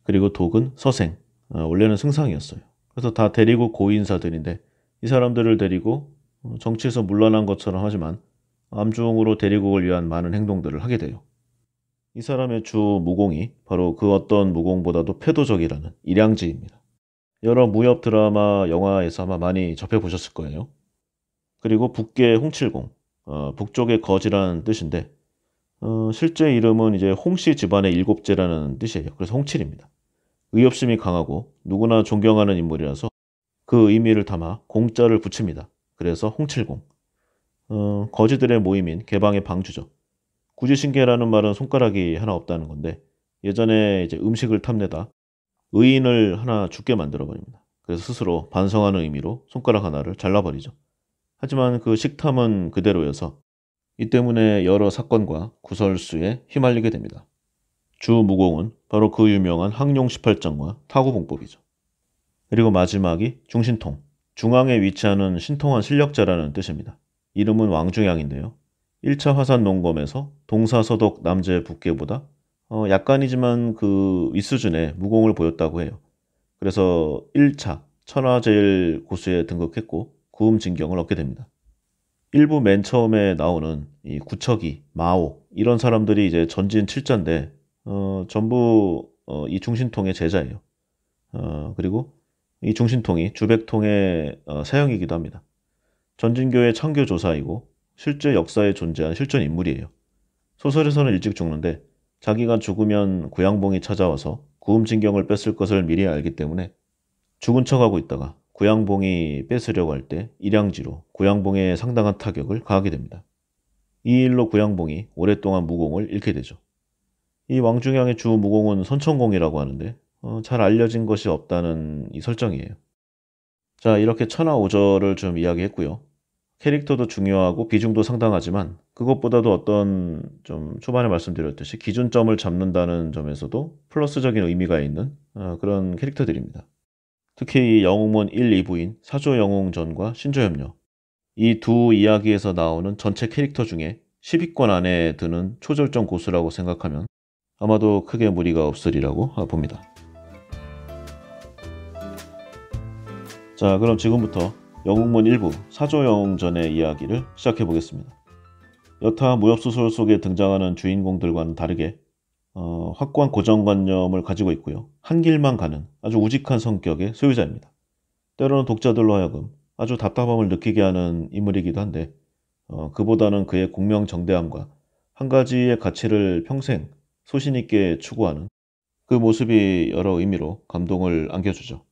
[SPEAKER 1] 그리고 독은 서생, 원래는 승상이었어요. 그래서 다 대리국 고위인사들인데 이 사람들을 데리고 정치에서 물러난 것처럼 하지만 암중으로 대리국을 위한 많은 행동들을 하게 돼요. 이 사람의 주 무공이 바로 그 어떤 무공보다도 패도적이라는 일양지입니다. 여러 무협 드라마, 영화에서 아마 많이 접해보셨을 거예요. 그리고 북계 홍칠공, 북쪽의 거지라는 뜻인데 실제 이름은 이제 홍씨 집안의 7제라는 뜻이에요. 그래서 홍칠입니다. 의협심이 강하고 누구나 존경하는 인물이라서 그 의미를 담아 공자를 붙입니다. 그래서 홍칠공. 거지들의 모임인 개방의 방주죠. 구지신계라는 말은 손가락이 하나 없다는 건데 예전에 이제 음식을 탐내다 의인을 하나 죽게 만들어 버립니다. 그래서 스스로 반성하는 의미로 손가락 하나를 잘라버리죠. 하지만 그 식탐은 그대로여서 이 때문에 여러 사건과 구설수에 휘말리게 됩니다. 주 무공은 바로 그 유명한 항용 18장과 타구공법이죠. 그리고 마지막이 중신통, 중앙에 위치하는 신통한 실력자라는 뜻입니다. 이름은 왕중양인데요. 1차 화산 농검에서 동사서독 남제 북계보다 약간이지만 그 윗수준의 무공을 보였다고 해요. 그래서 1차, 천하제일 고수에 등극했고 구음 진경을 얻게 됩니다. 일부 맨 처음에 나오는 이 구척이, 마옥 이런 사람들이 이제 전진 7자인데 전부 이 중신통의 제자예요. 그리고 이 중신통이 주백통의 사형이기도 합니다. 전진교의 창교 조사이고 실제 역사에 존재한 실존 인물이에요. 소설에서는 일찍 죽는데 자기가 죽으면 구양봉이 찾아와서 구음진경을 뺐을 것을 미리 알기 때문에 죽은 척하고 있다가 구양봉이 뺏으려고 할 때 일양지로 구양봉에 상당한 타격을 가하게 됩니다. 이 일로 구양봉이 오랫동안 무공을 잃게 되죠. 이 왕중양의 주 무공은 선천공이라고 하는데 잘 알려진 것이 없다는 이 설정이에요. 자, 이렇게 천하오절을 좀 이야기했고요. 캐릭터도 중요하고 비중도 상당하지만 그것보다도 어떤 좀 초반에 말씀드렸듯이 기준점을 잡는다는 점에서도 플러스적인 의미가 있는 그런 캐릭터들입니다. 특히 이 영웅문 1, 2부인 사조영웅전과 신조협녀 이 두 이야기에서 나오는 전체 캐릭터 중에 10위권 안에 드는 초절정 고수라고 생각하면 아마도 크게 무리가 없으리라고 봅니다. 자, 그럼 지금부터 영웅문 1부 사조영웅전의 이야기를 시작해 보겠습니다. 여타 무협소설 속에 등장하는 주인공들과는 다르게 확고한 고정관념을 가지고 있고요. 한 길만 가는 아주 우직한 성격의 소유자입니다. 때로는 독자들로 하여금 아주 답답함을 느끼게 하는 인물이기도 한데 그보다는 그의 공명정대함과 한 가지의 가치를 평생 소신 있게 추구하는 그 모습이 여러 의미로 감동을 안겨주죠.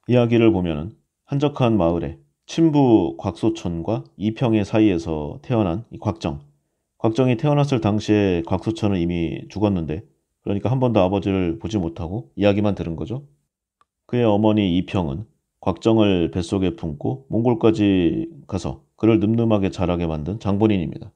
[SPEAKER 1] 이야기를 보면은 한적한 마을에 친부 곽소천과 이평의 사이에서 태어난 이 곽정이 태어났을 당시에 곽소천은 이미 죽었는데 그러니까 한 번도 아버지를 보지 못하고 이야기만 들은 거죠. 그의 어머니 이평은 곽정을 뱃속에 품고 몽골까지 가서 그를 늠름하게 자라게 만든 장본인입니다.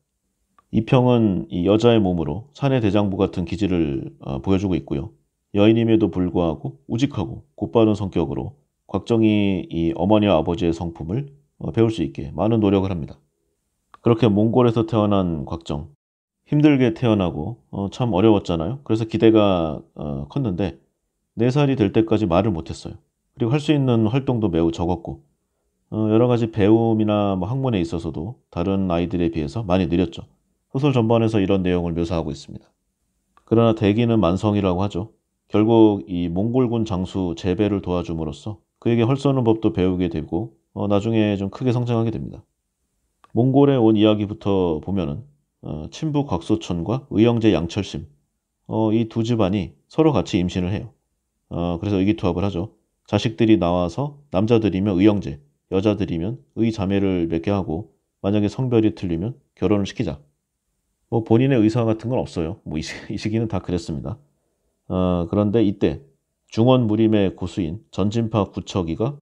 [SPEAKER 1] 이평은 이 여자의 몸으로 사내 대장부 같은 기질을 보여주고 있고요. 여인임에도 불구하고 우직하고 곧바른 성격으로 곽정이 이 어머니와 아버지의 성품을 배울 수 있게 많은 노력을 합니다. 그렇게 몽골에서 태어난 곽정, 힘들게 태어나고 참 어려웠잖아요. 그래서 기대가 컸는데 4살이 될 때까지 말을 못했어요. 그리고 할 수 있는 활동도 매우 적었고 여러 가지 배움이나 뭐 학문에 있어서도 다른 아이들에 비해서 많이 느렸죠. 소설 전반에서 이런 내용을 묘사하고 있습니다. 그러나 대기는 만성이라고 하죠. 결국 이 몽골군 장수 제배를 도와줌으로써 그에게 활 쏘는 법도 배우게 되고 나중에 좀 크게 성장하게 됩니다. 몽골에 온 이야기부터 보면은 친부 곽소천과 의형제 양철심 이 두 집안이 서로 같이 임신을 해요. 그래서 의기투합을 하죠. 자식들이 나와서 남자들이면 의형제, 여자들이면 의자매를 맺게 하고 만약에 성별이 틀리면 결혼을 시키자. 뭐 본인의 의사 같은 건 없어요. 뭐 이 시기는 다 그랬습니다. 그런데 이때 중원무림의 고수인 전진파 구척이가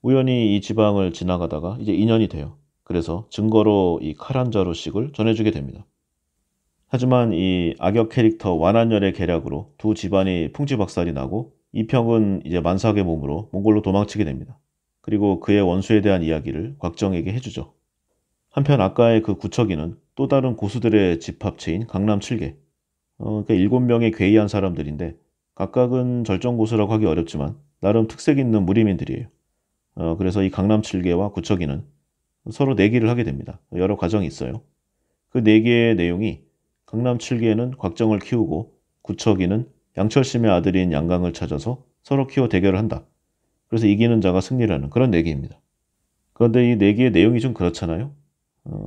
[SPEAKER 1] 우연히 이 지방을 지나가다가 이제 인연이 돼요. 그래서 증거로 이 칼 한 자루씩을 전해주게 됩니다. 하지만 이 악역 캐릭터 완한열의 계략으로 두 집안이 풍지박살이 나고 이평은 이제 만삭의 몸으로 몽골로 도망치게 됩니다. 그리고 그의 원수에 대한 이야기를 곽정에게 해주죠. 한편 아까의 그 구척이는 또 다른 고수들의 집합체인 강남 7개 그러니까 7명의 괴이한 사람들인데 각각은 절정고수라고 하기 어렵지만 나름 특색 있는 무림인들이에요. 그래서 이 강남 7개와 구척이는 서로 내기를 하게 됩니다. 여러 과정이 있어요. 그 내기의 내용이 강남 7개는 곽정을 키우고 구척이는 양철심의 아들인 양강을 찾아서 서로 키워 대결을 한다. 그래서 이기는 자가 승리를 하는 그런 내기입니다. 그런데 이 내기의 내용이 좀 그렇잖아요.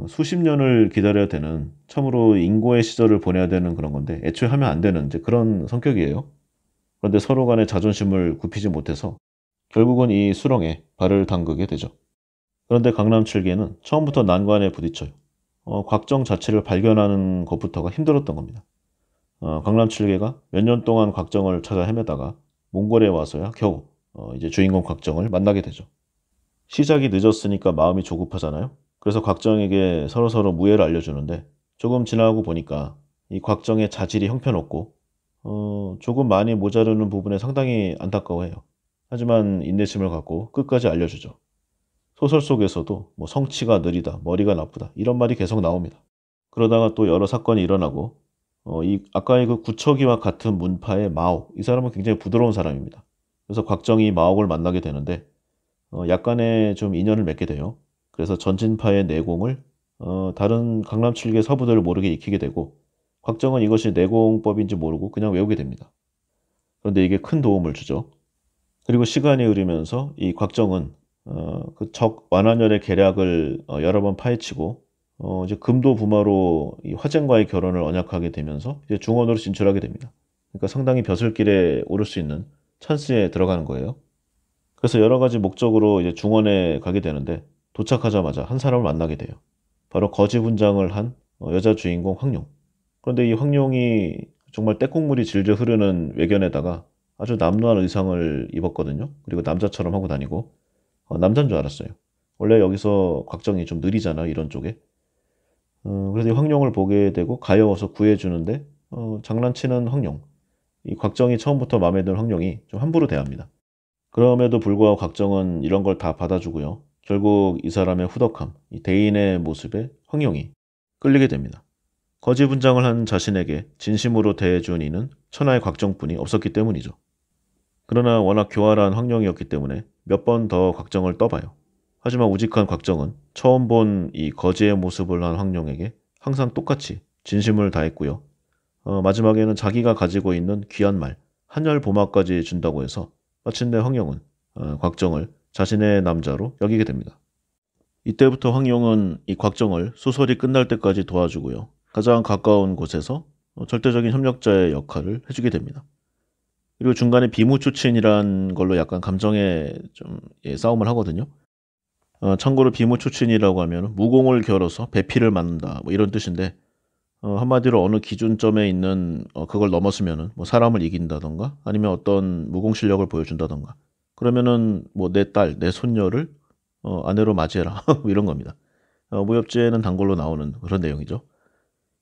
[SPEAKER 1] 수십 년을 기다려야 되는 참으로 인고의 시절을 보내야 되는 그런 건데 애초에 하면 안 되는 이제 그런 성격이에요. 그런데 서로 간의 자존심을 굽히지 못해서 결국은 이 수렁에 발을 담그게 되죠. 그런데 강남 7개는 처음부터 난관에 부딪혀요. 곽정 자체를 발견하는 것부터가 힘들었던 겁니다. 강남 7개가 몇 년 동안 곽정을 찾아 헤매다가 몽골에 와서야 겨우 이제 주인공 곽정을 만나게 되죠. 시작이 늦었으니까 마음이 조급하잖아요. 그래서 곽정에게 서로서로 무예를 알려주는데 조금 지나고 보니까 이 곽정의 자질이 형편없고 조금 많이 모자르는 부분에 상당히 안타까워해요. 하지만 인내심을 갖고 끝까지 알려주죠. 소설 속에서도 뭐 성치가 느리다, 머리가 나쁘다 이런 말이 계속 나옵니다. 그러다가 또 여러 사건이 일어나고 이 아까의 그 구척이와 같은 문파의 마옥 이 사람은 굉장히 부드러운 사람입니다. 그래서 곽정이 마옥을 만나게 되는데 약간의 좀 인연을 맺게 돼요. 그래서 전진파의 내공을 다른 강남 7개 서부들을 모르게 익히게 되고, 곽정은 이것이 내공법인지 모르고 그냥 외우게 됩니다. 그런데 이게 큰 도움을 주죠. 그리고 시간이 흐르면서 이 곽정은 그 적 완한열의 계략을 여러 번 파헤치고 이제 금도 부마로 이 화쟁과의 결혼을 언약하게 되면서 이제 중원으로 진출하게 됩니다. 그러니까 상당히 벼슬길에 오를 수 있는 찬스에 들어가는 거예요. 그래서 여러 가지 목적으로 이제 중원에 가게 되는데, 도착하자마자 한 사람을 만나게 돼요. 바로 거지 분장을 한 여자 주인공 황룡. 그런데 이 황룡이 정말 떼국물이 질질 흐르는 외견에다가 아주 남루한 의상을 입었거든요. 그리고 남자처럼 하고 다니고 남자인 줄 알았어요. 원래 여기서 곽정이 좀 느리잖아, 이런 쪽에. 그래서 이 황룡을 보게 되고 가여워서 구해주는데 장난치는 황룡. 이 곽정이 처음부터 마음에 드는 황룡이 좀 함부로 대합니다. 그럼에도 불구하고 곽정은 이런 걸 다 받아주고요. 결국 이 사람의 후덕함, 이 대인의 모습에 황룡이 끌리게 됩니다. 거지 분장을 한 자신에게 진심으로 대해준 이는 천하의 곽정뿐이 없었기 때문이죠. 그러나 워낙 교활한 황룡이었기 때문에 몇 번 더 곽정을 떠봐요. 하지만 우직한 곽정은 처음 본 이 거지의 모습을 한 황룡에게 항상 똑같이 진심을 다했고요. 마지막에는 자기가 가지고 있는 귀한 말, 한열 보마까지 준다고 해서 마침내 황룡은 곽정을 자신의 남자로 여기게 됩니다. 이때부터 황룡은 이 곽정을 소설이 끝날 때까지 도와주고요. 가장 가까운 곳에서 절대적인 협력자의 역할을 해주게 됩니다. 그리고 중간에 비무추친이란 걸로 약간 감정의 좀 싸움을 하거든요. 참고로 비무추친이라고 하면 무공을 겨뤄서 배피를 맞는다, 뭐 이런 뜻인데, 한마디로 어느 기준점에 있는 그걸 넘었으면은 뭐 사람을 이긴다던가 아니면 어떤 무공 실력을 보여준다던가, 그러면은 뭐 내 딸, 내 손녀를 아내로 맞이해라 뭐 이런 겁니다. 무협지에는 단골로 나오는 그런 내용이죠.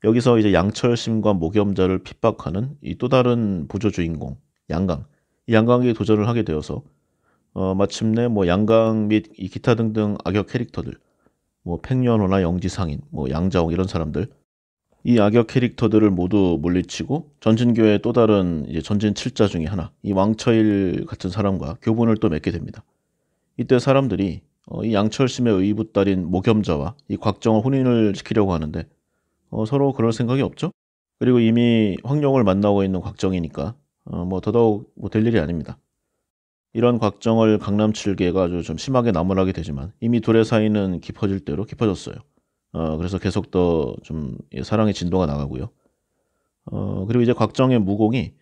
[SPEAKER 1] 여기서 이제 양철심과 모겸자를 핍박하는 이 또 다른 부조 주인공 양강, 이 양강이 도전을 하게 되어서 마침내 뭐 양강 및 이 기타 등등 악역 캐릭터들, 뭐 팽년호나 영지상인, 뭐 양자홍 이런 사람들, 이 악역 캐릭터들을 모두 물리치고 전진교의 또 다른 이제 전진 7자 중에 하나, 이 왕처일 같은 사람과 교분을 또 맺게 됩니다. 이때 사람들이 이 양철심의 의붓딸인 모겸자와 이 곽정을 혼인을 시키려고 하는데 서로 그럴 생각이 없죠. 그리고 이미 황룡을 만나고 있는 곽정이니까 뭐 더더욱 뭐 될 일이 아닙니다. 이런 곽정을 강남 7개가 아주 좀 심하게 나무라게 되지만 이미 둘의 사이는 깊어질 대로 깊어졌어요. 그래서 계속 더 좀 사랑의 진도가 나가고요. 그리고 이제 곽정의 무공이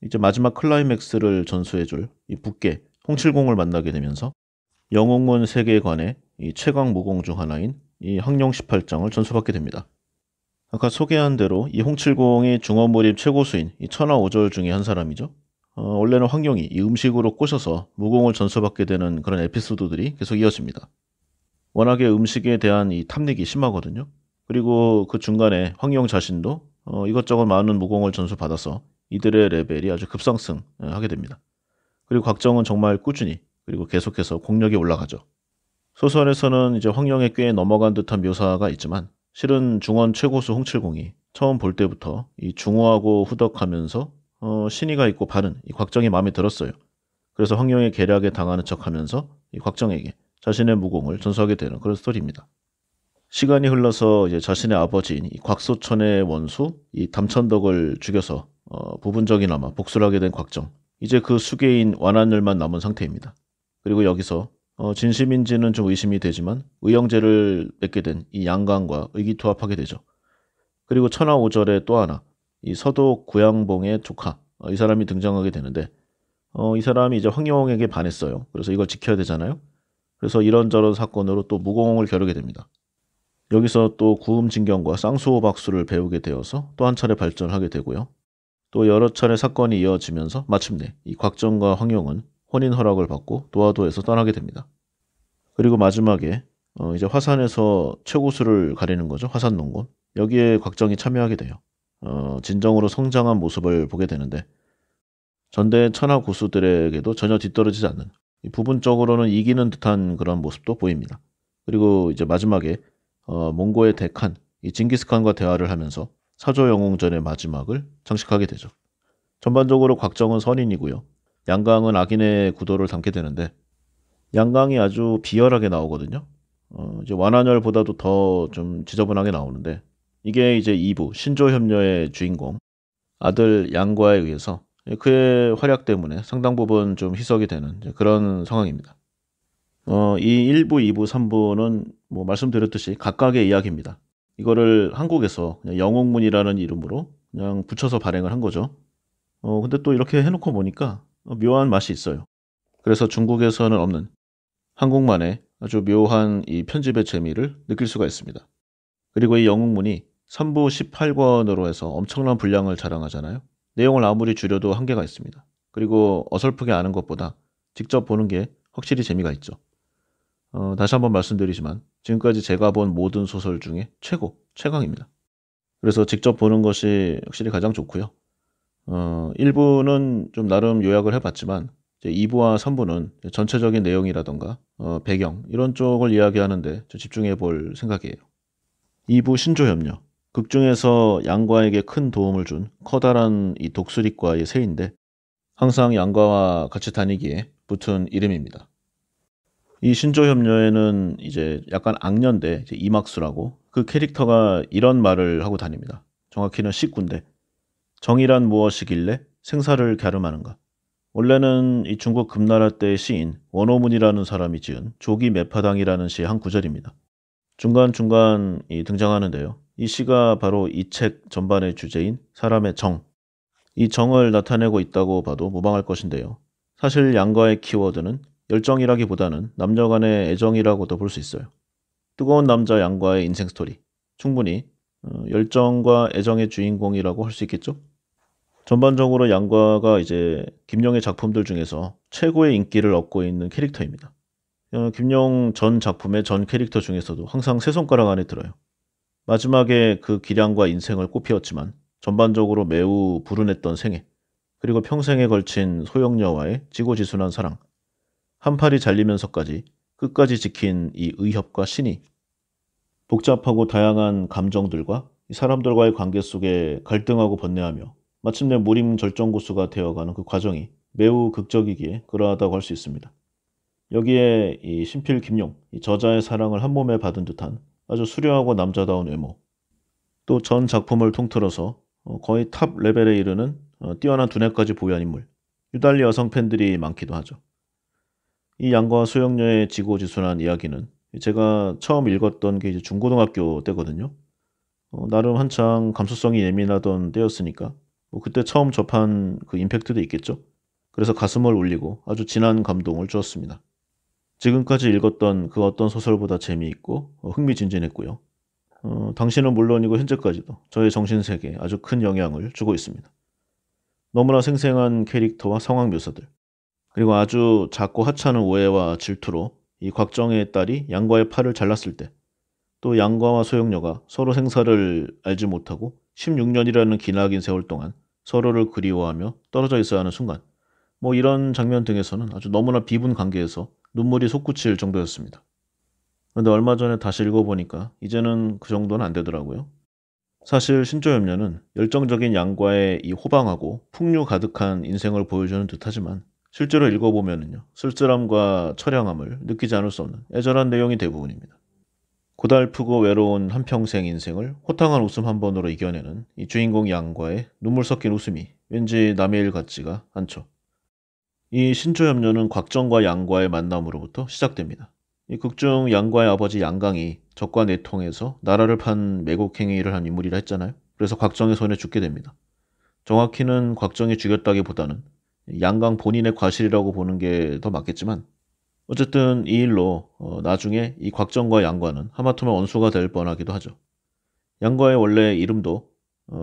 [SPEAKER 1] 이제 마지막 클라이맥스를 전수해줄 이 북계 홍칠공을 만나게 되면서 영웅문 세계관의 이 최강 무공 중 하나인 이 황룡 18장을 전수받게 됩니다. 아까 소개한 대로 이 홍칠공이 중원무림 최고수인 이 천하오절 중에 한 사람이죠. 원래는 황룡이 이 음식으로 꼬셔서 무공을 전수받게 되는 그런 에피소드들이 계속 이어집니다. 워낙에 음식에 대한 이 탐닉이 심하거든요. 그리고 그 중간에 황룡 자신도 이것저것 많은 무공을 전수받아서 이들의 레벨이 아주 급상승하게 됩니다. 그리고 곽정은 정말 꾸준히 그리고 계속해서 공력이 올라가죠. 소설에서는 이제 황룡에 꽤 넘어간 듯한 묘사가 있지만 실은 중원 최고수 홍칠공이 처음 볼 때부터 이 중후하고 후덕하면서 신의가 있고 바른 이 곽정이 마음에 들었어요. 그래서 황룡의 계략에 당하는 척하면서 이 곽정에게 자신의 무공을 전수하게 되는 그런 스토리입니다. 시간이 흘러서 이제 자신의 아버지인 이 곽소천의 원수 이 담천덕을 죽여서 부분적이나마 복수를 하게 된 곽정. 이제 그 수계인 완한열만 남은 상태입니다. 그리고 여기서 진심인지는 좀 의심이 되지만 의형제를 맺게 된 이 양강과 의기투합하게 되죠. 그리고 천하오절의 또 하나 이 서독 구양봉의 조카 이 사람이 등장하게 되는데 이 사람이 이제 황룡에게 반했어요. 그래서 이걸 지켜야 되잖아요. 그래서 이런저런 사건으로 또 무공을 겨루게 됩니다. 여기서 또 구음진경과 쌍수호박수를 배우게 되어서 또 한 차례 발전하게 되고요. 또 여러 차례 사건이 이어지면서 마침내 이 곽정과 황룡은 혼인 허락을 받고 도화도에서 떠나게 됩니다. 그리고 마지막에 이제 화산에서 최고수를 가리는 거죠. 화산농곤. 여기에 곽정이 참여하게 돼요. 진정으로 성장한 모습을 보게 되는데 전대 천하 고수들에게도 전혀 뒤떨어지지 않는 부분적으로는 이기는 듯한 그런 모습도 보입니다. 그리고 이제 마지막에 몽고의 대칸 이 징기스칸과 대화를 하면서 사조영웅전의 마지막을 장식하게 되죠. 전반적으로 곽정은 선인이고요. 양강은 악인의 구도를 담게 되는데 양강이 아주 비열하게 나오거든요. 이제 완한열보다도 더 좀 지저분하게 나오는데 이게 이제 2부 신조협녀의 주인공 아들 양과에 의해서 그의 활약 때문에 상당 부분 좀 희석이 되는 이제 그런 상황입니다. 이 1부, 2부, 3부는 뭐 말씀드렸듯이 각각의 이야기입니다. 이거를 한국에서 그냥 영웅문이라는 이름으로 그냥 붙여서 발행을 한 거죠. 근데 또 이렇게 해놓고 보니까 묘한 맛이 있어요. 그래서 중국에서는 없는 한국만의 아주 묘한 이 편집의 재미를 느낄 수가 있습니다. 그리고 이 영웅문이 3부 18권으로 해서 엄청난 분량을 자랑하잖아요. 내용을 아무리 줄여도 한계가 있습니다. 그리고 어설프게 아는 것보다 직접 보는 게 확실히 재미가 있죠. 다시 한번 말씀드리지만 지금까지 제가 본 모든 소설 중에 최강입니다. 그래서 직접 보는 것이 확실히 가장 좋고요. 1부는 좀 나름 요약을 해봤지만 이제 2부와 3부는 전체적인 내용이라던가 배경 이런 쪽을 이야기하는데 좀 집중해 볼 생각이에요. 2부 신조협녀. 극 중에서 양과에게 큰 도움을 준 커다란 이 독수리과의 새인데 항상 양과와 같이 다니기에 붙은 이름입니다. 이 신조협녀에는 이제 약간 악녀인데 이제 이막수라고 그 캐릭터가 이런 말을 하고 다닙니다. 정확히는 식구인데 정의란 무엇이길래 생사를 갸름하는가. 원래는 이 중국 금나라 때의 시인 원어문이라는 사람이 지은 조기 매파당이라는 시의 한 구절입니다. 중간중간 등장하는데요. 이 시가 바로 이 책 전반의 주제인 사람의 정, 이 정을 나타내고 있다고 봐도 무방할 것인데요. 사실 양과의 키워드는 열정이라기보다는 남녀 간의 애정이라고도 볼 수 있어요. 뜨거운 남자 양과의 인생 스토리, 충분히 열정과 애정의 주인공이라고 할 수 있겠죠? 전반적으로 양과가 이제 김용의 작품들 중에서 최고의 인기를 얻고 있는 캐릭터입니다. 김용 전 작품의 전 캐릭터 중에서도 항상 세 손가락 안에 들어요. 마지막에 그 기량과 인생을 꽃피웠지만 전반적으로 매우 불운했던 생애, 그리고 평생에 걸친 소영녀와의 지고지순한 사랑, 한 팔이 잘리면서까지 끝까지 지킨 이 의협과 신이 복잡하고 다양한 감정들과 이 사람들과의 관계 속에 갈등하고 번뇌하며 마침내 무림절정고수가 되어가는 그 과정이 매우 극적이기에 그러하다고 할 수 있습니다. 여기에 이 신필 김용, 이 저자의 사랑을 한 몸에 받은 듯한 아주 수려하고 남자다운 외모, 또 전 작품을 통틀어서 거의 탑 레벨에 이르는 뛰어난 두뇌까지 보유한 인물, 유달리 여성 팬들이 많기도 하죠. 이 양과 소영녀의 지고지순한 이야기는 제가 처음 읽었던 게 이제 중고등학교 때거든요. 나름 한창 감수성이 예민하던 때였으니까 뭐 그때 처음 접한 그 임팩트도 있겠죠. 그래서 가슴을 울리고 아주 진한 감동을 주었습니다. 지금까지 읽었던 그 어떤 소설보다 재미있고 흥미진진했고요. 당신은 물론이고 현재까지도 저의 정신세계에 아주 큰 영향을 주고 있습니다. 너무나 생생한 캐릭터와 상황 묘사들, 그리고 아주 작고 하찮은 오해와 질투로 이 곽정의 딸이 양과의 팔을 잘랐을 때, 또 양과와 소영녀가 서로 생사를 알지 못하고 16년이라는 기나긴 세월 동안 서로를 그리워하며 떨어져 있어야 하는 순간, 뭐 이런 장면 등에서는 아주 너무나 비분 관계에서 눈물이 솟구칠 정도였습니다. 그런데 얼마 전에 다시 읽어보니까 이제는 그 정도는 안 되더라고요. 사실 신조협녀는 열정적인 양과의 이 호방하고 풍류 가득한 인생을 보여주는 듯하지만 실제로 읽어보면요, 쓸쓸함과 처량함을 느끼지 않을 수 없는 애절한 내용이 대부분입니다. 고달프고 외로운 한평생 인생을 호탕한 웃음 한 번으로 이겨내는 이 주인공 양과의 눈물 섞인 웃음이 왠지 남의 일 같지가 않죠. 이 신조협녀는 곽정과 양과의 만남으로부터 시작됩니다. 이 극중 양과의 아버지 양강이 적과 내통해서 나라를 판 매국행위를 한 인물이라 했잖아요. 그래서 곽정의 손에 죽게 됩니다. 정확히는 곽정이 죽였다기보다는 양강 본인의 과실이라고 보는 게 더 맞겠지만 어쨌든 이 일로 나중에 이 곽정과 양과는 하마터면 원수가 될 뻔하기도 하죠. 양과의 원래 이름도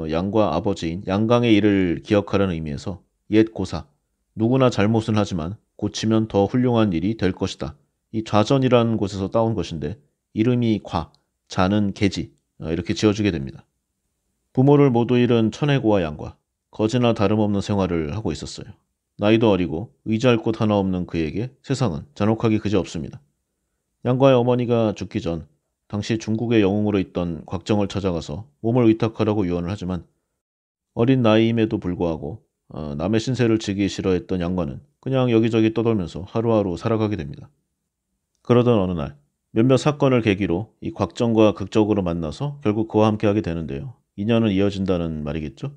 [SPEAKER 1] 양과 아버지인 양강의 일을 기억하라는 의미에서 옛 고사, 누구나 잘못은 하지만 고치면 더 훌륭한 일이 될 것이다. 이 좌전이라는 곳에서 따온 것인데 이름이 과, 자는 계지 이렇게 지어주게 됩니다. 부모를 모두 잃은 천혜고와 양과 거지나 다름없는 생활을 하고 있었어요. 나이도 어리고 의지할 곳 하나 없는 그에게 세상은 잔혹하기 그지없습니다. 양과의 어머니가 죽기 전 당시 중국의 영웅으로 있던 곽정을 찾아가서 몸을 의탁하라고 유언을 하지만 어린 나이임에도 불구하고 남의 신세를 지기 싫어했던 양과는 그냥 여기저기 떠돌면서 하루하루 살아가게 됩니다. 그러던 어느 날 몇몇 사건을 계기로 이 곽정과 극적으로 만나서 결국 그와 함께하게 되는데요. 인연은 이어진다는 말이겠죠.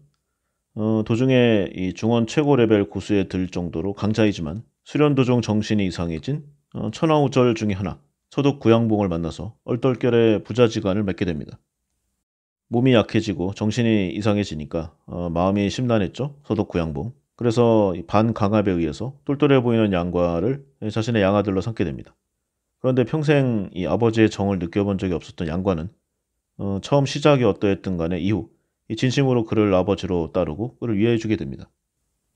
[SPEAKER 1] 도중에 이 중원 최고 레벨 고수에 들 정도로 강자이지만 수련 도중 정신이 이상해진 천하우절 중의 하나 서독 구양봉을 만나서 얼떨결에 부자지간을 맺게 됩니다. 몸이 약해지고 정신이 이상해지니까 마음이 심란했죠. 서독 구양봉. 그래서 이 반강압에 의해서 똘똘해 보이는 양과를 자신의 양아들로 삼게 됩니다. 그런데 평생 이 아버지의 정을 느껴본 적이 없었던 양과는 처음 시작이 어떠했든 간에 이후 이 진심으로 그를 아버지로 따르고 그를 위해주게 됩니다.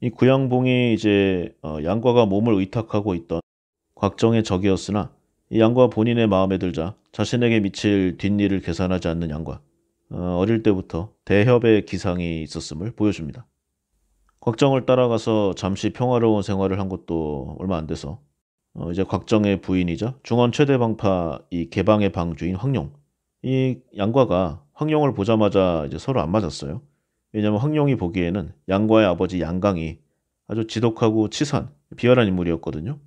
[SPEAKER 1] 이 구양봉이 이제 양과가 몸을 의탁하고 있던 곽정의 적이었으나 이 양과 본인의 마음에 들자 자신에게 미칠 뒷일을 계산하지 않는 양과 어릴 때부터 대협의 기상이 있었음을 보여줍니다. 곽정을 따라가서 잠시 평화로운 생활을 한 것도 얼마 안 돼서 이제 곽정의 부인이자 중원 최대 방파 이 개방의 방주인 황룡 이 양과가 황룡을 보자마자 이제 서로 안 맞았어요. 왜냐하면 황룡이 보기에는 양과의 아버지 양강이 아주 지독하고 치사한 비열한 인물이었거든요.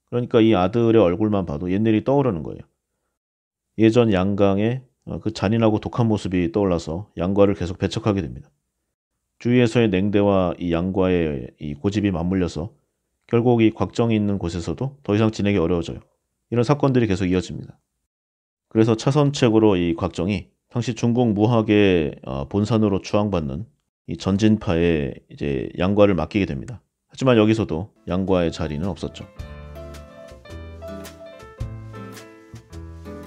[SPEAKER 1] 그러니까 이 아들의 얼굴만 봐도 옛날이 떠오르는 거예요. 예전 양강의 그 잔인하고 독한 모습이 떠올라서 양과를 계속 배척하게 됩니다. 주위에서의 냉대와 이 양과의 이 고집이 맞물려서 결국 이 곽정이 있는 곳에서도 더 이상 지내기 어려워져요. 이런 사건들이 계속 이어집니다. 그래서 차선책으로 이 곽정이 당시 중국 무학의 본산으로 추앙받는 이 전진파에 이제 양과를 맡기게 됩니다. 하지만 여기서도 양과의 자리는 없었죠.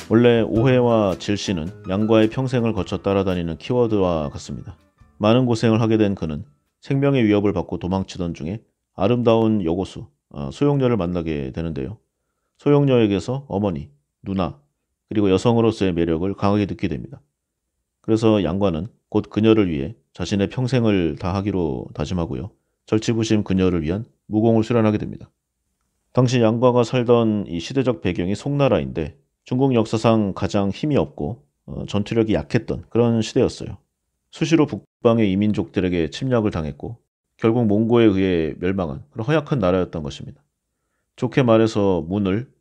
[SPEAKER 1] 원래 오해와 질시는 양과의 평생을 거쳐 따라다니는 키워드와 같습니다. 많은 고생을 하게 된 그는 생명의 위협을 받고 도망치던 중에 아름다운 여고수 소용녀를 만나게 되는데요. 소용녀에게서 어머니, 누나, 그리고 여성으로서의 매력을 강하게 느끼게 됩니다. 그래서 양과는 곧 그녀를 위해 자신의 평생을 다하기로 다짐하고요. 절치부심 그녀를 위한 무공을 수련하게 됩니다. 당시 양과가 살던 이 시대적 배경이 송나라인데 중국 역사상 가장 힘이 없고 전투력이 약했던 그런 시대였어요. 수시로 북방의 이민족들에게 침략을 당했고 결국 몽고에 의해 멸망한 그런 허약한 나라였던 것입니다. 좋게 말해서 문을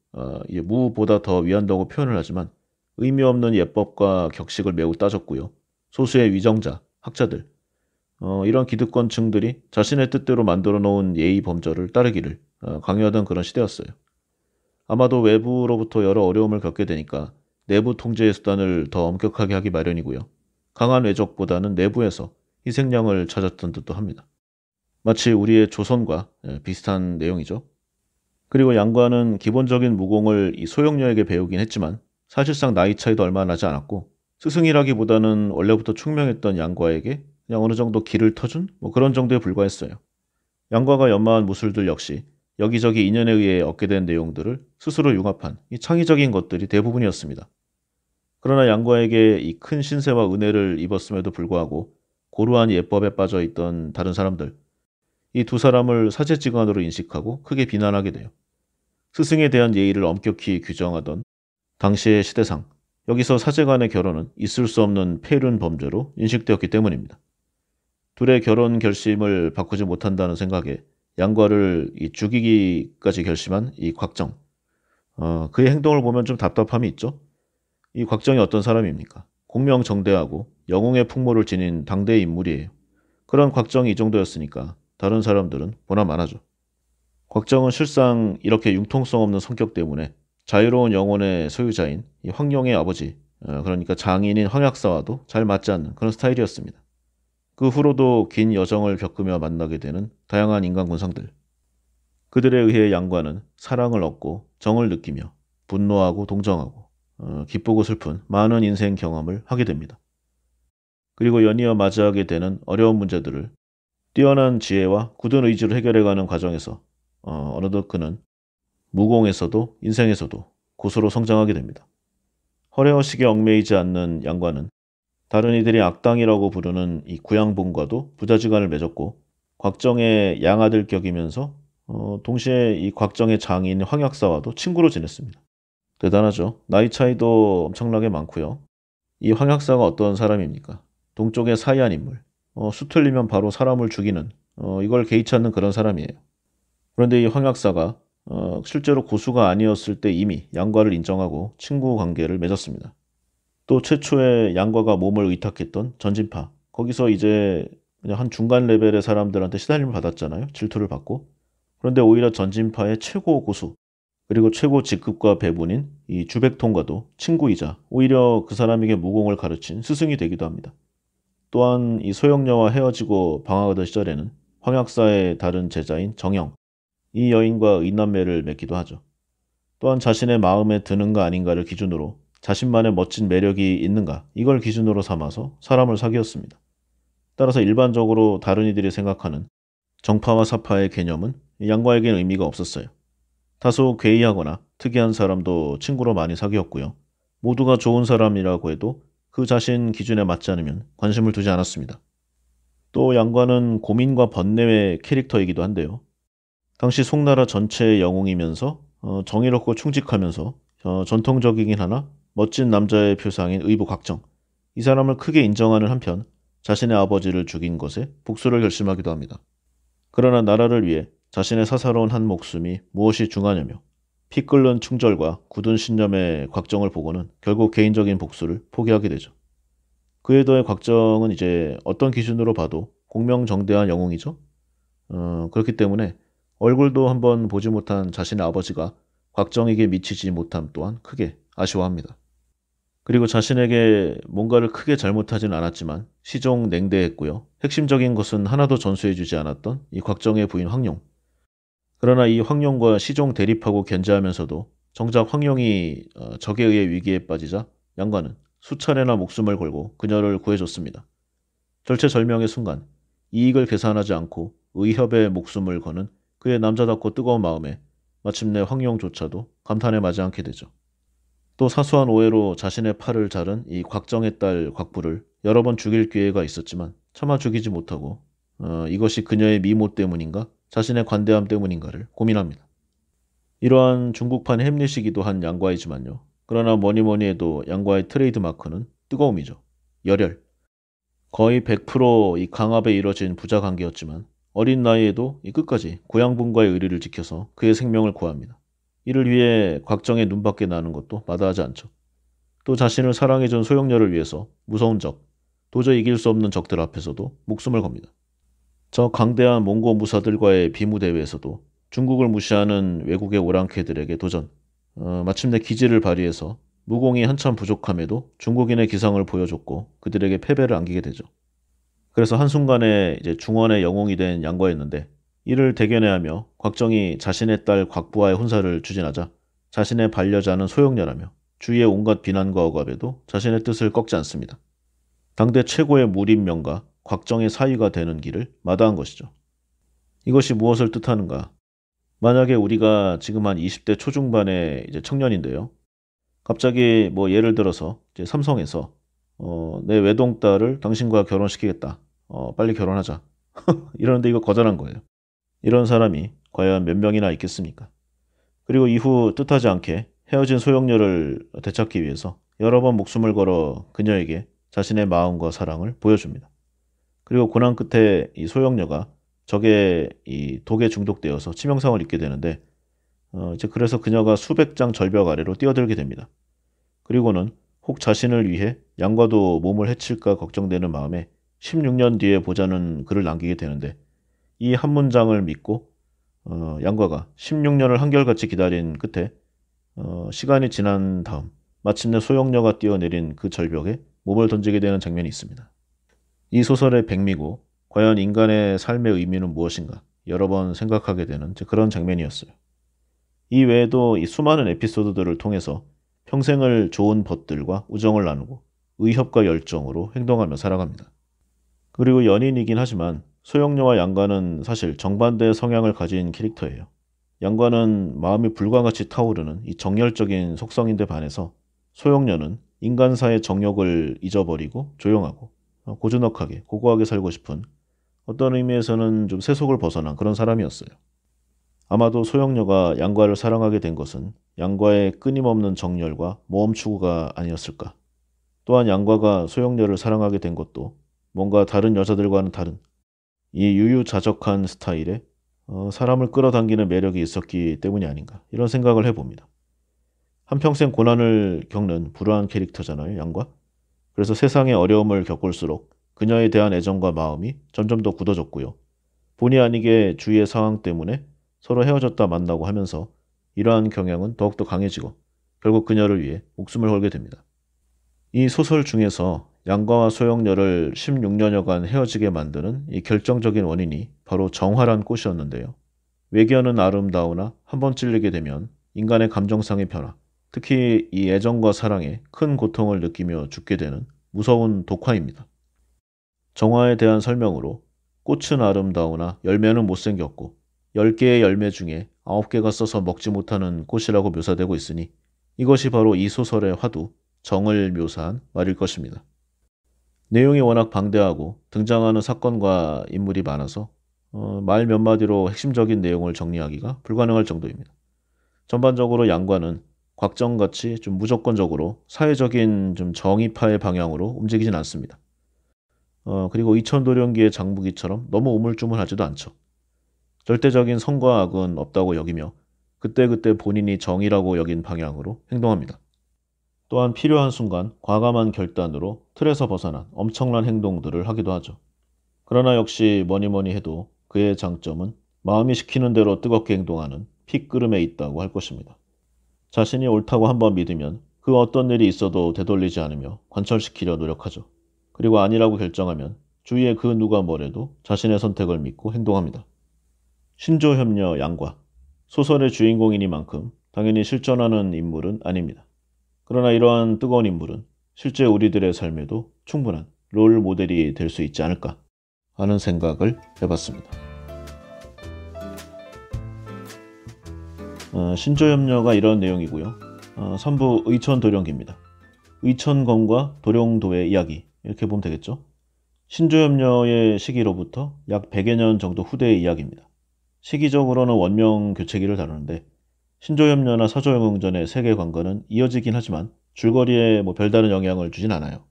[SPEAKER 1] 무보다 더 위한다고 표현을 하지만 의미 없는 예법과 격식을 매우 따졌고요. 소수의 위정자, 학자들, 이런 기득권층들이 자신의 뜻대로 만들어 놓은 예의 범절을 따르기를 강요하던 그런 시대였어요. 아마도 외부로부터 여러 어려움을 겪게 되니까 내부 통제의 수단을 더 엄격하게 하기 마련이고요. 강한 외적보다는 내부에서 희생양을 찾았던 듯도 합니다. 마치 우리의 조선과 비슷한 내용이죠. 그리고 양과는 기본적인 무공을 이 소용녀에게 배우긴 했지만 사실상 나이 차이도 얼마 나지 않았고 스승이라기보다는 원래부터 충명했던 양과에게 그냥 어느 정도 기를 터준 그런 정도에 불과했어요. 양과가 연마한 무술들 역시 여기저기 인연에 의해 얻게 된 내용들을 스스로 융합한 이 창의적인 것들이 대부분이었습니다. 그러나 양과에게 이 큰 신세와 은혜를 입었음에도 불구하고 고루한 예법에 빠져 있던 다른 사람들, 이 두 사람을 사제지간으로 인식하고 크게 비난하게 돼요. 스승에 대한 예의를 엄격히 규정하던 당시의 시대상, 여기서 사제 간의 결혼은 있을 수 없는 폐륜 범죄로 인식되었기 때문입니다. 둘의 결혼 결심을 바꾸지 못한다는 생각에 양과를 죽이기까지 결심한 이 곽정. 그의 행동을 보면 좀 답답함이 있죠. 이 곽정이 어떤 사람입니까? 공명정대하고 영웅의 풍모를 지닌 당대의 인물이에요. 그런 곽정이 이 정도였으니까 다른 사람들은 보나마나죠. 곽정은 실상 이렇게 융통성 없는 성격 때문에 자유로운 영혼의 소유자인 이 황룡의 아버지, 그러니까 장인인 황약사와도 잘 맞지 않는 그런 스타일이었습니다. 그 후로도 긴 여정을 겪으며 만나게 되는 다양한 인간 군상들. 그들에 의해 양과는 사랑을 얻고 정을 느끼며 분노하고 동정하고 기쁘고 슬픈 많은 인생 경험을 하게 됩니다. 그리고 연이어 맞이하게 되는 어려운 문제들을 뛰어난 지혜와 굳은 의지로 해결해가는 과정에서 어느덧 그는 무공에서도 인생에서도 고수로 성장하게 됩니다. 허례허식에 얽매이지 않는 양과는 다른 이들이 악당이라고 부르는 이 구양봉과도 부자지간을 맺었고 곽정의 양아들 격이면서 동시에 이 곽정의 장인 황약사와도 친구로 지냈습니다. 대단하죠. 나이 차이도 엄청나게 많고요. 이 황약사가 어떤 사람입니까? 동쪽의 사이한 인물. 수틀리면 바로 사람을 죽이는 이걸 개의치 않는 그런 사람이에요. 그런데 이 황약사가 실제로 고수가 아니었을 때 이미 양과를 인정하고 친구 관계를 맺었습니다. 또 최초에 양과가 몸을 의탁했던 전진파, 거기서 이제 그냥 한 중간 레벨의 사람들한테 시달림을 받았잖아요. 질투를 받고. 그런데 오히려 전진파의 최고 고수, 그리고 최고 직급과 배분인 이 주백통과도 친구이자 오히려 그 사람에게 무공을 가르친 스승이 되기도 합니다. 또한 이 소영녀와 헤어지고 방황하던 시절에는 황약사의 다른 제자인 정영, 이 여인과 의남매를 맺기도 하죠. 또한 자신의 마음에 드는가 아닌가를 기준으로 자신만의 멋진 매력이 있는가, 이걸 기준으로 삼아서 사람을 사귀었습니다. 따라서 일반적으로 다른 이들이 생각하는 정파와 사파의 개념은 양과에게는 의미가 없었어요. 다소 괴이하거나 특이한 사람도 친구로 많이 사귀었고요. 모두가 좋은 사람이라고 해도 그 자신 기준에 맞지 않으면 관심을 두지 않았습니다. 또 양과는 고민과 번뇌의 캐릭터이기도 한데요. 당시 송나라 전체의 영웅이면서 정의롭고 충직하면서 전통적이긴 하나 멋진 남자의 표상인 의부 곽정, 이 사람을 크게 인정하는 한편 자신의 아버지를 죽인 것에 복수를 결심하기도 합니다. 그러나 나라를 위해 자신의 사사로운 한 목숨이 무엇이 중하냐며 피 끓는 충절과 굳은 신념의 곽정을 보고는 결국 개인적인 복수를 포기하게 되죠. 그에 더해 곽정은 이제 어떤 기준으로 봐도 공명정대한 영웅이죠. 그렇기 때문에 얼굴도 한번 보지 못한 자신의 아버지가 곽정에게 미치지 못함 또한 크게 아쉬워합니다. 그리고 자신에게 뭔가를 크게 잘못하진 않았지만 시종 냉대했고요. 핵심적인 것은 하나도 전수해주지 않았던 이 곽정의 부인 황룡. 그러나 이 황룡과 시종 대립하고 견제하면서도 정작 황룡이 적에 의해 위기에 빠지자 양과는 수차례나 목숨을 걸고 그녀를 구해줬습니다. 절체절명의 순간 이익을 계산하지 않고 의협에 목숨을 거는 그의 남자답고 뜨거운 마음에 마침내 황룡조차도 감탄에 마지 않게 되죠. 또 사소한 오해로 자신의 팔을 자른 이 곽정의 딸 곽부를 여러 번 죽일 기회가 있었지만 차마 죽이지 못하고 이것이 그녀의 미모 때문인가 자신의 관대함 때문인가를 고민합니다. 이러한 중국판 햄릿이기도 한 양과이지만요. 그러나 뭐니 해도 양과의 트레이드 마크는 뜨거움이죠. 열혈. 거의 100% 이 강압에 이뤄진 부자 관계였지만 어린 나이에도 이 끝까지 고향분과의 의리를 지켜서 그의 생명을 구합니다. 이를 위해 곽정의 눈밖에 나는 것도 마다하지 않죠. 또 자신을 사랑해준 소영녀를 위해서 무서운 적, 도저히 이길 수 없는 적들 앞에서도 목숨을 겁니다. 저 강대한 몽고 무사들과의 비무대회에서도 중국을 무시하는 외국의 오랑캐들에게 도전, 마침내 기지를 발휘해서 무공이 한참 부족함에도 중국인의 기상을 보여줬고 그들에게 패배를 안기게 되죠. 그래서 한순간에 이제 중원의 영웅이 된 양과였는데 이를 대견해하며 곽정이 자신의 딸 곽부와의 혼사를 추진하자 자신의 반려자는 소영녀라며 주위의 온갖 비난과 억압에도 자신의 뜻을 꺾지 않습니다. 당대 최고의 무림명가 곽정의 사위가 되는 길을 마다한 것이죠. 이것이 무엇을 뜻하는가? 만약에 우리가 지금 한 20대 초중반의 이제 청년인데요. 갑자기 뭐 예를 들어서 이제 삼성에서 내 외동딸을 당신과 결혼시키겠다. 빨리 결혼하자. 이러는데 이거 거절한 거예요. 이런 사람이 과연 몇 명이나 있겠습니까? 그리고 이후 뜻하지 않게 헤어진 소영녀를 되찾기 위해서 여러 번 목숨을 걸어 그녀에게 자신의 마음과 사랑을 보여줍니다. 그리고 고난 끝에 이 소영녀가 적의 이 독에 중독되어서 치명상을 입게 되는데 이제 그래서 그녀가 수백 장 절벽 아래로 뛰어들게 됩니다. 그리고는 혹 자신을 위해 양과도 몸을 해칠까 걱정되는 마음에 16년 뒤에 보자는 글을 남기게 되는데 이 한 문장을 믿고 양과가 16년을 한결같이 기다린 끝에 시간이 지난 다음 마침내 소영녀가 뛰어내린 그 절벽에 몸을 던지게 되는 장면이 있습니다. 이 소설의 백미고 과연 인간의 삶의 의미는 무엇인가 여러 번 생각하게 되는 그런 장면이었어요. 이 외에도 이 수많은 에피소드들을 통해서 평생을 좋은 벗들과 우정을 나누고 의협과 열정으로 행동하며 살아갑니다. 그리고 연인이긴 하지만 소영녀와 양과는 사실 정반대의 성향을 가진 캐릭터예요. 양과는 마음이 불과같이 타오르는 이 정열적인 속성인데 반해서 소영녀는 인간사의 정욕을 잊어버리고 조용하고 고즈넉하게 고고하게 살고 싶은 어떤 의미에서는 좀 세속을 벗어난 그런 사람이었어요. 아마도 소영녀가 양과를 사랑하게 된 것은 양과의 끊임없는 정열과 모험 추구가 아니었을까. 또한 양과가 소영녀를 사랑하게 된 것도 뭔가 다른 여자들과는 다른 이 유유자적한 스타일의 사람을 끌어당기는 매력이 있었기 때문이 아닌가 이런 생각을 해봅니다. 한평생 고난을 겪는 불우한 캐릭터잖아요, 양과. 그래서 세상의 어려움을 겪을수록 그녀에 대한 애정과 마음이 점점 더 굳어졌고요. 본의 아니게 주위의 상황 때문에 서로 헤어졌다 만나고 하면서 이러한 경향은 더욱더 강해지고 결국 그녀를 위해 목숨을 걸게 됩니다. 이 소설 중에서 양과와 소영녀를 16년여간 헤어지게 만드는 이 결정적인 원인이 바로 정화란 꽃이었는데요. 외견은 아름다우나 한번 찔리게 되면 인간의 감정상의 변화, 특히 이 애정과 사랑에 큰 고통을 느끼며 죽게 되는 무서운 독화입니다. 정화에 대한 설명으로 꽃은 아름다우나 열매는 못생겼고 10개의 열매 중에 9개가 써서 먹지 못하는 꽃이라고 묘사되고 있으니 이것이 바로 이 소설의 화두, 정을 묘사한 말일 것입니다. 내용이 워낙 방대하고 등장하는 사건과 인물이 많아서 말 몇 마디로 핵심적인 내용을 정리하기가 불가능할 정도입니다. 전반적으로 양과는 곽정같이 좀 무조건적으로 사회적인 좀 정의파의 방향으로 움직이진 않습니다. 그리고 이천도령기의 장무기처럼 너무 우물쭈물하지도 않죠. 절대적인 선과 악은 없다고 여기며 그때그때 본인이 정의라고 여긴 방향으로 행동합니다. 또한 필요한 순간 과감한 결단으로 틀에서 벗어난 엄청난 행동들을 하기도 하죠. 그러나 역시 뭐니뭐니 해도 그의 장점은 마음이 시키는 대로 뜨겁게 행동하는 핏끄름에 있다고 할 것입니다. 자신이 옳다고 한번 믿으면 그 어떤 일이 있어도 되돌리지 않으며 관철시키려 노력하죠. 그리고 아니라고 결정하면 주위에 그 누가 뭐래도 자신의 선택을 믿고 행동합니다. 신조협녀 양과, 소설의 주인공이니만큼 당연히 실존하는 인물은 아닙니다. 그러나 이러한 뜨거운 인물은 실제 우리들의 삶에도 충분한 롤 모델이 될 수 있지 않을까 하는 생각을 해봤습니다. 신조협녀가 이런 내용이고요. 3부 의천도령기입니다. 의천검과 도령도의 이야기 이렇게 보면 되겠죠. 신조협녀의 시기로부터 약 100여 년 정도 후대의 이야기입니다. 시기적으로는 원명 교체기를 다루는데 신조협녀나 사조영웅전의 세계관과는 이어지긴 하지만 줄거리에 별다른 영향을 주진 않아요.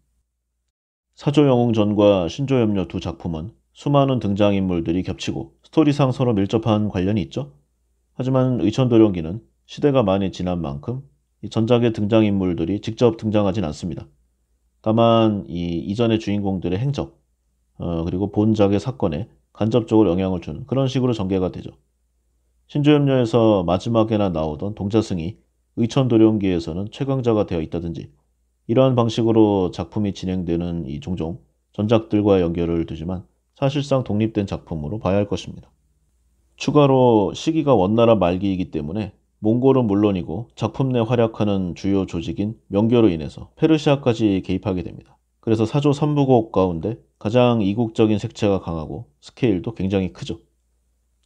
[SPEAKER 1] 사조영웅전과 신조협녀 두 작품은 수많은 등장인물들이 겹치고 스토리상 서로 밀접한 관련이 있죠. 하지만 의천도령기는 시대가 많이 지난 만큼 이 전작의 등장인물들이 직접 등장하진 않습니다. 다만 이전의 주인공들의 행적 그리고 본작의 사건에 간접적으로 영향을 주는 그런 식으로 전개가 되죠. 신조협녀에서 마지막에나 나오던 동자승이 의천도령기에서는 최강자가 되어 있다든지 이러한 방식으로 작품이 진행되는 이 종종 전작들과의 연결을 두지만 사실상 독립된 작품으로 봐야 할 것입니다. 추가로 시기가 원나라 말기이기 때문에 몽골은 물론이고 작품 내 활약하는 주요 조직인 명교로 인해서 페르시아까지 개입하게 됩니다. 그래서 사조 3부곡 가운데 가장 이국적인 색채가 강하고 스케일도 굉장히 크죠.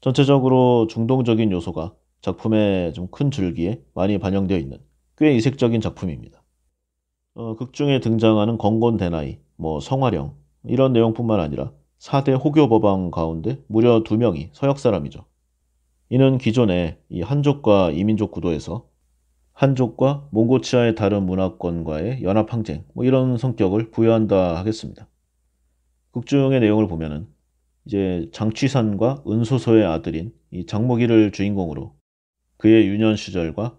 [SPEAKER 1] 전체적으로 중동적인 요소가 작품의 좀 큰 줄기에 많이 반영되어 있는 꽤 이색적인 작품입니다. 극 중에 등장하는 건곤대나이, 성화령 이런 내용뿐만 아니라 4대 호교법왕 가운데 무려 2명이 서역 사람이죠. 이는 기존의 이 한족과 이민족 구도에서 한족과 몽고치아의 다른 문화권과의 연합 항쟁 이런 성격을 부여한다 하겠습니다. 극 중의 내용을 보면은 이제 장취산과 은소서의 아들인 이 장모기를 주인공으로 그의 유년 시절과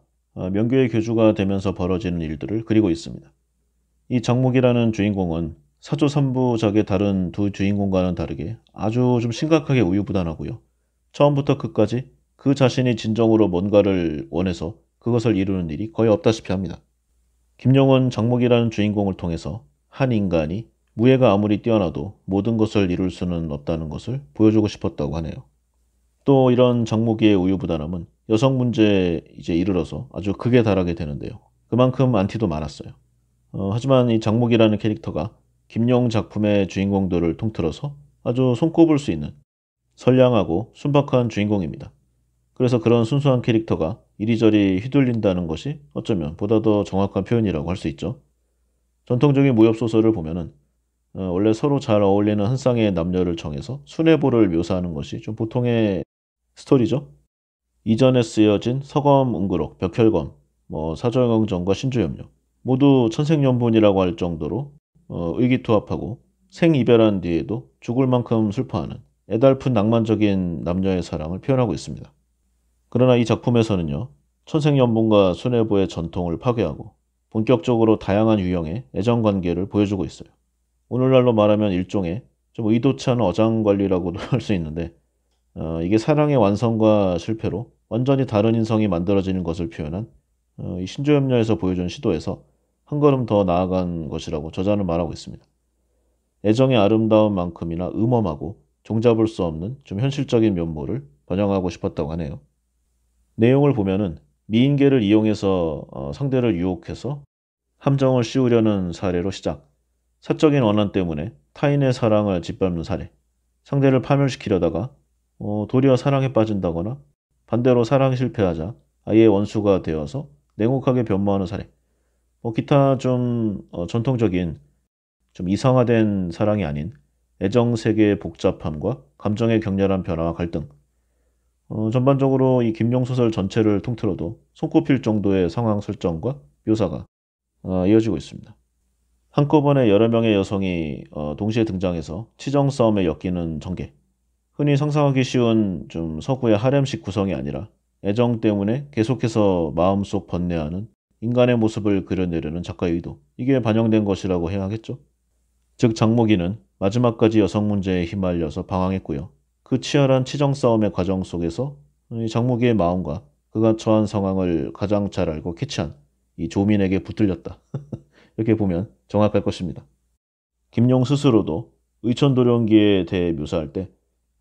[SPEAKER 1] 명교의 교주가 되면서 벌어지는 일들을 그리고 있습니다. 이 장모기라는 주인공은 사조 3부작의 다른 두 주인공과는 다르게 아주 좀 심각하게 우유부단하고요. 처음부터 끝까지 그 자신이 진정으로 뭔가를 원해서 그것을 이루는 일이 거의 없다시피 합니다. 김용은 장목이라는 주인공을 통해서 한 인간이 무예가 아무리 뛰어나도 모든 것을 이룰 수는 없다는 것을 보여주고 싶었다고 하네요. 또 이런 장목이의 우유부단함은 여성 문제에 이제 이르러서 아주 극에 달하게 되는데요. 그만큼 안티도 많았어요. 하지만 이 장목이라는 캐릭터가 김용 작품의 주인공들을 통틀어서 아주 손꼽을 수 있는 선량하고 순박한 주인공입니다. 그래서 그런 순수한 캐릭터가 이리저리 휘둘린다는 것이 어쩌면 보다 더 정확한 표현이라고 할 수 있죠. 전통적인 무협소설을 보면은 원래 서로 잘 어울리는 한 쌍의 남녀를 정해서 순애보를 묘사하는 것이 좀 보통의 스토리죠. 이전에 쓰여진 서검, 은구록, 벽혈검, 사조영웅전과 신조협녀 모두 천생연분이라고 할 정도로 의기투합하고 생이별한 뒤에도 죽을 만큼 슬퍼하는 애달픈 낭만적인 남녀의 사랑을 표현하고 있습니다. 그러나 이 작품에서는요, 천생연분과 수뇌부의 전통을 파괴하고 본격적으로 다양한 유형의 애정관계를 보여주고 있어요. 오늘날로 말하면 일종의 좀 의도치 않은 어장관리라고도 할 수 있는데, 이게 사랑의 완성과 실패로 완전히 다른 인성이 만들어지는 것을 표현한 이 신조협녀에서 보여준 시도에서 한 걸음 더 나아간 것이라고 저자는 말하고 있습니다. 애정의 아름다움만큼이나 음험하고 종잡을 수 없는 좀 현실적인 면모를 번영하고 싶었다고 하네요. 내용을 보면은 미인계를 이용해서 상대를 유혹해서 함정을 씌우려는 사례로 시작, 사적인 원한 때문에 타인의 사랑을 짓밟는 사례, 상대를 파멸시키려다가 도리어 사랑에 빠진다거나 반대로 사랑이 실패하자 아예 원수가 되어서 냉혹하게 변모하는 사례, 기타 좀 전통적인 좀 이상화된 사랑이 아닌 애정 세계의 복잡함과 감정의 격렬한 변화와 갈등, 전반적으로 이 김용 소설 전체를 통틀어도 손꼽힐 정도의 상황 설정과 묘사가 이어지고 있습니다. 한꺼번에 여러 명의 여성이 동시에 등장해서 치정 싸움에 엮이는 전개, 흔히 상상하기 쉬운 좀 서구의 하렘식 구성이 아니라 애정 때문에 계속해서 마음속 번뇌하는 인간의 모습을 그려내려는 작가의 의도, 이게 반영된 것이라고 해야 하겠죠. 즉 장목이는 마지막까지 여성 문제에 휘말려서 방황했고요. 그 치열한 치정 싸움의 과정 속에서 이 장목이의 마음과 그가 처한 상황을 가장 잘 알고 캐치한 이 조민에게 붙들렸다. 이렇게 보면 정확할 것입니다. 김용 스스로도 의천도령기에 대해 묘사할 때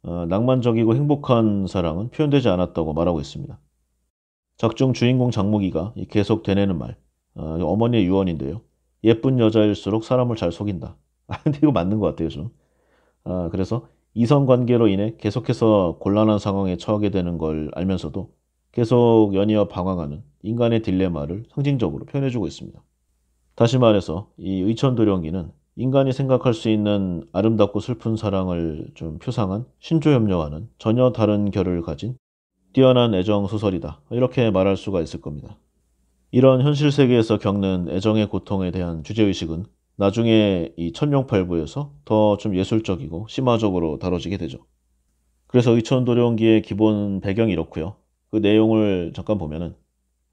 [SPEAKER 1] 낭만적이고 행복한 사랑은 표현되지 않았다고 말하고 있습니다. 작중 주인공 장목이가 계속 되뇌는 말, 어머니의 유언인데요. 예쁜 여자일수록 사람을 잘 속인다. 근데 이거 맞는 것 같아요, 좀. 그래서 이성관계로 인해 계속해서 곤란한 상황에 처하게 되는 걸 알면서도 계속 연이어 방황하는 인간의 딜레마를 상징적으로 표현해주고 있습니다. 다시 말해서 이 의천도령기는 인간이 생각할 수 있는 아름답고 슬픈 사랑을 좀 표상한 신조협녀와는 전혀 다른 결을 가진 뛰어난 애정 소설이다. 이렇게 말할 수가 있을 겁니다. 이런 현실 세계에서 겪는 애정의 고통에 대한 주제의식은 나중에 이 천룡팔부에서 더 좀 예술적이고 심화적으로 다뤄지게 되죠. 그래서 의천도령기의 기본 배경이 이렇고요. 그 내용을 잠깐 보면은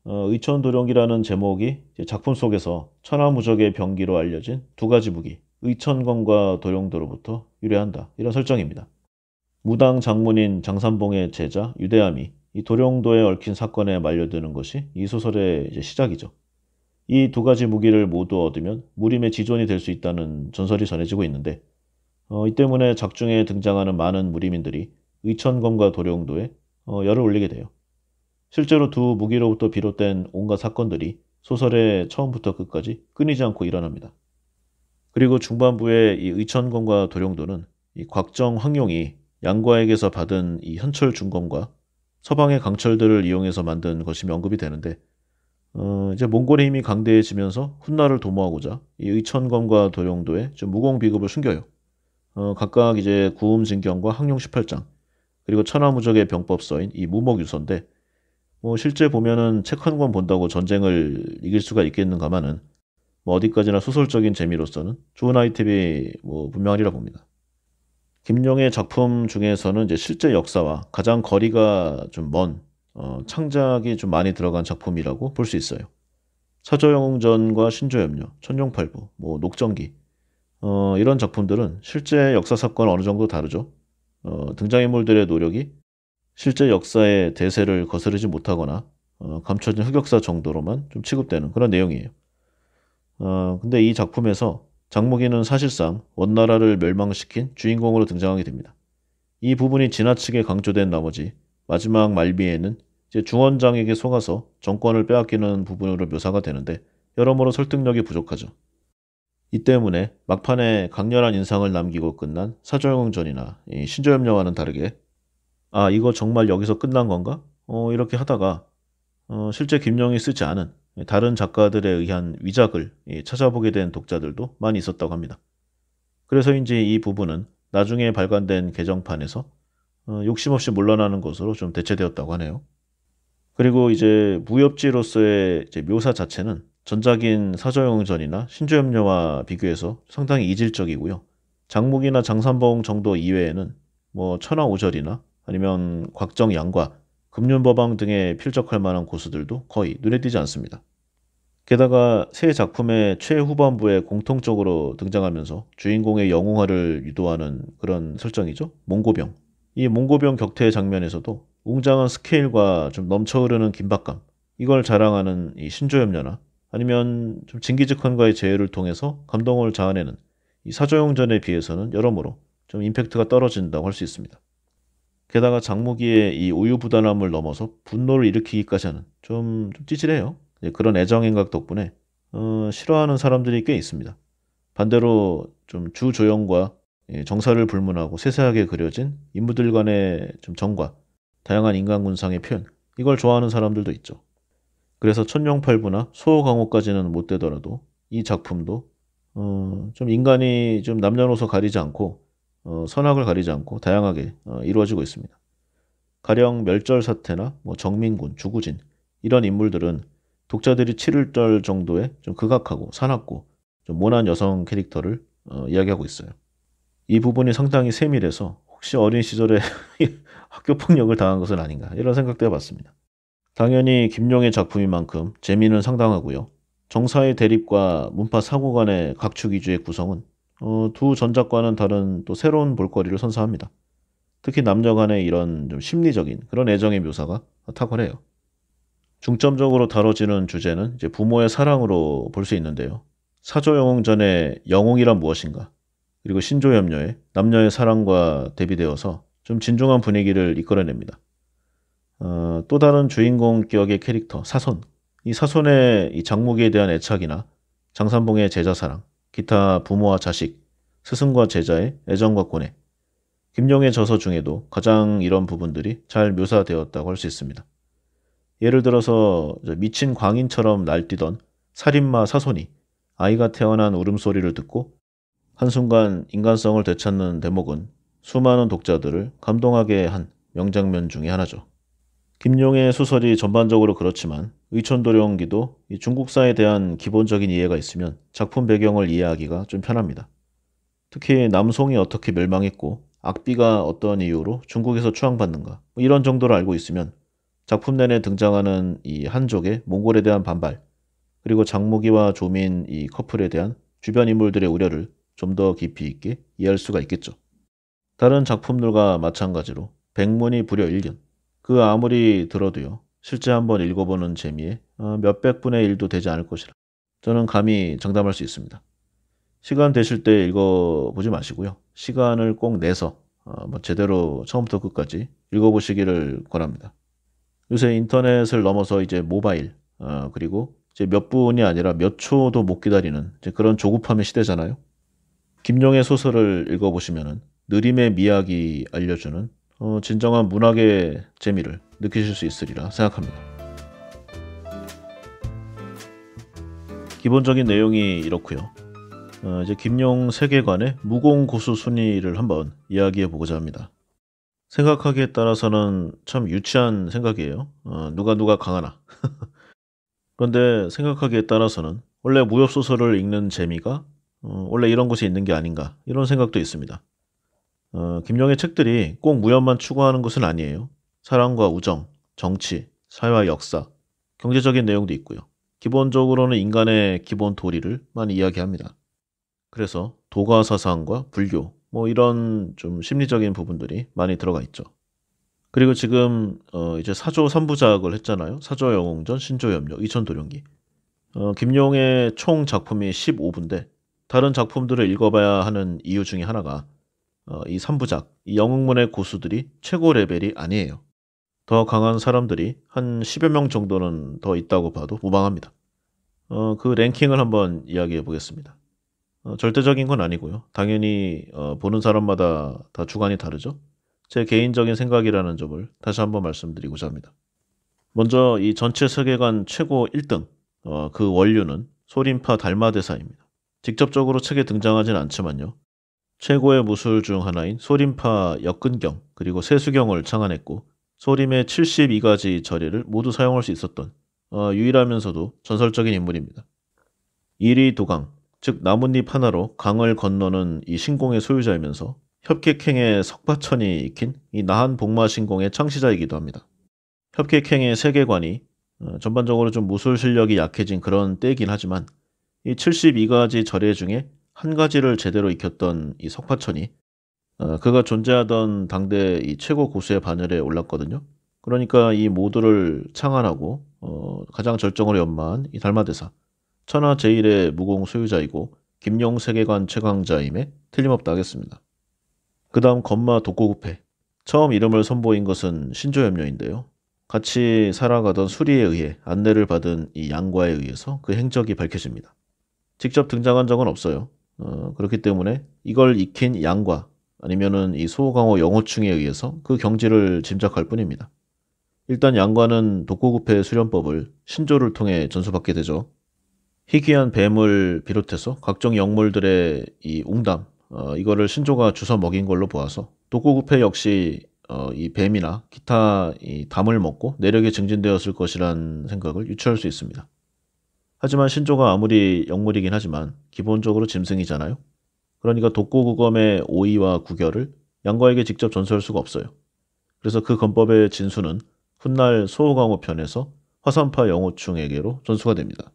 [SPEAKER 1] 의천도령기라는 제목이 작품 속에서 천하무적의 병기로 알려진 두 가지 무기, 의천검과 도령도로부터 유래한다. 이런 설정입니다. 무당 장문인 장산봉의 제자 유대암이 이 도령도에 얽힌 사건에 말려드는 것이 이 소설의 이제 시작이죠. 이 두 가지 무기를 모두 얻으면 무림의 지존이 될 수 있다는 전설이 전해지고 있는데, 이 때문에 작중에 등장하는 많은 무림인들이 의천검과 도령도에 열을 올리게 돼요. 실제로 두 무기로부터 비롯된 온갖 사건들이 소설의 처음부터 끝까지 끊이지 않고 일어납니다. 그리고 중반부에 이 의천검과 도령도는 이 곽정 황용이 양과에게서 받은 이 현철 중검과 서방의 강철들을 이용해서 만든 것이 언급이 되는데, 이제 몽골의 힘이 강대해지면서 훗날을 도모하고자 이 의천검과 도령도에 좀 무공 비급을 숨겨요. 각각 이제 구음진경과 항용 18장, 그리고 천하무적의 병법서인 이 무목유서인데, 실제 보면은 책 한 권 본다고 전쟁을 이길 수가 있겠는가마는 어디까지나 소설적인 재미로서는 좋은 아이템이 분명하리라 봅니다. 김용의 작품 중에서는 이제 실제 역사와 가장 거리가 좀 먼 창작이 좀 많이 들어간 작품이라고 볼 수 있어요. 사조영웅전과 신조협녀, 천룡팔부, 녹정기, 이런 작품들은 실제 역사 사건은 어느 정도 다르죠. 등장인물들의 노력이 실제 역사의 대세를 거스르지 못하거나 감춰진 흑역사 정도로만 좀 취급되는 그런 내용이에요. 근데 이 작품에서 장목이는 사실상 원나라를 멸망시킨 주인공으로 등장하게 됩니다. 이 부분이 지나치게 강조된 나머지 마지막 말미에는 이제 중원장에게 속아서 정권을 빼앗기는 부분으로 묘사가 되는데 여러모로 설득력이 부족하죠. 이 때문에 막판에 강렬한 인상을 남기고 끝난 사조영웅전이나 신조협녀와는 다르게 이거 정말 여기서 끝난 건가? 이렇게 하다가 실제 김용이 쓰지 않은 다른 작가들에 의한 위작을 찾아보게 된 독자들도 많이 있었다고 합니다. 그래서인지 이 부분은 나중에 발간된 개정판에서 욕심 없이 물러나는 것으로 좀 대체되었다고 하네요. 그리고 이제 무협지로서의 이제 묘사 자체는 전작인 사조영웅전이나 신조협녀와 비교해서 상당히 이질적이고요. 장목이나 장산봉 정도 이외에는 뭐 천하오절이나 아니면 곽정양과 금륜법왕 등에 필적할 만한 고수들도 거의 눈에 띄지 않습니다. 게다가 새 작품의 최후반부에 공통적으로 등장하면서 주인공의 영웅화를 유도하는 그런 설정이죠. 몽고병. 이 몽고병 격퇴 장면에서도 웅장한 스케일과 좀 넘쳐흐르는 긴박감, 이걸 자랑하는 이 신조염녀나 아니면 좀 진기직헌과의 재회를 통해서 감동을 자아내는 이 사조영전에 비해서는 여러모로 좀 임팩트가 떨어진다고 할 수 있습니다. 게다가 장무기의 이 우유부단함을 넘어서 분노를 일으키기까지 하는 좀 찌질해요. 그런 애정행각 덕분에 싫어하는 사람들이 꽤 있습니다. 반대로 좀 주조연과 정사를 불문하고 세세하게 그려진 인물들 간의 좀 정과 다양한 인간군상의 표현, 이걸 좋아하는 사람들도 있죠. 그래서 천룡팔부나 소호강호까지는 못 되더라도 이 작품도 좀 인간이 좀 남녀노소 가리지 않고 선악을 가리지 않고 다양하게 이루어지고 있습니다. 가령 멸절사태나 뭐 정민군, 주구진 이런 인물들은 독자들이 치를 떨 정도의 좀 극악하고 사납고 좀 모난 여성 캐릭터를 이야기하고 있어요. 이 부분이 상당히 세밀해서 혹시 어린 시절에 학교 폭력을 당한 것은 아닌가 이런 생각도 해봤습니다. 당연히 김용의 작품인 만큼 재미는 상당하고요. 정사의 대립과 문파 사고 간의 각축 위주의 구성은 두 전작과는 다른 또 새로운 볼거리를 선사합니다. 특히 남녀 간의 이런 좀 심리적인 그런 애정의 묘사가 탁월해요. 중점적으로 다뤄지는 주제는 이제 부모의 사랑으로 볼 수 있는데요. 사조영웅전의 영웅이란 무엇인가, 그리고 신조염녀의 남녀의 사랑과 대비되어서 좀 진중한 분위기를 이끌어냅니다. 또 다른 주인공 격의 캐릭터 사손, 이 사손의 이 장무기에 대한 애착이나 장산봉의 제자 사랑, 기타 부모와 자식, 스승과 제자의 애정과 고뇌, 김용의 저서 중에도 가장 이런 부분들이 잘 묘사되었다고 할 수 있습니다. 예를 들어서 미친 광인처럼 날뛰던 살인마 사손이 아이가 태어난 울음소리를 듣고 한순간 인간성을 되찾는 대목은 수많은 독자들을 감동하게 한 명장면 중의 하나죠. 김용의 소설이 전반적으로 그렇지만 의천도령기도 이 중국사에 대한 기본적인 이해가 있으면 작품 배경을 이해하기가 좀 편합니다. 특히 남송이 어떻게 멸망했고 악비가 어떤 이유로 중국에서 추앙받는가 이런 정도를 알고 있으면 작품 내내 등장하는 이 한족의 몽골에 대한 반발, 그리고 장무기와 조민 이 커플에 대한 주변 인물들의 우려를 좀 더 깊이 있게 이해할 수가 있겠죠. 다른 작품들과 마찬가지로 백문이 불여 일견, 그 아무리 들어도요 실제 한번 읽어보는 재미에 몇백 분의 일도 되지 않을 것이라 저는 감히 장담할 수 있습니다. 시간 되실 때 읽어보지 마시고요. 시간을 꼭 내서 뭐 제대로 처음부터 끝까지 읽어보시기를 권합니다. 요새 인터넷을 넘어서 이제 모바일, 그리고 이제 몇 분이 아니라 몇 초도 못 기다리는 이제 그런 조급함의 시대잖아요. 김용의 소설을 읽어보시면은 느림의 미학이 알려주는 진정한 문학의 재미를 느끼실 수 있으리라 생각합니다. 기본적인 내용이 이렇고요. 이제 김용 세계관의 무공고수 순위를 한번 이야기해 보고자 합니다. 생각하기에 따라서는 참 유치한 생각이에요. 누가 강하나. 그런데 생각하기에 따라서는 원래 무협소설을 읽는 재미가 원래 이런 것이 있는 게 아닌가 이런 생각도 있습니다. 김용의 책들이 꼭 무협만 추구하는 것은 아니에요. 사랑과 우정, 정치, 사회와 역사, 경제적인 내용도 있고요. 기본적으로는 인간의 기본 도리를 많이 이야기합니다. 그래서 도가사상과 불교, 뭐 이런 좀 심리적인 부분들이 많이 들어가 있죠. 그리고 지금 이제 사조 3부작을 했잖아요. 사조영웅전, 신조염려, 의천도령기. 김용의 총 작품이 15부인데 다른 작품들을 읽어봐야 하는 이유 중에 하나가 이 3부작, 이 영웅문의 고수들이 최고 레벨이 아니에요. 더 강한 사람들이 한 10여 명 정도는 더 있다고 봐도 무방합니다. 그 랭킹을 한번 이야기해 보겠습니다. 절대적인 건 아니고요. 당연히 보는 사람마다 다 주관이 다르죠. 제 개인적인 생각이라는 점을 다시 한번 말씀드리고자 합니다. 먼저 이 전체 세계관 최고 1등, 그 원류는 소림파 달마대사입니다. 직접적으로 책에 등장하진 않지만요. 최고의 무술 중 하나인 소림파 역근경 그리고 세수경을 창안했고 소림의 72가지 절예를 모두 사용할 수 있었던 유일하면서도 전설적인 인물입니다. 이리도강, 즉 나뭇잎 하나로 강을 건너는 이 신공의 소유자이면서 협객행의 석파천이 익힌 이 나한 복마신공의 창시자이기도 합니다. 협객행의 세계관이 전반적으로 좀 무술 실력이 약해진 그런 때이긴 하지만 이 72가지 절의 중에 한 가지를 제대로 익혔던 이 석파천이 그가 존재하던 당대 이 최고 고수의 반열에 올랐거든요. 그러니까 이 모두를 창안하고 가장 절정으로 연마한 이 달마대사, 천하 제일의 무공 소유자이고 김용 세계관 최강자임에 틀림없다 하겠습니다. 그 다음 건마 독고구패. 처음 이름을 선보인 것은 신조염료인데요. 같이 살아가던 수리에 의해 안내를 받은 이 양과에 의해서 그 행적이 밝혀집니다. 직접 등장한 적은 없어요. 그렇기 때문에 이걸 익힌 양과 아니면은 이 소강호 영호충에 의해서 그 경지를 짐작할 뿐입니다. 일단 양과는 독고구패 수련법을 신조를 통해 전수받게 되죠. 희귀한 뱀을 비롯해서 각종 영물들의 이 웅담, 이거를 신조가 주워 먹인 걸로 보아서 독고구패 역시 이 뱀이나 기타 이 담을 먹고 내력이 증진되었을 것이란 생각을 유추할 수 있습니다. 하지만 신조가 아무리 영물이긴 하지만 기본적으로 짐승이잖아요. 그러니까 독고구검의 오의와 구결을 양과에게 직접 전수할 수가 없어요. 그래서 그 건법의 진수는 훗날 소호강호 편에서 화산파 영호충에게로 전수가 됩니다.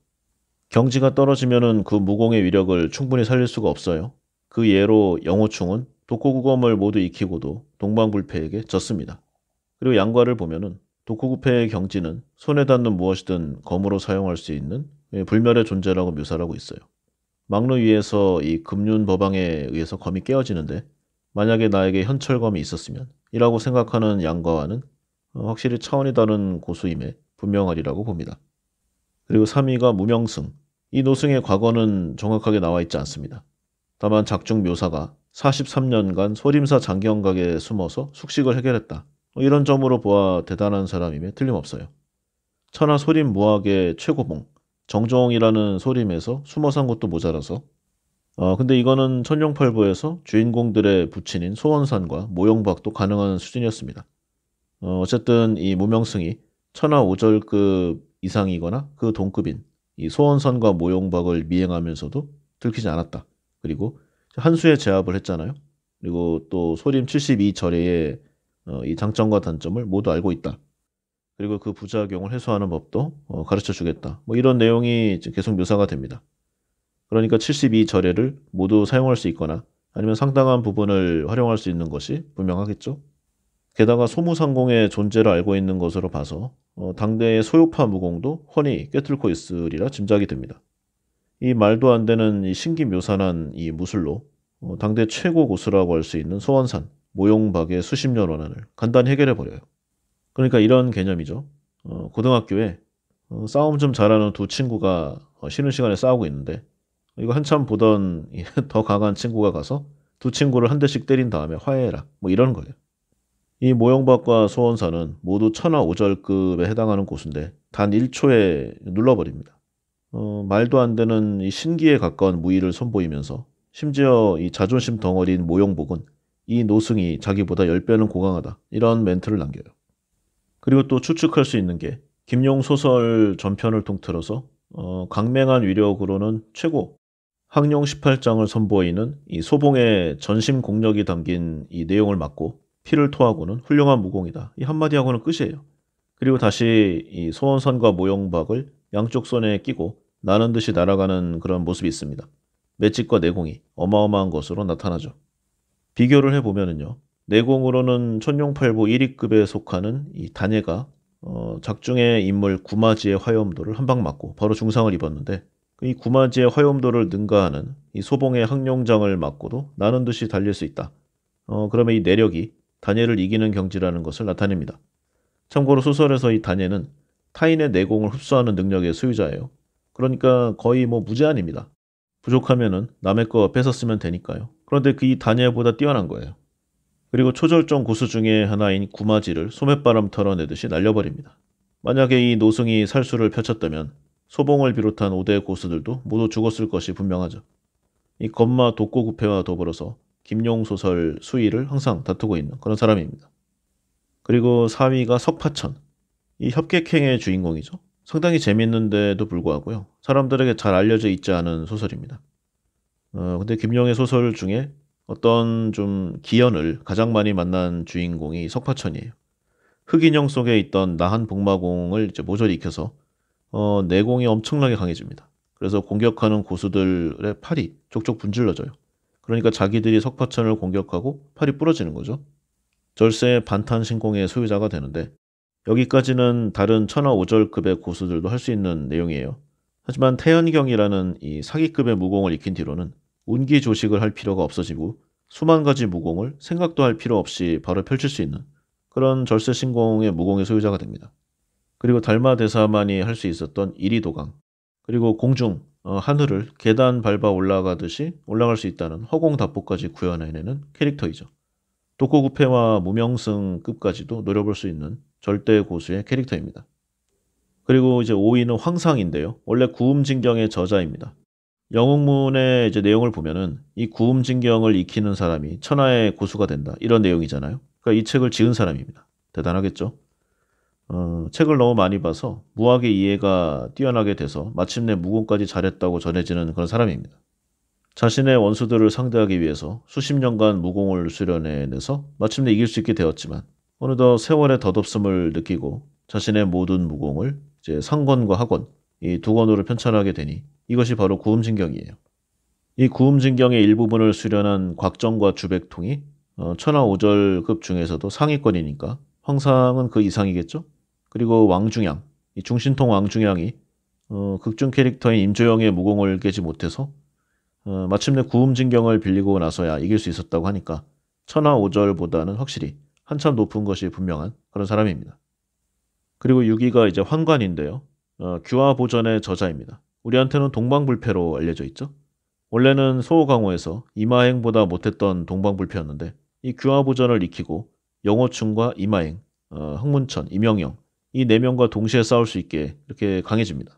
[SPEAKER 1] 경지가 떨어지면은 그 무공의 위력을 충분히 살릴 수가 없어요. 그 예로 영호충은 독고구검을 모두 익히고도 동방불패에게 졌습니다. 그리고 양과를 보면은 독고구패의 경지는 손에 닿는 무엇이든 검으로 사용할 수 있는 불멸의 존재라고 묘사를 하고 있어요. 막루 위에서 이 금륜 법왕에 의해서 검이 깨어지는데 만약에 나에게 현철검이 있었으면 이라고 생각하는 양과와는 확실히 차원이 다른 고수임에 분명하리라고 봅니다. 그리고 3위가 무명승. 이 노승의 과거는 정확하게 나와 있지 않습니다. 다만 작중 묘사가 43년간 소림사 장경각에 숨어서 숙식을 해결했다. 이런 점으로 보아 대단한 사람임에 틀림없어요. 천하 소림 무학의 최고봉, 정종이라는 소림에서 숨어 산 것도 모자라서 근데 이거는 천룡팔부에서 주인공들의 부친인 소원산과 모용박도 가능한 수준이었습니다. 어쨌든 이 무명승이 천하 5절급 이상이거나 그 동급인 이 소원산과 모용박을 미행하면서도 들키지 않았다. 그리고 한수에 제압을 했잖아요. 그리고 또 소림 72절의 이 장점과 단점을 모두 알고 있다. 그리고 그 부작용을 해소하는 법도 가르쳐 주겠다. 뭐 이런 내용이 계속 묘사가 됩니다. 그러니까 72절에를 모두 사용할 수 있거나 아니면 상당한 부분을 활용할 수 있는 것이 분명하겠죠. 게다가 소무상공의 존재를 알고 있는 것으로 봐서 당대의 소요파 무공도 훤히 꿰뚫고 있으리라 짐작이 됩니다. 이 말도 안 되는 이 신기묘산한 이 무술로 당대 최고 고수라고 할 수 있는 소원산, 모용박의 수십 년 원한을 간단히 해결해버려요. 그러니까 이런 개념이죠. 고등학교에 싸움 좀 잘하는 두 친구가 쉬는 시간에 싸우고 있는데 이거 한참 보던 더 강한 친구가 가서 두 친구를 한 대씩 때린 다음에 화해해라. 뭐 이런 거예요. 이 모용박과 소원사는 모두 천하 5절급에 해당하는 고수인데 단 1초에 눌러버립니다. 말도 안 되는 이 신기에 가까운 무의를 선보이면서 심지어 이 자존심 덩어리인 모용복은 이 노승이 자기보다 10배는 고강하다. 이런 멘트를 남겨요. 그리고 또 추측할 수 있는 게 김용 소설 전편을 통틀어서 강맹한 위력으로는 최고 항룡 18장을 선보이는 이 소봉의 전심 공력이 담긴 이 내용을 맡고 피를 토하고는 훌륭한 무공이다. 이 한마디하고는 끝이에요. 그리고 다시 이 소원선과 모용박을 양쪽 손에 끼고 나는 듯이 날아가는 그런 모습이 있습니다. 맷집과 내공이 어마어마한 것으로 나타나죠. 비교를 해보면은요. 내공으로는 천룡팔부 1위급에 속하는 이 단예가 작중의 인물 구마지의 화염도를 한 방 맞고 바로 중상을 입었는데 이 구마지의 화염도를 능가하는 이 소봉의 항룡장을 맞고도 나는 듯이 달릴 수 있다. 그러면 이 내력이 단예를 이기는 경지라는 것을 나타냅니다. 참고로 소설에서 이 단예는 타인의 내공을 흡수하는 능력의 소유자예요. 그러니까 거의 뭐 무제한입니다. 부족하면은 남의 거 뺏었으면 되니까요. 그런데 그 이 단예보다 뛰어난 거예요. 그리고 초절정 고수 중에 하나인 구마지를 소매바람 털어내듯이 날려버립니다. 만약에 이 노승이 살수를 펼쳤다면 소봉을 비롯한 5대 고수들도 모두 죽었을 것이 분명하죠. 이 건마 독고구패와 더불어서 김용 소설 수위를 항상 다투고 있는 그런 사람입니다. 그리고 4위가 석파천. 이 협객행의 주인공이죠. 상당히 재밌는데도 불구하고요. 사람들에게 잘 알려져 있지 않은 소설입니다. 근데 김용의 소설 중에 어떤 좀 기연을 가장 많이 만난 주인공이 석파천이에요. 흑인형 속에 있던 나한 복마공을 이제 모조리 익혀서 내공이 엄청나게 강해집니다. 그래서 공격하는 고수들의 팔이 족족 분질러져요. 그러니까 자기들이 석파천을 공격하고 팔이 부러지는 거죠. 절세 반탄신공의 소유자가 되는데 여기까지는 다른 천하오절급의 고수들도 할 수 있는 내용이에요. 하지만 태연경이라는 이 사기급의 무공을 익힌 뒤로는 운기조식을 할 필요가 없어지고 수만 가지 무공을 생각도 할 필요 없이 바로 펼칠 수 있는 그런 절세신공의 무공의 소유자가 됩니다. 그리고 달마대사만이 할 수 있었던 이리도강, 그리고 공중, 하늘을 계단 밟아 올라가듯이 올라갈 수 있다는 허공답보까지 구현해내는 캐릭터이죠. 독고구패와 무명승급까지도 노려볼 수 있는 절대 고수의 캐릭터입니다. 그리고 이제 5위는 황상인데요. 원래 구음진경의 저자입니다. 영웅문의 이제 내용을 보면은 이 구음진경을 익히는 사람이 천하의 고수가 된다. 이런 내용이잖아요. 그러니까 이 책을 지은 사람입니다. 대단하겠죠? 책을 너무 많이 봐서 무학의 이해가 뛰어나게 돼서 마침내 무공까지 잘했다고 전해지는 그런 사람입니다. 자신의 원수들을 상대하기 위해서 수십 년간 무공을 수련해내서 마침내 이길 수 있게 되었지만 어느덧 세월의 덧없음을 느끼고 자신의 모든 무공을 이제 상권과 하권 이 두 권으로 편찬하게 되니 이것이 바로 구음진경이에요. 이 구음진경의 일부분을 수련한 곽정과 주백통이 천하오절급 중에서도 상위권이니까 황상은 그 이상이겠죠? 그리고 왕중양, 이 중신통 왕중양이 극중 캐릭터인 임조영의 무공을 깨지 못해서 마침내 구음진경을 빌리고 나서야 이길 수 있었다고 하니까 천하오절보다는 확실히 한참 높은 것이 분명한 그런 사람입니다. 그리고 6위가 이제 환관인데요. 규화보전의 저자입니다. 우리한테는 동방불패로 알려져 있죠. 원래는 소호강호에서 이마행보다 못했던 동방불패였는데 이 규화보전을 익히고 영호충과 이마행, 흥문천, 임영영 이 4명과 동시에 싸울 수 있게 이렇게 강해집니다.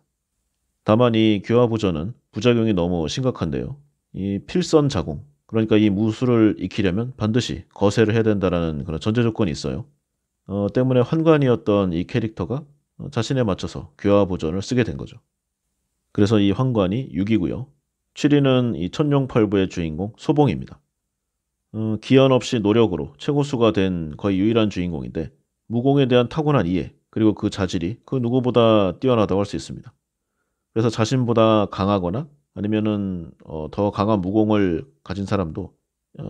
[SPEAKER 1] 다만 이 규화보전은 부작용이 너무 심각한데요. 이 필선자공, 그러니까 이 무술을 익히려면 반드시 거세를 해야 된다는 그런 전제 조건이 있어요. 때문에 환관이었던 이 캐릭터가 자신에 맞춰서 규화보전을 쓰게 된 거죠. 그래서 이 환관이 6위고요. 7위는 이 천룡팔부의 주인공 소봉입니다. 기연 없이 노력으로 최고수가 된 거의 유일한 주인공인데 무공에 대한 타고난 이해 그리고 그 자질이 그 누구보다 뛰어나다고 할 수 있습니다. 그래서 자신보다 강하거나 아니면은 더 강한 무공을 가진 사람도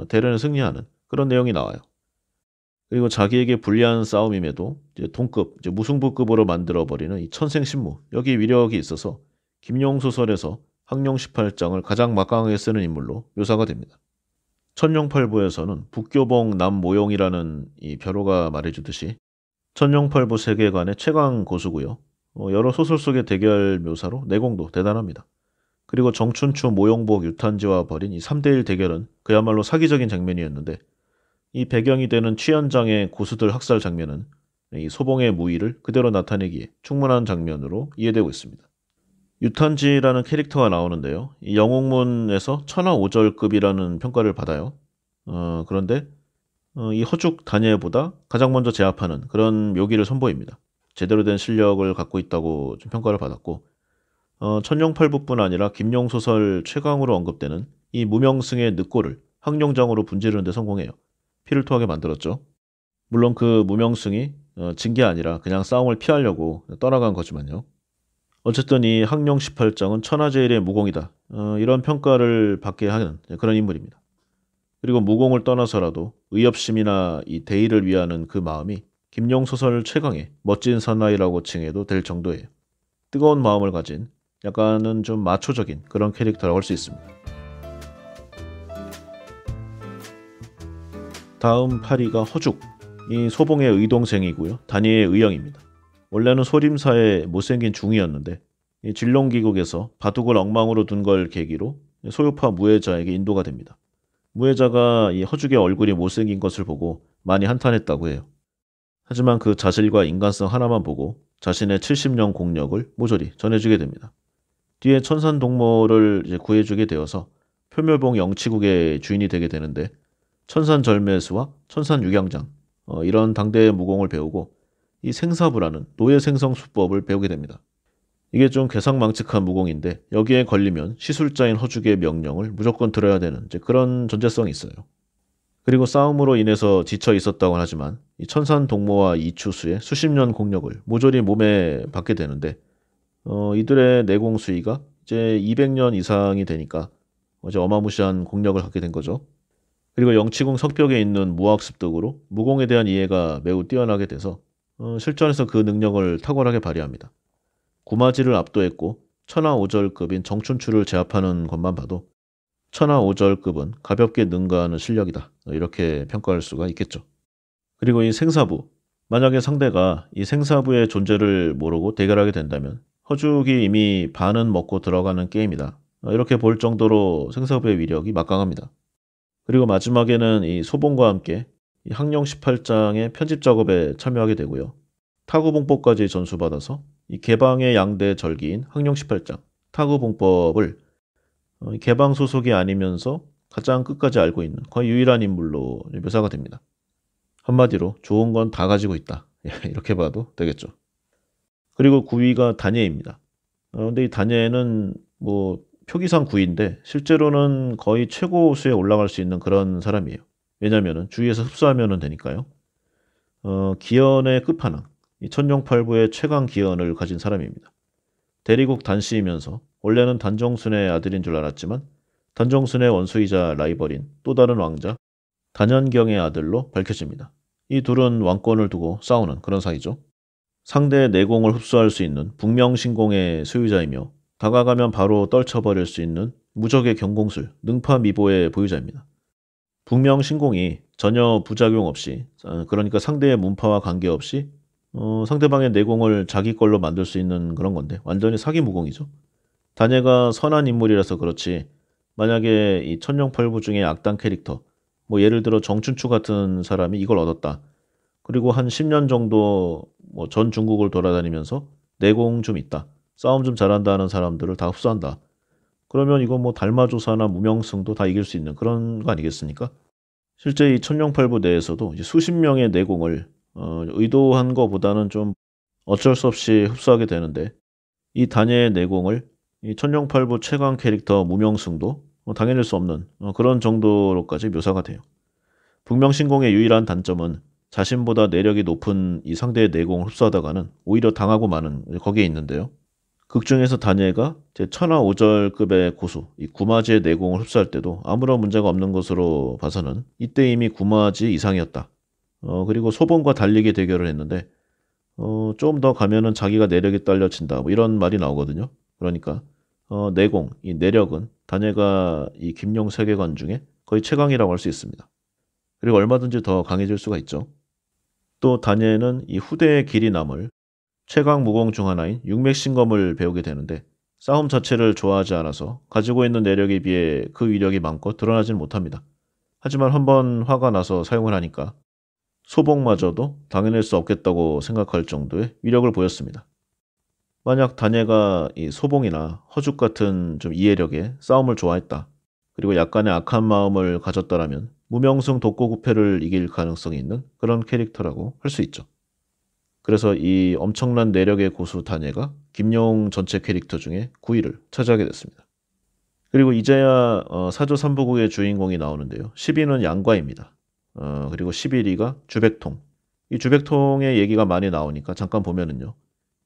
[SPEAKER 1] 대련에 승리하는 그런 내용이 나와요. 그리고 자기에게 불리한 싸움임에도 이제 동급, 이제 무승부급으로 만들어버리는 이 천생신무 여기 위력이 있어서 김용 소설에서 항룡 18장을 가장 막강하게 쓰는 인물로 묘사가 됩니다. 천룡팔부에서는 북교봉 남모용이라는 이 벼로가 말해주듯이 천룡팔부 세계관의 최강 고수고요. 여러 소설 속의 대결 묘사로 내공도 대단합니다. 그리고 정춘추 모용복 유탄지와 벌인 이 3대1 대결은 그야말로 사기적인 장면이었는데 이 배경이 되는 취현장의 고수들 학살 장면은 이 소봉의 무의를 그대로 나타내기에 충분한 장면으로 이해되고 있습니다. 유탄지라는 캐릭터가 나오는데요. 이 영웅문에서 천하오절급이라는 평가를 받아요. 그런데 이 허죽 단예보다 가장 먼저 제압하는 그런 묘기를 선보입니다. 제대로 된 실력을 갖고 있다고 좀 평가를 받았고 천룡팔부뿐 아니라 김용 소설 최강으로 언급되는 이 무명승의 늑골을 항룡장으로 분지르는 데 성공해요. 피를 토하게 만들었죠. 물론 그 무명승이 진 게 아니라 그냥 싸움을 피하려고 떠나간 거지만요. 어쨌든 이 항룡 18장은 천하제일의 무공이다. 이런 평가를 받게 하는 그런 인물입니다. 그리고 무공을 떠나서라도 의협심이나 이 대의를 위하는 그 마음이 김용 소설 최강의 멋진 사나이라고 칭해도 될 정도예요. 뜨거운 마음을 가진 약간은 좀 마초적인 그런 캐릭터라고 할 수 있습니다. 다음 8위가 허죽. 이 소봉의 의동생이고요. 단예의 의영입니다. 원래는 소림사의 못생긴 중이었는데 이 진롱기국에서 바둑을 엉망으로 둔 걸 계기로 소유파 무예자에게 인도가 됩니다. 무예자가 이 허죽의 얼굴이 못생긴 것을 보고 많이 한탄했다고 해요. 하지만 그 자질과 인간성 하나만 보고 자신의 70년 공력을 모조리 전해주게 됩니다. 뒤에 천산동모를 이제 구해주게 되어서 표멸봉 영치국의 주인이 되게 되는데 천산절매수와 천산육양장 이런 당대의 무공을 배우고 이 생사부라는 노예 생성 수법을 배우게 됩니다. 이게 좀 괴상망측한 무공인데 여기에 걸리면 시술자인 허죽의 명령을 무조건 들어야 되는 이제 그런 존재성이 있어요. 그리고 싸움으로 인해서 지쳐 있었다고 하지만 이 천산 동모와 이추수의 수십 년 공력을 모조리 몸에 받게 되는데 이들의 내공 수위가 이제 200년 이상이 되니까 이제 어마무시한 공력을 갖게 된 거죠. 그리고 영치궁 성벽에 있는 무학 습득으로 무공에 대한 이해가 매우 뛰어나게 돼서 실전에서 그 능력을 탁월하게 발휘합니다. 구마지를 압도했고 천하오절급인 정춘추를 제압하는 것만 봐도 천하오절급은 가볍게 능가하는 실력이다. 이렇게 평가할 수가 있겠죠. 그리고 이 생사부. 만약에 상대가 이 생사부의 존재를 모르고 대결하게 된다면 허죽이 이미 반은 먹고 들어가는 게임이다. 이렇게 볼 정도로 생사부의 위력이 막강합니다. 그리고 마지막에는 이 소봉과 함께 이 항령 18장의 편집 작업에 참여하게 되고요. 타구봉법까지 전수받아서 이 개방의 양대 절기인 항령 18장 타구봉법을 개방 소속이 아니면서 가장 끝까지 알고 있는 거의 유일한 인물로 묘사가 됩니다. 한마디로 좋은 건 다 가지고 있다. 이렇게 봐도 되겠죠. 그리고 9위가 단예입니다. 근데 이 단예는 뭐 표기상 9위인데 실제로는 거의 최고수에 올라갈 수 있는 그런 사람이에요. 왜냐면은 주위에서 흡수하면 되니까요. 기연의 끝판왕, 이 천룡팔부의 최강 기연을 가진 사람입니다. 대리국 단씨이면서 원래는 단정순의 아들인 줄 알았지만 단정순의 원수이자 라이벌인 또 다른 왕자 단연경의 아들로 밝혀집니다. 이 둘은 왕권을 두고 싸우는 그런 사이죠. 상대의 내공을 흡수할 수 있는 북명신공의 소유자이며 다가가면 바로 떨쳐버릴 수 있는 무적의 경공술, 능파미보의 보유자입니다. 북명신공이 전혀 부작용 없이 그러니까 상대의 문파와 관계없이 상대방의 내공을 자기 걸로 만들 수 있는 그런 건데 완전히 사기무공이죠. 단예가 선한 인물이라서 그렇지 만약에 이 천룡팔부 중에 악당 캐릭터 뭐 예를 들어 정춘추 같은 사람이 이걸 얻었다. 그리고 한 10년 정도 뭐 전 중국을 돌아다니면서 내공 좀 있다. 싸움 좀 잘한다 하는 사람들을 다 흡수한다. 그러면 이거 뭐 달마조사나 무명승도 다 이길 수 있는 그런 거 아니겠습니까? 실제 이 천룡팔부 내에서도 이제 수십 명의 내공을 의도한 것보다는 좀 어쩔 수 없이 흡수하게 되는데 이 단예의 내공을 이 천룡팔부 최강 캐릭터 무명승도 당해낼 수 없는 그런 정도로까지 묘사가 돼요. 북명신공의 유일한 단점은 자신보다 내력이 높은 이 상대의 내공을 흡수하다가는 오히려 당하고 마는 거기에 있는데요. 극 중에서 단예가 제 천하오절급의 고수, 이 구마지의 내공을 흡수할 때도 아무런 문제가 없는 것으로 봐서는 이때 이미 구마지 이상이었다. 그리고 소봉과 달리기 대결을 했는데 좀 더 가면은 자기가 내력이 딸려친다. 뭐 이런 말이 나오거든요. 그러니까 내공, 이 내력은 단예가 이 김용 세계관 중에 거의 최강이라고 할 수 있습니다. 그리고 얼마든지 더 강해질 수가 있죠. 또 단예는 이 후대의 길이 남을 최강 무공 중 하나인 육맥신검을 배우게 되는데 싸움 자체를 좋아하지 않아서 가지고 있는 내력에 비해 그 위력이 많고 드러나진 못합니다. 하지만 한번 화가 나서 사용을 하니까 소봉마저도 당해낼 수 없겠다고 생각할 정도의 위력을 보였습니다. 만약 단예가 이 소봉이나 허죽 같은 좀 이해력에 싸움을 좋아했다. 그리고 약간의 악한 마음을 가졌다라면 무명승 독고구패를 이길 가능성이 있는 그런 캐릭터라고 할 수 있죠. 그래서 이 엄청난 내력의 고수 단예가 김용 전체 캐릭터 중에 9위를 차지하게 됐습니다. 그리고 이제야 사조 삼부국의 주인공이 나오는데요. 10위는 양과입니다. 그리고 11위가 주백통. 이 주백통의 얘기가 많이 나오니까 잠깐 보면은요.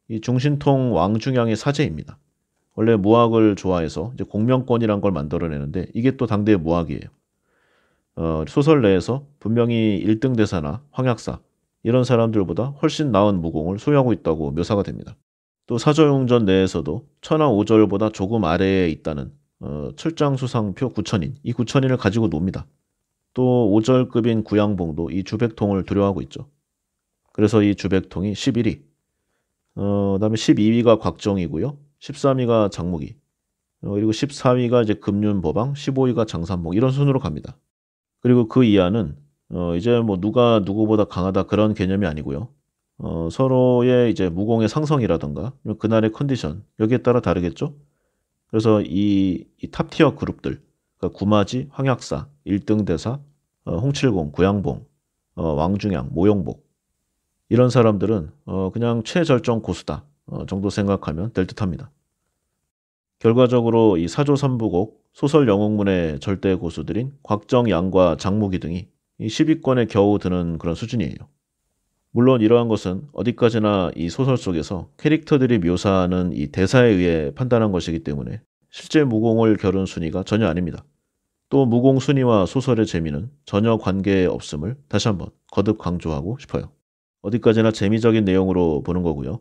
[SPEAKER 1] 이 중신통 왕중양의 사제입니다. 원래 무학을 좋아해서 이제 공명권이란 걸 만들어내는데 이게 또 당대의 무학이에요. 소설 내에서 분명히 1등 대사나 황약사 이런 사람들보다 훨씬 나은 무공을 소유하고 있다고 묘사가 됩니다. 또 사조용전 내에서도 천하오절보다 조금 아래에 있다는 철장수상표 9천인 이 9천인을 가지고 놉니다. 또 오절급인 구양봉도 이 주백통을 두려워하고 있죠. 그래서 이 주백통이 11위. 그다음에 12위가 곽정이고요. 13위가 장무기. 그리고 14위가 이제 금륜보방, 15위가 장산봉 이런 순으로 갑니다. 그리고 그 이하는 이제 뭐 누가 누구보다 강하다 그런 개념이 아니고요. 서로의 이제 무공의 상성이라던가 그날의 컨디션 여기에 따라 다르겠죠. 그래서 이 탑티어 그룹들 그러니까 구마지, 황약사, 1등 대사, 홍칠공, 구양봉, 왕중양, 모용복 이런 사람들은 그냥 최절정 고수다. 정도 생각하면 될 듯합니다. 결과적으로 이 사조삼부곡 소설 영웅문의 절대 고수들인 곽정양과 장무기 등이 이 10위권에 겨우 드는 그런 수준이에요. 물론 이러한 것은 어디까지나 이 소설 속에서 캐릭터들이 묘사하는 이 대사에 의해 판단한 것이기 때문에 실제 무공을 겨룬 순위가 전혀 아닙니다. 또 무공 순위와 소설의 재미는 전혀 관계없음을 다시 한번 거듭 강조하고 싶어요. 어디까지나 재미적인 내용으로 보는 거고요.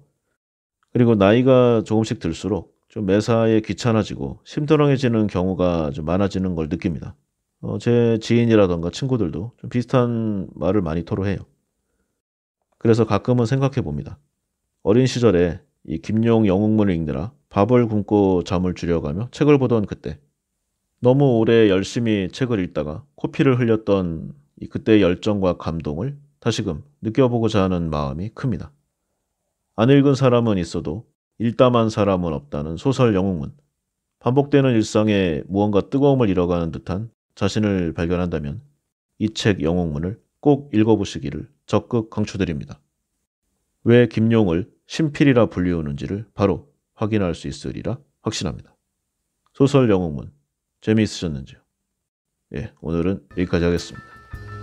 [SPEAKER 1] 그리고 나이가 조금씩 들수록 좀 매사에 귀찮아지고 심드렁해지는 경우가 좀 많아지는 걸 느낍니다. 제 지인이라던가 친구들도 좀 비슷한 말을 많이 토로해요. 그래서 가끔은 생각해 봅니다. 어린 시절에 이 김용 영웅문을 읽느라 밥을 굶고 잠을 줄여가며 책을 보던 그때, 너무 오래 열심히 책을 읽다가 코피를 흘렸던 이 그때의 열정과 감동을 다시금 느껴보고자 하는 마음이 큽니다. 안 읽은 사람은 있어도 읽다만 사람은 없다는 소설 영웅문. 반복되는 일상에 무언가 뜨거움을 잃어가는 듯한 자신을 발견한다면 이 책 영웅문을 꼭 읽어보시기를 적극 강추드립니다. 왜 김용을 신필이라 불리우는지를 바로 확인할 수 있으리라 확신합니다. 소설 영웅문 재미있으셨는지요? 예, 오늘은 여기까지 하겠습니다.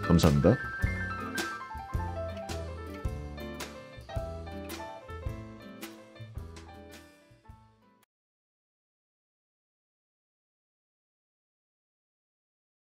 [SPEAKER 1] 감사합니다.